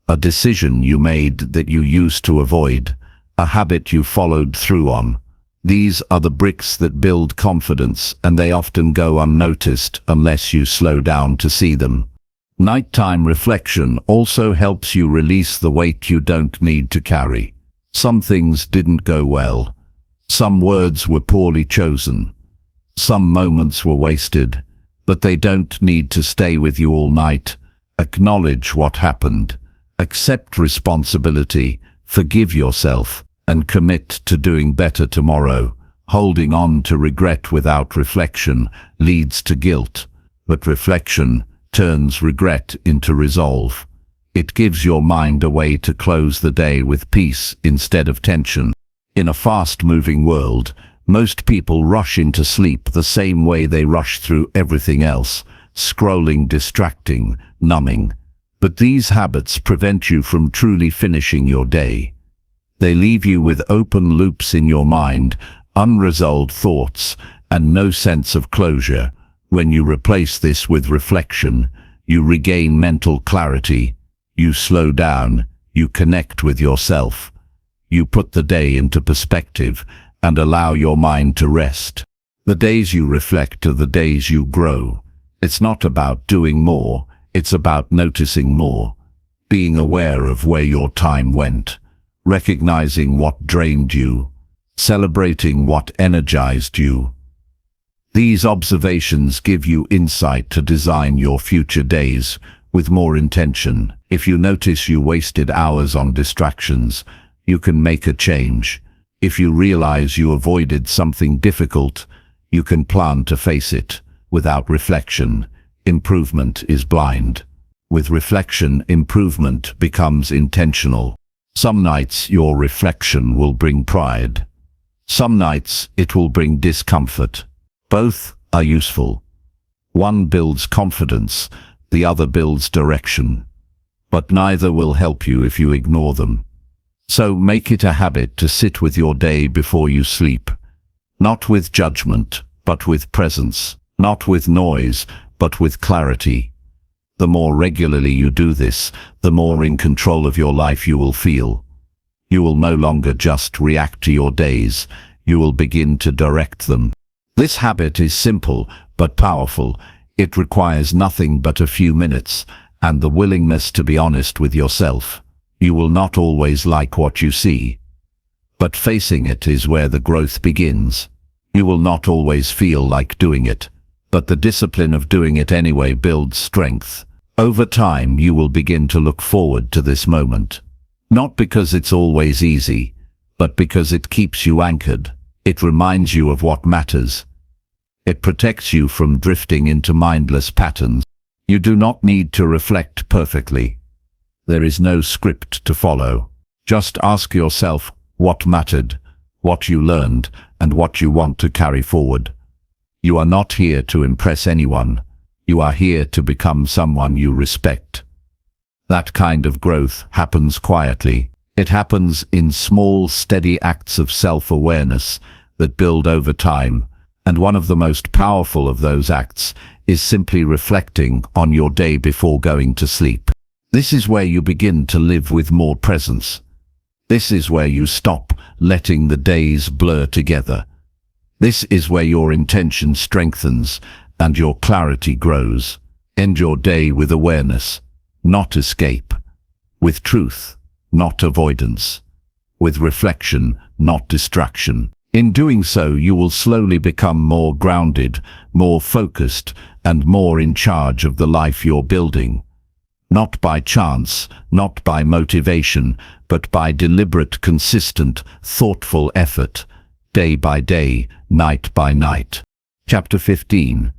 a decision you made that you used to avoid, a habit you followed through on. These are the bricks that build confidence, and they often go unnoticed unless you slow down to see them. Nighttime reflection also helps you release the weight you don't need to carry. Some things didn't go well. Some words were poorly chosen. Some moments were wasted, but they don't need to stay with you all night. Acknowledge what happened. Accept responsibility. Forgive yourself, and commit to doing better tomorrow. Holding on to regret without reflection leads to guilt, but reflection turns regret into resolve. It gives your mind a way to close the day with peace instead of tension. In a fast-moving world, most people rush into sleep the same way they rush through everything else, scrolling, distracting, numbing. But these habits prevent you from truly finishing your day. They leave you with open loops in your mind, unresolved thoughts, and no sense of closure. When you replace this with reflection, you regain mental clarity. You slow down, you connect with yourself. You put the day into perspective and allow your mind to rest. The days you reflect are the days you grow. It's not about doing more, it's about noticing more. Being aware of where your time went. Recognizing what drained you, celebrating what energized you. These observations give you insight to design your future days with more intention. If you notice you wasted hours on distractions, you can make a change. If you realize you avoided something difficult, you can plan to face it. Without reflection, improvement is blind. With reflection, improvement becomes intentional. Some nights your reflection will bring pride. Some nights it will bring discomfort. Both are useful. One builds confidence, the other builds direction. But neither will help you if you ignore them. So make it a habit to sit with your day before you sleep. Not with judgment, but with presence. Not with noise, but with clarity. The more regularly you do this, the more in control of your life you will feel. You will no longer just react to your days, you will begin to direct them. This habit is simple but powerful. It requires nothing but a few minutes and the willingness to be honest with yourself. You will not always like what you see, but facing it is where the growth begins. You will not always feel like doing it, but the discipline of doing it anyway builds strength. Over time you will begin to look forward to this moment. Not because it's always easy, but because it keeps you anchored. It reminds you of what matters. It protects you from drifting into mindless patterns. You do not need to reflect perfectly. There is no script to follow. Just ask yourself what mattered, what you learned, and what you want to carry forward. You are not here to impress anyone. You are here to become someone you respect. That kind of growth happens quietly. It happens in small, steady acts of self-awareness that build over time. And one of the most powerful of those acts is simply reflecting on your day before going to sleep. This is where you begin to live with more presence. This is where you stop letting the days blur together. This is where your intention strengthens and your clarity grows. End your day with awareness, not escape. With truth, not avoidance. With reflection, not distraction. In doing so, you will slowly become more grounded, more focused, and more in charge of the life you're building. Not by chance, not by motivation, but by deliberate, consistent, thoughtful effort, day by day, night by night. Chapter 15.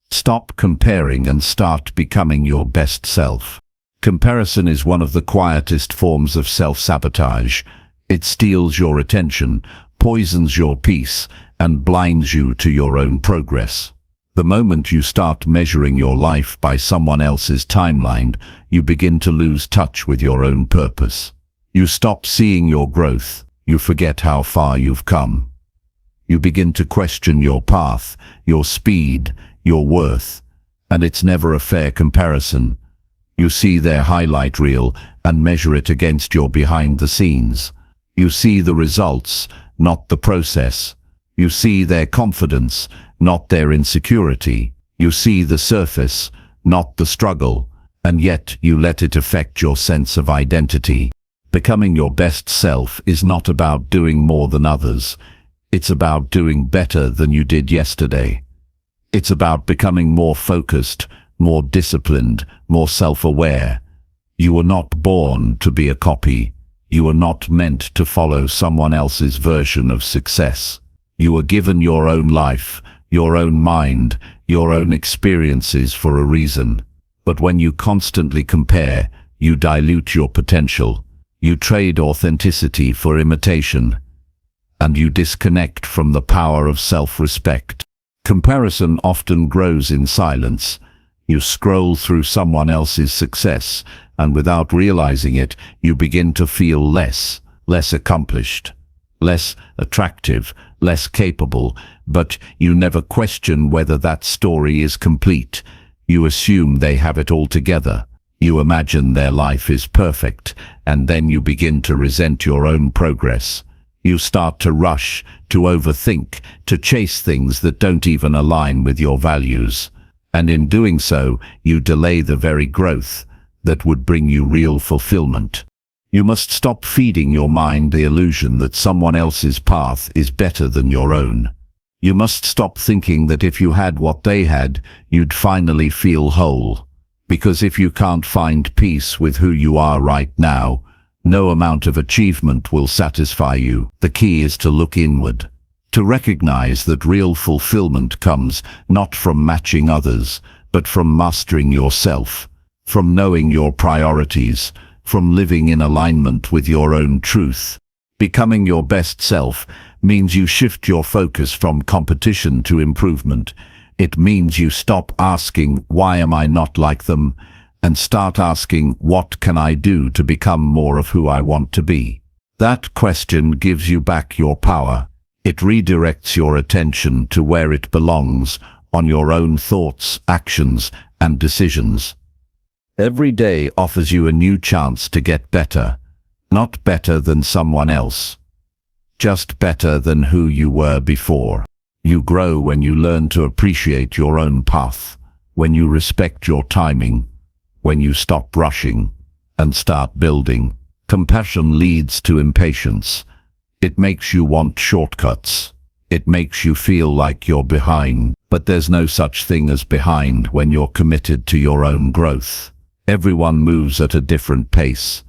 Stop comparing and start becoming your best self. Comparison is one of the quietest forms of self-sabotage. It steals your attention, poisons your peace, and blinds you to your own progress. The moment you start measuring your life by someone else's timeline, you begin to lose touch with your own purpose. You stop seeing your growth. You forget how far you've come. You begin to question your path, your speed, your worth, and it's never a fair comparison. You see their highlight reel and measure it against your behind the scenes. You see the results, not the process. You see their confidence, not their insecurity. You see the surface, not the struggle, and yet you let it affect your sense of identity. Becoming your best self is not about doing more than others. It's about doing better than you did yesterday. It's about becoming more focused, more disciplined, more self-aware. You were not born to be a copy. You were not meant to follow someone else's version of success. You were given your own life, your own mind, your own experiences for a reason. But when you constantly compare, you dilute your potential. You trade authenticity for imitation, and you disconnect from the power of self-respect. Comparison often grows in silence. You scroll through someone else's success, and without realizing it, you begin to feel less accomplished, less attractive, less capable, but you never question whether that story is complete. You assume they have it all together. You imagine their life is perfect, and then you begin to resent your own progress. You start to rush, to overthink, to chase things that don't even align with your values. And in doing so, you delay the very growth that would bring you real fulfillment. You must stop feeding your mind the illusion that someone else's path is better than your own. You must stop thinking that if you had what they had, you'd finally feel whole. Because if you can't find peace with who you are right now, no amount of achievement will satisfy you. The key is to look inward, To recognize that real fulfillment comes not from matching others, but from mastering yourself, from knowing your priorities, from living in alignment with your own truth. Becoming your best self means you shift your focus from competition to improvement. It means you stop asking, "Why am I not like them?" and start asking, "What can I do to become more of who I want to be?" That question gives you back your power. It redirects your attention to where it belongs, on your own thoughts, actions, and decisions. Every day offers you a new chance to get better. Not better than someone else, just better than who you were before. You grow when you learn to appreciate your own path, when you respect your timing, when you stop rushing and start building. Compassion leads to impatience. It makes you want shortcuts. It makes you feel like you're behind, but there's no such thing as behind when you're committed to your own growth. Everyone moves at a different pace.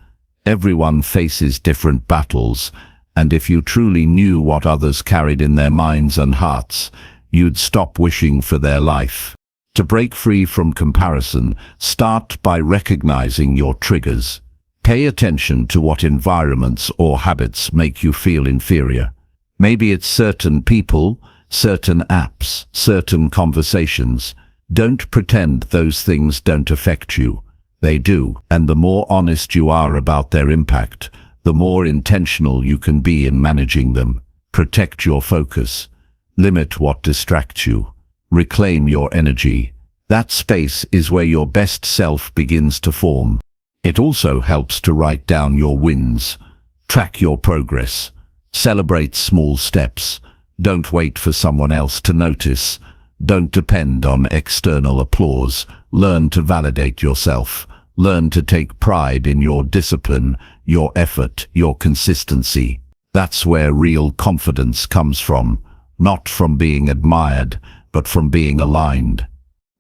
Everyone faces different battles, and if you truly knew what others carried in their minds and hearts, you'd stop wishing for their life. To break free from comparison, start by recognizing your triggers. Pay attention to what environments or habits make you feel inferior. Maybe it's certain people, certain apps, certain conversations. Don't pretend those things don't affect you. They do, and the more honest you are about their impact, the more intentional you can be in managing them. Protect your focus. Limit what distracts you. Reclaim your energy. That space is where your best self begins to form. It also helps to write down your wins. Track your progress. Celebrate small steps. Don't wait for someone else to notice. Don't depend on external applause. Learn to validate yourself. Learn to take pride in your discipline, your effort, your consistency. That's where real confidence comes from, not from being admired, but from being aligned.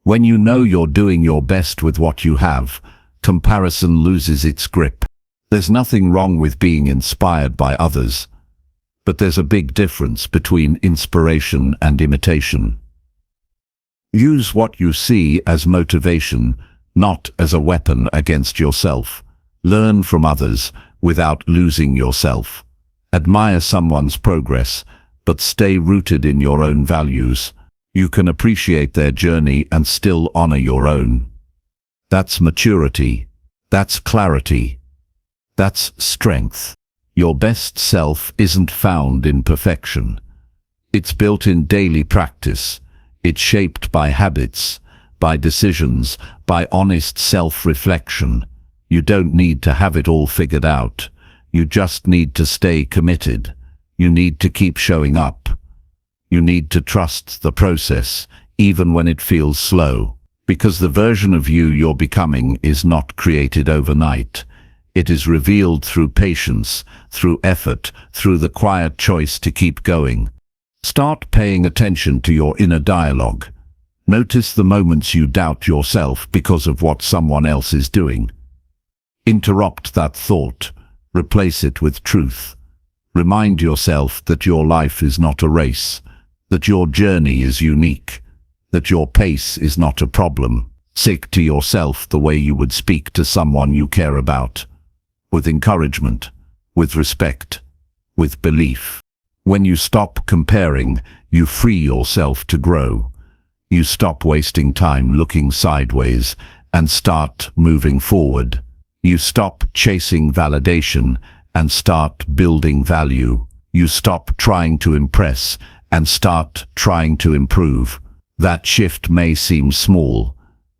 When you know you're doing your best with what you have, comparison loses its grip. There's nothing wrong with being inspired by others, but there's a big difference between inspiration and imitation. Use what you see as motivation, not as a weapon against yourself. Learn from others without losing yourself. Admire someone's progress, but stay rooted in your own values. You can appreciate their journey and still honor your own. That's maturity. That's clarity. That's strength. Your best self isn't found in perfection. It's built in daily practice. It's shaped by habits, by decisions, by honest self-reflection. You don't need to have it all figured out. You just need to stay committed. You need to keep showing up. You need to trust the process, even when it feels slow. Because the version of you you're becoming is not created overnight. It is revealed through patience, through effort, through the quiet choice to keep going. Start paying attention to your inner dialogue. Notice the moments you doubt yourself because of what someone else is doing. Interrupt that thought. Replace it with truth. Remind yourself that your life is not a race, that your journey is unique, that your pace is not a problem. Speak to yourself the way you would speak to someone you care about, with encouragement, with respect, with belief. When you stop comparing, you free yourself to grow. You stop wasting time looking sideways and start moving forward. You stop chasing validation and start building value. You stop trying to impress and start trying to improve. That shift may seem small,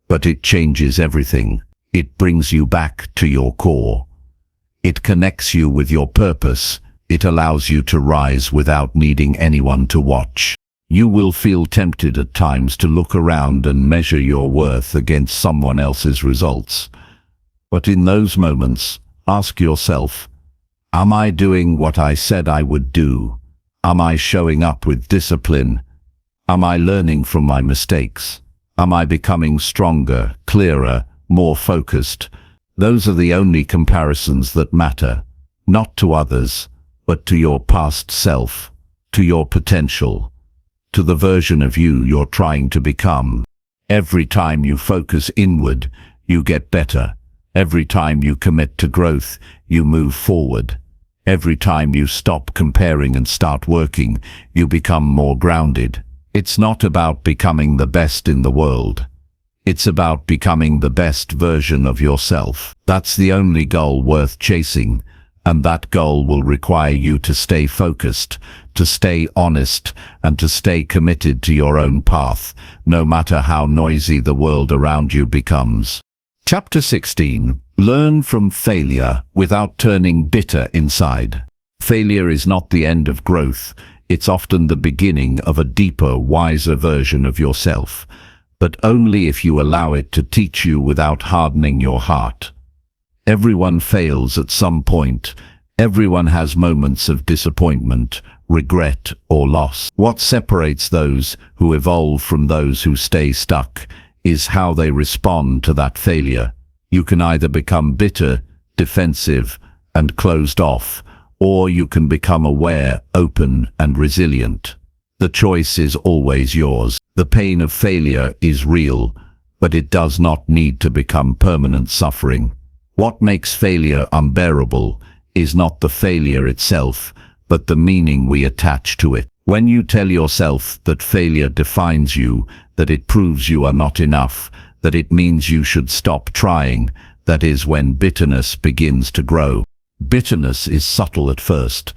but it changes everything. It brings you back to your core. It connects you with your purpose. It allows you to rise without needing anyone to watch. You will feel tempted at times to look around and measure your worth against someone else's results. But in those moments, ask yourself, am I doing what I said I would do? Am I showing up with discipline? Am I learning from my mistakes? Am I becoming stronger, clearer, more focused? Those are the only comparisons that matter, not to others, but to your past self. to your potential, to the version of you you're trying to become. Every time you focus inward, you get better. Every time you commit to growth, you move forward. Every time you stop comparing and start working, you become more grounded. It's not about becoming the best in the world. It's about becoming the best version of yourself. That's the only goal worth chasing, and that goal will require you to stay focused, to stay honest, and to stay committed to your own path, no matter how noisy the world around you becomes. Chapter 16. Learn from failure without turning bitter inside. Failure is not the end of growth. It's often the beginning of a deeper, wiser version of yourself, but only if you allow it to teach you without hardening your heart. Everyone fails at some point. Everyone has moments of disappointment, regret, or loss. What separates those who evolve from those who stay stuck is how they respond to that failure. You can either become bitter, defensive, and closed off, or you can become aware, open, and resilient. The choice is always yours. The pain of failure is real, but it does not need to become permanent suffering. What makes failure unbearable is not the failure itself, but the meaning we attach to it. When you tell yourself that failure defines you, that it proves you are not enough, that it means you should stop trying, that is when bitterness begins to grow. Bitterness is subtle at first.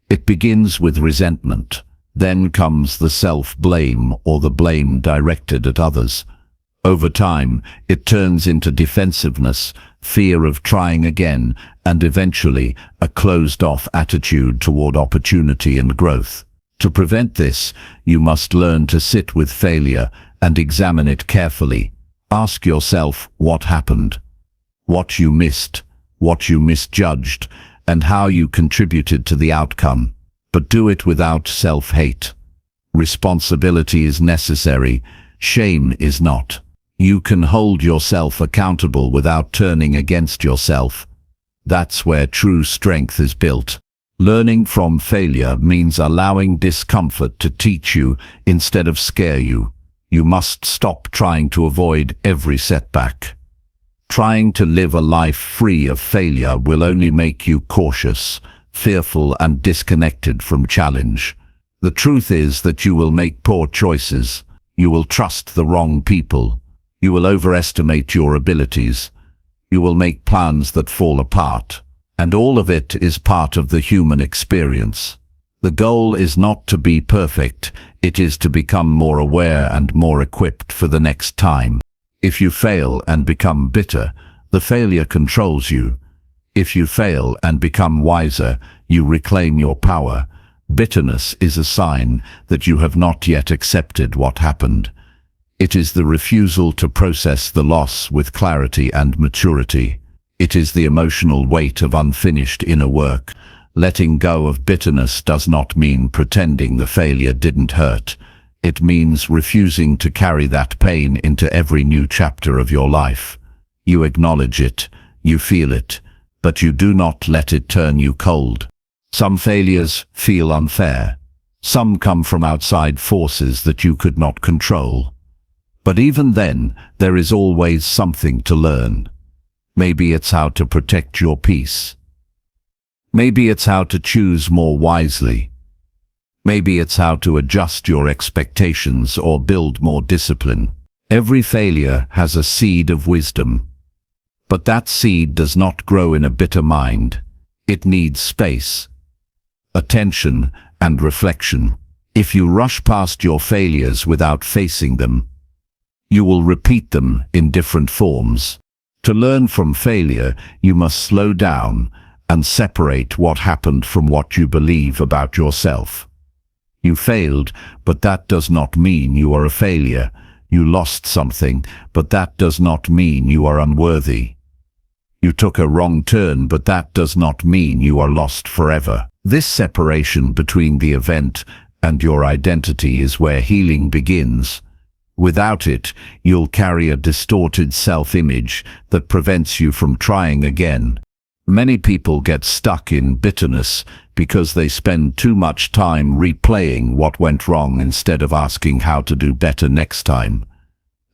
It begins with resentment. Then comes the self-blame or the blame directed at others. Over time, it turns into defensiveness, fear of trying again, and eventually a closed-off attitude toward opportunity and growth. To prevent this, you must learn to sit with failure and examine it carefully. Ask yourself what happened, what you missed, what you misjudged, and how you contributed to the outcome. But do it without self-hate. Responsibility is necessary, shame is not. You can hold yourself accountable without turning against yourself. That's where true strength is built. Learning from failure means allowing discomfort to teach you instead of scare you. You must stop trying to avoid every setback. Trying to live a life free of failure will only make you cautious, fearful, and disconnected from challenge. The truth is that you will make poor choices. You will trust the wrong people. You will overestimate your abilities. You will make plans that fall apart. And all of it is part of the human experience. The goal is not to be perfect. It is to become more aware and more equipped for the next time. If you fail and become bitter, the failure controls you. If you fail and become wiser, you reclaim your power. Bitterness is a sign that you have not yet accepted what happened. It is the refusal to process the loss with clarity and maturity. It is the emotional weight of unfinished inner work. Letting go of bitterness does not mean pretending the failure didn't hurt. It means refusing to carry that pain into every new chapter of your life. You acknowledge it, you feel it, but you do not let it turn you cold. Some failures feel unfair. Some come from outside forces that you could not control. But even then, there is always something to learn. Maybe it's how to protect your peace. Maybe it's how to choose more wisely. Maybe it's how to adjust your expectations or build more discipline. Every failure has a seed of wisdom. But that seed does not grow in a bitter mind. It needs space, attention, and reflection. If you rush past your failures without facing them, you will repeat them in different forms. To learn from failure, you must slow down and separate what happened from what you believe about yourself. You failed, but that does not mean you are a failure. You lost something, but that does not mean you are unworthy. You took a wrong turn, but that does not mean you are lost forever. This separation between the event and your identity is where healing begins. Without it, you'll carry a distorted self-image that prevents you from trying again. Many people get stuck in bitterness because they spend too much time replaying what went wrong instead of asking how to do better next time.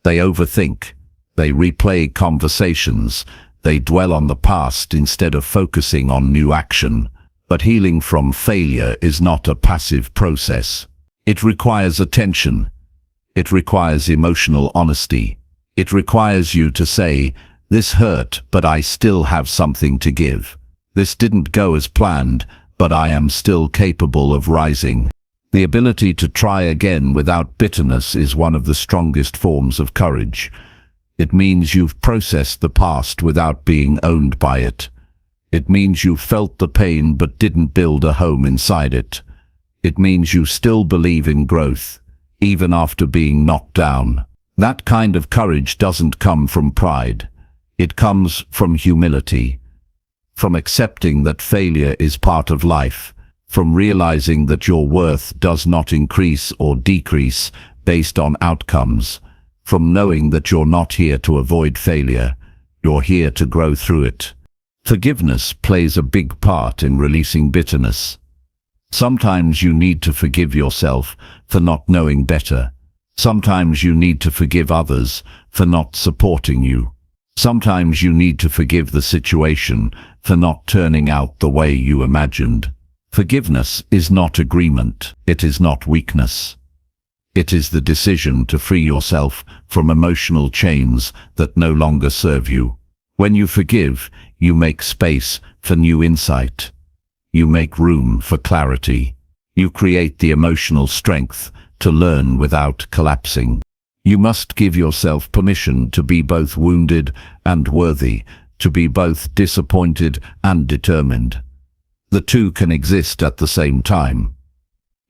They overthink, they replay conversations, they dwell on the past instead of focusing on new action. But healing from failure is not a passive process. It requires attention. It requires emotional honesty. It requires you to say, "This hurt, but I still have something to give. This didn't go as planned, but I am still capable of rising." The ability to try again without bitterness is one of the strongest forms of courage. It means you've processed the past without being owned by it. It means you felt the pain but didn't build a home inside it. It means you still believe in growth, even after being knocked down. That kind of courage doesn't come from pride. It comes from humility, from accepting that failure is part of life, from realizing that your worth does not increase or decrease based on outcomes, from knowing that you're not here to avoid failure, you're here to grow through it. Forgiveness plays a big part in releasing bitterness. Sometimes you need to forgive yourself for not knowing better. Sometimes you need to forgive others for not supporting you. Sometimes you need to forgive the situation for not turning out the way you imagined. Forgiveness is not agreement. It is not weakness. It is the decision to free yourself from emotional chains that no longer serve you. When you forgive, you make space for new insight. You make room for clarity. You create the emotional strength to learn without collapsing. You must give yourself permission to be both wounded and worthy, to be both disappointed and determined. The two can exist at the same time.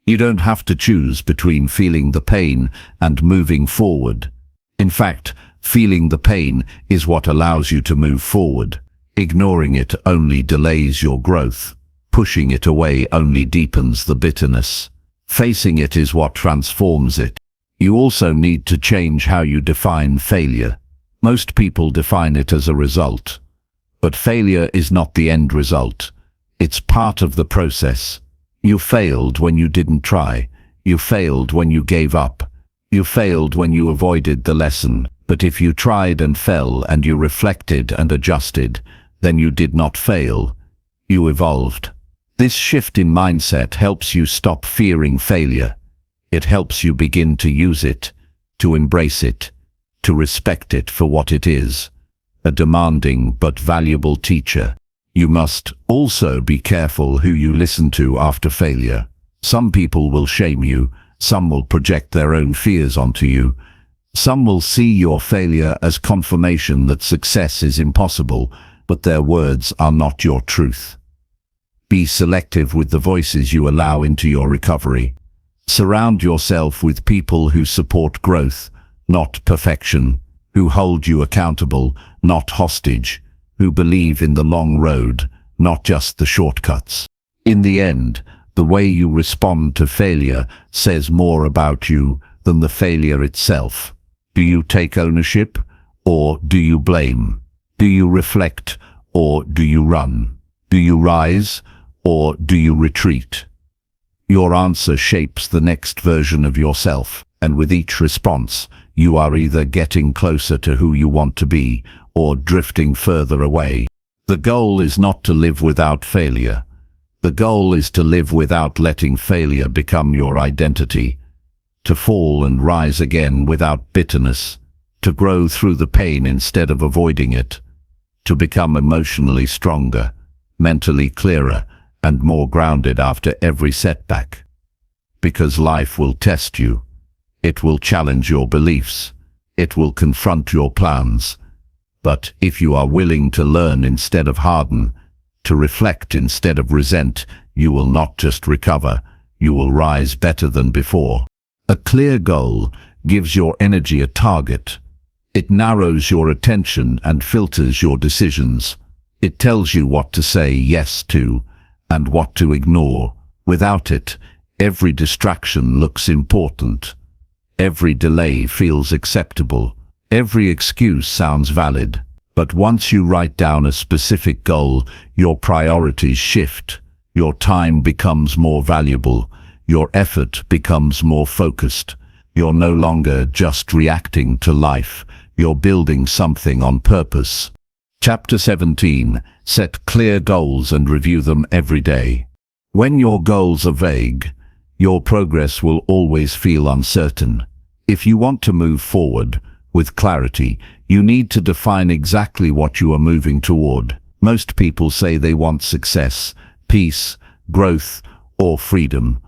You don't have to choose between feeling the pain and moving forward. In fact, feeling the pain is what allows you to move forward. Ignoring it only delays your growth. Pushing it away only deepens the bitterness. Facing it is what transforms it. You also need to change how you define failure. Most people define it as a result. But failure is not the end result. It's part of the process. You failed when you didn't try. You failed when you gave up. You failed when you avoided the lesson. But if you tried and fell and you reflected and adjusted, then you did not fail. You evolved. This shift in mindset helps you stop fearing failure. It helps you begin to use it, to embrace it, to respect it for what it is, a demanding but valuable teacher. You must also be careful who you listen to after failure. Some people will shame you, some will project their own fears onto you, some will see your failure as confirmation that success is impossible, but their words are not your truth. Be selective with the voices you allow into your recovery. Surround yourself with people who support growth, not perfection, who hold you accountable, not hostage, who believe in the long road, not just the shortcuts. In the end, the way you respond to failure says more about you than the failure itself. Do you take ownership, or do you blame? Do you reflect, or do you run? Do you rise, or do you retreat? Your answer shapes the next version of yourself, and with each response, you are either getting closer to who you want to be, or drifting further away. The goal is not to live without failure. The goal is to live without letting failure become your identity, to fall and rise again without bitterness, to grow through the pain instead of avoiding it, to become emotionally stronger, mentally clearer, and more grounded after every setback. Because life will test you. It will challenge your beliefs. It will confront your plans. But if you are willing to learn instead of harden, to reflect instead of resent, you will not just recover, you will rise better than before. A clear goal gives your energy a target. It narrows your attention and filters your decisions. It tells you what to say yes to and what to ignore. Without it, every distraction looks important. Every delay feels acceptable. Every excuse sounds valid. But once you write down a specific goal, your priorities shift. Your time becomes more valuable. Your effort becomes more focused. You're no longer just reacting to life. You're building something on purpose. Chapter 17. Set clear goals and review them every day. When your goals are vague, your progress will always feel uncertain. If you want to move forward with clarity, you need to define exactly what you are moving toward. Most people say they want success, peace, growth, or freedom,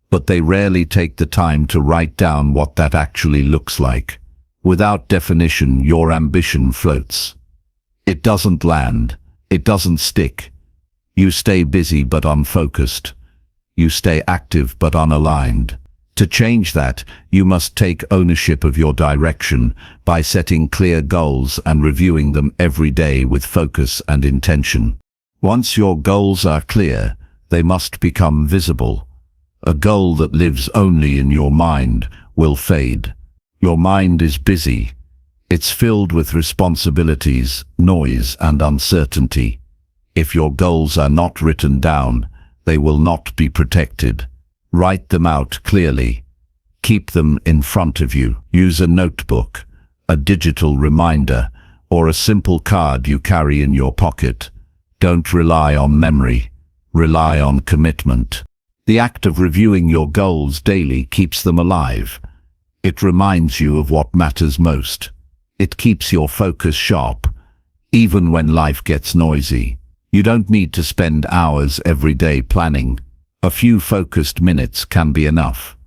but they rarely take the time to write down what that actually looks like. Without definition, your ambition floats. It doesn't land. It doesn't stick. You stay busy but unfocused. You stay active but unaligned. To change that, you must take ownership of your direction by setting clear goals and reviewing them every day with focus and intention. Once your goals are clear, they must become visible. A goal that lives only in your mind will fade. Your mind is busy. It's filled with responsibilities, noise, and uncertainty. If your goals are not written down, they will not be protected. Write them out clearly. Keep them in front of you. Use a notebook, a digital reminder, or a simple card you carry in your pocket. Don't rely on memory. Rely on commitment. The act of reviewing your goals daily keeps them alive. It reminds you of what matters most. It keeps your focus sharp, even when life gets noisy. You don't need to spend hours every day planning. A few focused minutes can be enough.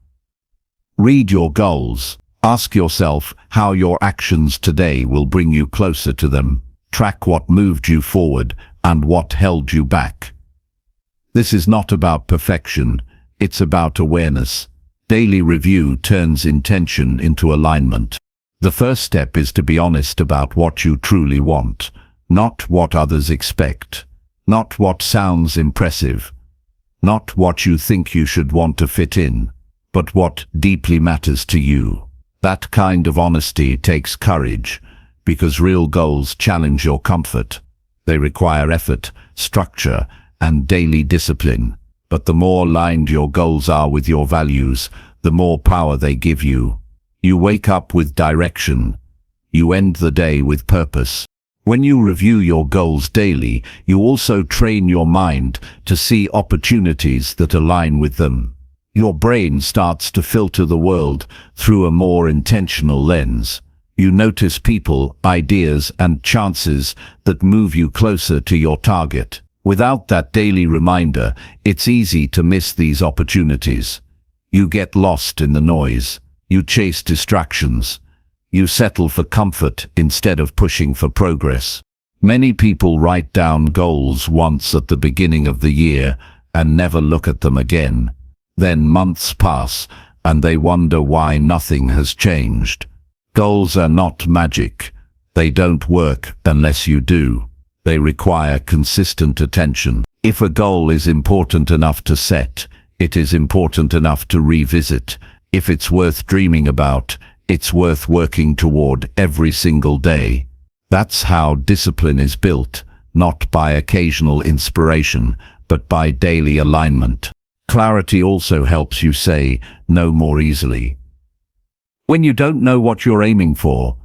Read your goals. Ask yourself how your actions today will bring you closer to them. Track what moved you forward and what held you back. This is not about perfection, it's about awareness. Daily review turns intention into alignment. The first step is to be honest about what you truly want, not what others expect, not what sounds impressive, not what you think you should want to fit in, but what deeply matters to you. That kind of honesty takes courage, because real goals challenge your comfort. They require effort, structure, and daily discipline. But the more aligned your goals are with your values, the more power they give you. You wake up with direction. You end the day with purpose. When you review your goals daily, you also train your mind to see opportunities that align with them. Your brain starts to filter the world through a more intentional lens. You notice people, ideas, and chances that move you closer to your target. Without that daily reminder, it's easy to miss these opportunities. You get lost in the noise. You chase distractions. You settle for comfort instead of pushing for progress. Many people write down goals once at the beginning of the year and never look at them again. Then months pass and they wonder why nothing has changed. Goals are not magic. They don't work unless you do. They require consistent attention. If a goal is important enough to set, it is important enough to revisit. If it's worth dreaming about, it's worth working toward every single day. That's how discipline is built, not by occasional inspiration, but by daily alignment. Clarity also helps you say no more easily. When you don't know what you're aiming for,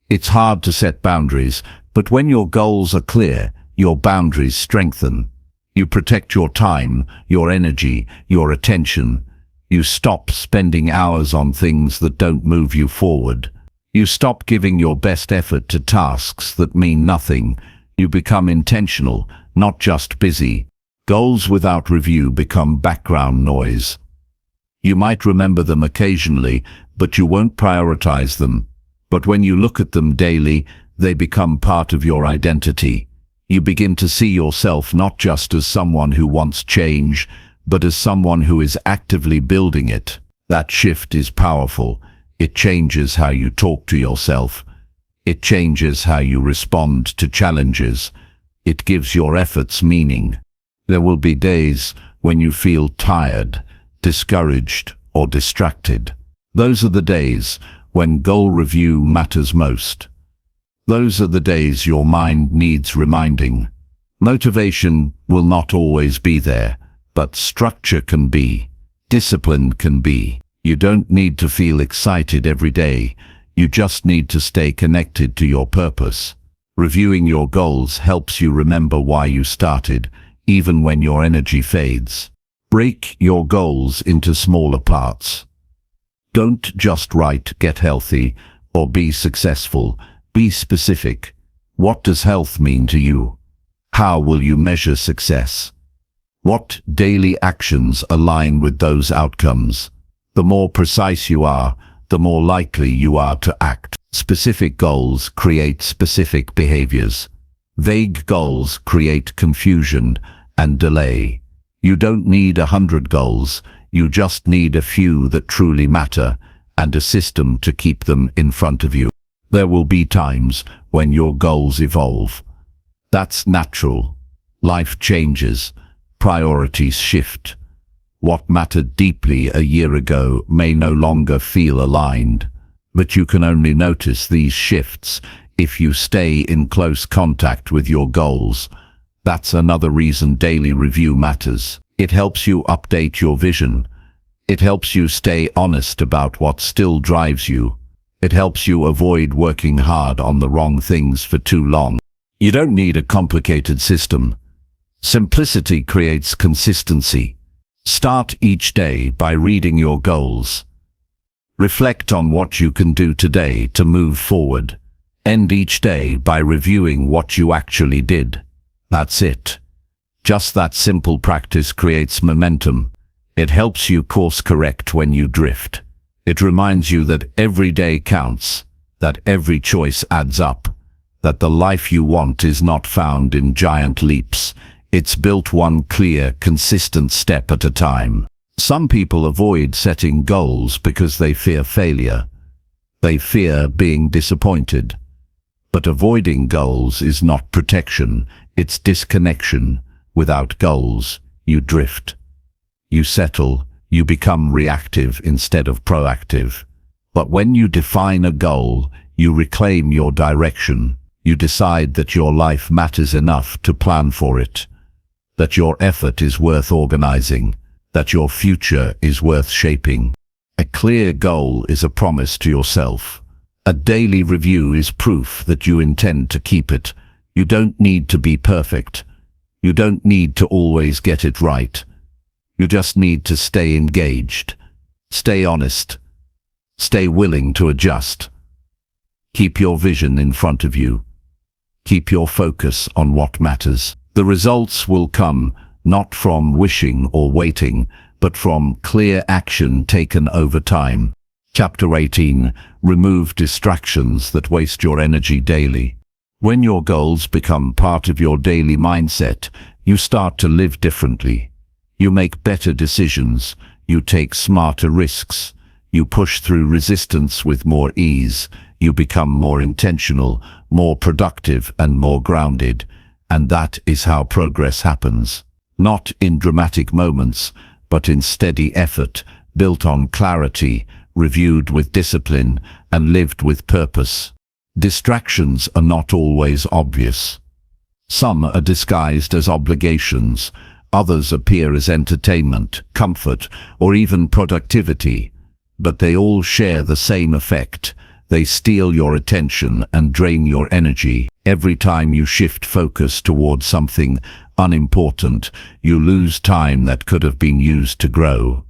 it's hard to set boundaries, but when your goals are clear, your boundaries strengthen. You protect your time, your energy, your attention. You stop spending hours on things that don't move you forward. You stop giving your best effort to tasks that mean nothing. You become intentional, not just busy. Goals without review become background noise. You might remember them occasionally, but you won't prioritize them. But when you look at them daily, they become part of your identity. You begin to see yourself not just as someone who wants change, but as someone who is actively building it. That shift is powerful. It changes how you talk to yourself. It changes how you respond to challenges. It gives your efforts meaning. There will be days when you feel tired, discouraged, or distracted. Those are the days when goal review matters most. Those are the days your mind needs reminding. Motivation will not always be there, but structure can be. Discipline can be. You don't need to feel excited every day. You just need to stay connected to your purpose. Reviewing your goals helps you remember why you started, even when your energy fades. Break your goals into smaller parts. Don't just write "get healthy" or "be successful." Be specific. What does health mean to you? How will you measure success? What daily actions align with those outcomes? The more precise you are, the more likely you are to act. Specific goals create specific behaviors. Vague goals create confusion and delay. You don't need 100 goals, you just need a few that truly matter, and a system to keep them in front of you. There will be times when your goals evolve. That's natural. Life changes. Priorities shift. What mattered deeply a year ago may no longer feel aligned, but you can only notice these shifts if you stay in close contact with your goals. That's another reason daily review matters. It helps you update your vision. It helps you stay honest about what still drives you. It helps you avoid working hard on the wrong things for too long. You don't need a complicated system. Simplicity creates consistency. Start each day by reading your goals. Reflect on what you can do today to move forward. End each day by reviewing what you actually did. That's it. Just that simple practice creates momentum. It helps you course correct when you drift. It reminds you that every day counts, that every choice adds up, that the life you want is not found in giant leaps. It's built one clear, consistent step at a time. Some people avoid setting goals because they fear failure. They fear being disappointed. But avoiding goals is not protection, it's disconnection. Without goals, you drift. You settle, you become reactive instead of proactive. But when you define a goal, you reclaim your direction. You decide that your life matters enough to plan for it, that your effort is worth organizing, that your future is worth shaping. A clear goal is a promise to yourself. A daily review is proof that you intend to keep it. You don't need to be perfect. You don't need to always get it right. You just need to stay engaged, stay honest, stay willing to adjust. Keep your vision in front of you. Keep your focus on what matters. The results will come not from wishing or waiting, but from clear action taken over time. Chapter 18. Remove distractions that waste your energy daily. When your goals become part of your daily mindset, you start to live differently. You make better decisions. You take smarter risks. You push through resistance with more ease. You become more intentional, more productive, and more grounded. And that is how progress happens. Not in dramatic moments, but in steady effort, built on clarity, reviewed with discipline, and lived with purpose. Distractions are not always obvious. Some are disguised as obligations. Others appear as entertainment, comfort, or even productivity. But they all share the same effect. They steal your attention and drain your energy. Every time you shift focus towards something unimportant, you lose time that could have been used to grow.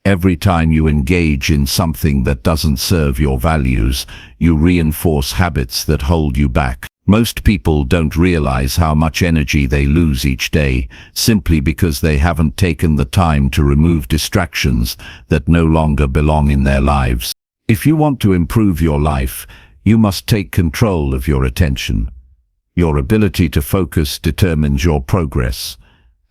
Every time you engage in something that doesn't serve your values, you reinforce habits that hold you back. Most people don't realize how much energy they lose each day, simply because they haven't taken the time to remove distractions that no longer belong in their lives. If you want to improve your life, you must take control of your attention. Your ability to focus determines your progress,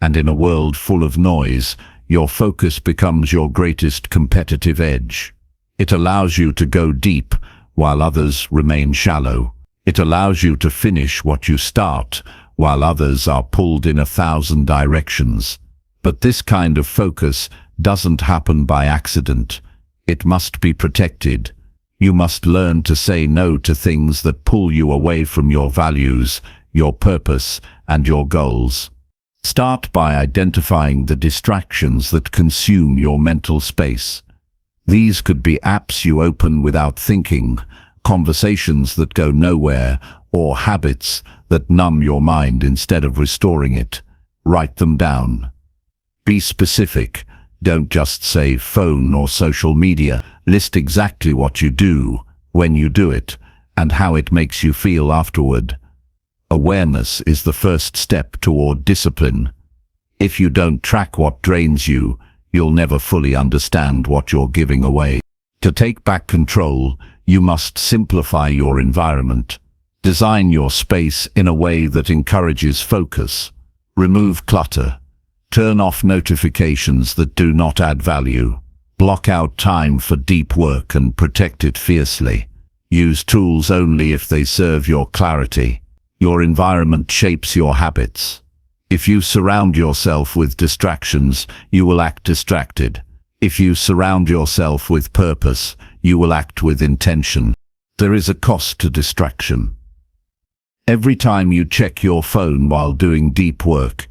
and in a world full of noise, your focus becomes your greatest competitive edge. It allows you to go deep while others remain shallow. It allows you to finish what you start while others are pulled in 1,000 directions. But this kind of focus doesn't happen by accident. It must be protected. You must learn to say no to things that pull you away from your values, your purpose, and your goals. Start by identifying the distractions that consume your mental space. These could be apps you open without thinking, conversations that go nowhere, or habits that numb your mind instead of restoring it. Write them down. Be specific. Don't just say phone or social media. List exactly what you do, when you do it, and how it makes you feel afterward. Awareness is the first step toward discipline. If you don't track what drains you, you'll never fully understand what you're giving away. To take back control, you must simplify your environment. Design your space in a way that encourages focus. Remove clutter. Turn off notifications that do not add value. Block out time for deep work and protect it fiercely. Use tools only if they serve your clarity. Your environment shapes your habits. If you surround yourself with distractions, you will act distracted. If you surround yourself with purpose, you will act with intention. There is a cost to distraction. Every time you check your phone while doing deep work,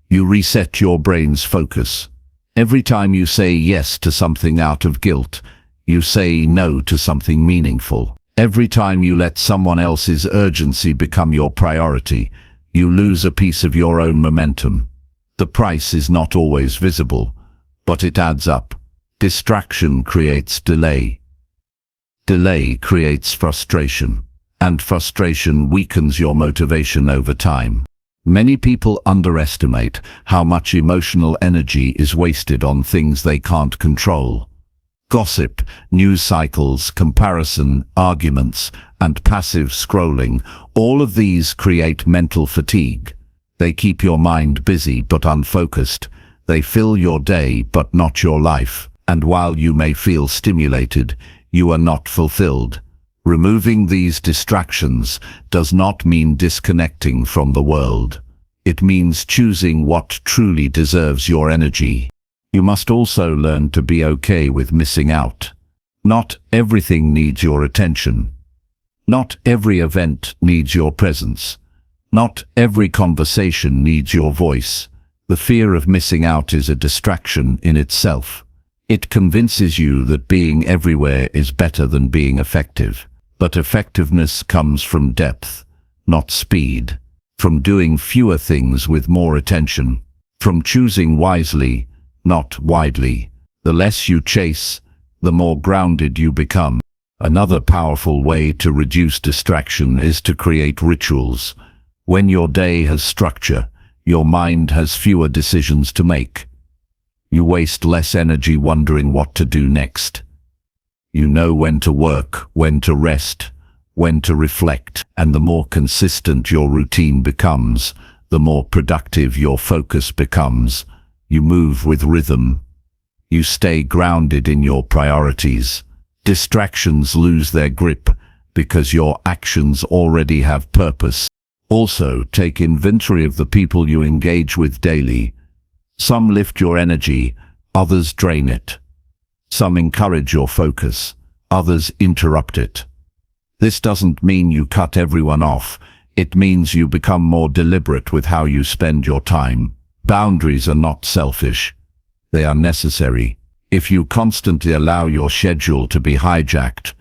you reset your brain's focus. Every time you say yes to something out of guilt, you say no to something meaningful. Every time you let someone else's urgency become your priority, you lose a piece of your own momentum. The price is not always visible, but it adds up. Distraction creates delay. Delay creates frustration, and frustration weakens your motivation over time. Many people underestimate how much emotional energy is wasted on things they can't control. Gossip, news cycles, comparison, arguments, and passive scrolling, all of these create mental fatigue. They keep your mind busy but unfocused. They fill your day but not your life. And while you may feel stimulated, you are not fulfilled. Removing these distractions does not mean disconnecting from the world. It means choosing what truly deserves your energy. You must also learn to be okay with missing out. Not everything needs your attention. Not every event needs your presence. Not every conversation needs your voice. The fear of missing out is a distraction in itself. It convinces you that being everywhere is better than being effective. But effectiveness comes from depth, not speed. From doing fewer things with more attention. From choosing wisely, not widely. The less you chase, the more grounded you become. Another powerful way to reduce distraction is to create rituals. When your day has structure, your mind has fewer decisions to make. You waste less energy wondering what to do next. You know when to work, when to rest, when to reflect, and the more consistent your routine becomes, the more productive your focus becomes. You move with rhythm. You stay grounded in your priorities. Distractions lose their grip because your actions already have purpose. Also, take inventory of the people you engage with daily. Some lift your energy, others drain it. Some encourage your focus, others interrupt it. This doesn't mean you cut everyone off. It means you become more deliberate with how you spend your time. Boundaries are not selfish. They are necessary. If you constantly allow your schedule to be hijacked,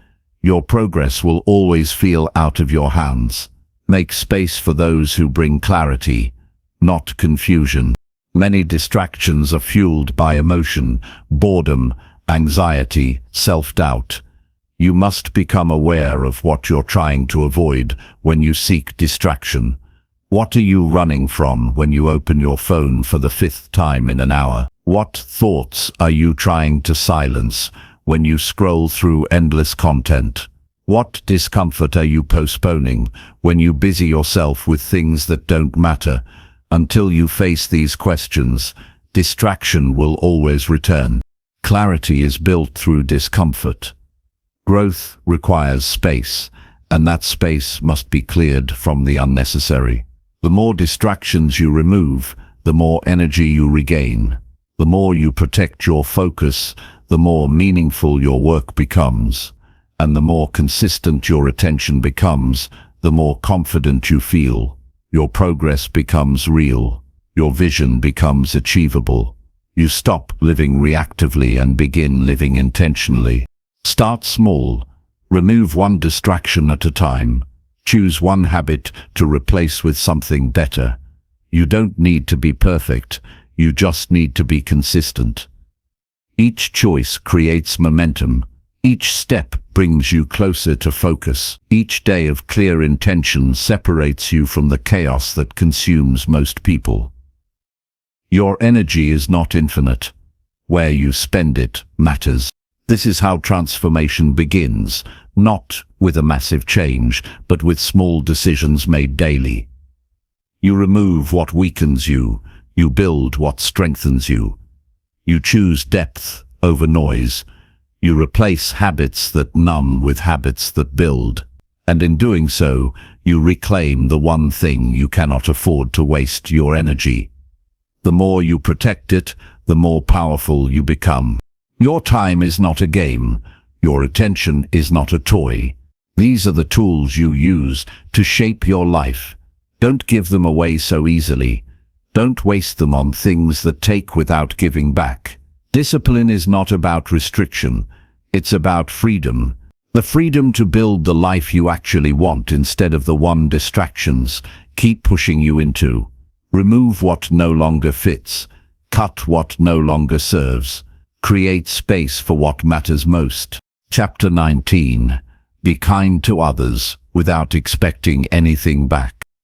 your progress will always feel out of your hands. Make space for those who bring clarity, not confusion. Many distractions are fueled by emotion, boredom, anxiety, self-doubt. You must become aware of what you're trying to avoid when you seek distraction. What are you running from when you open your phone for the 5th time in an hour? What thoughts are you trying to silence when you scroll through endless content? What discomfort are you postponing when you busy yourself with things that don't matter? Until you face these questions, distraction will always return. Clarity is built through discomfort. Growth requires space, and that space must be cleared from the unnecessary. The more distractions you remove, the more energy you regain. The more you protect your focus, the more meaningful your work becomes. And the more consistent your attention becomes, the more confident you feel. Your progress becomes real. Your vision becomes achievable. You stop living reactively and begin living intentionally. Start small. Remove one distraction at a time. Choose one habit to replace with something better. You don't need to be perfect. You just need to be consistent. Each choice creates momentum. Each step brings you closer to focus. Each day of clear intention separates you from the chaos that consumes most people. Your energy is not infinite. Where you spend it matters. This is how transformation begins, not with a massive change, but with small decisions made daily. You remove what weakens you. You build what strengthens you. You choose depth over noise. You replace habits that numb with habits that build. And in doing so, you reclaim the one thing you cannot afford to waste: your energy. The more you protect it, the more powerful you become. Your time is not a game. Your attention is not a toy. These are the tools you use to shape your life. Don't give them away so easily. Don't waste them on things that take without giving back. Discipline is not about restriction. It's about freedom. The freedom to build the life you actually want instead of the one distractions keep pushing you into. Remove what no longer fits. Cut what no longer serves. Create space for what matters most. Chapter 19. Be kind to others without expecting anything back.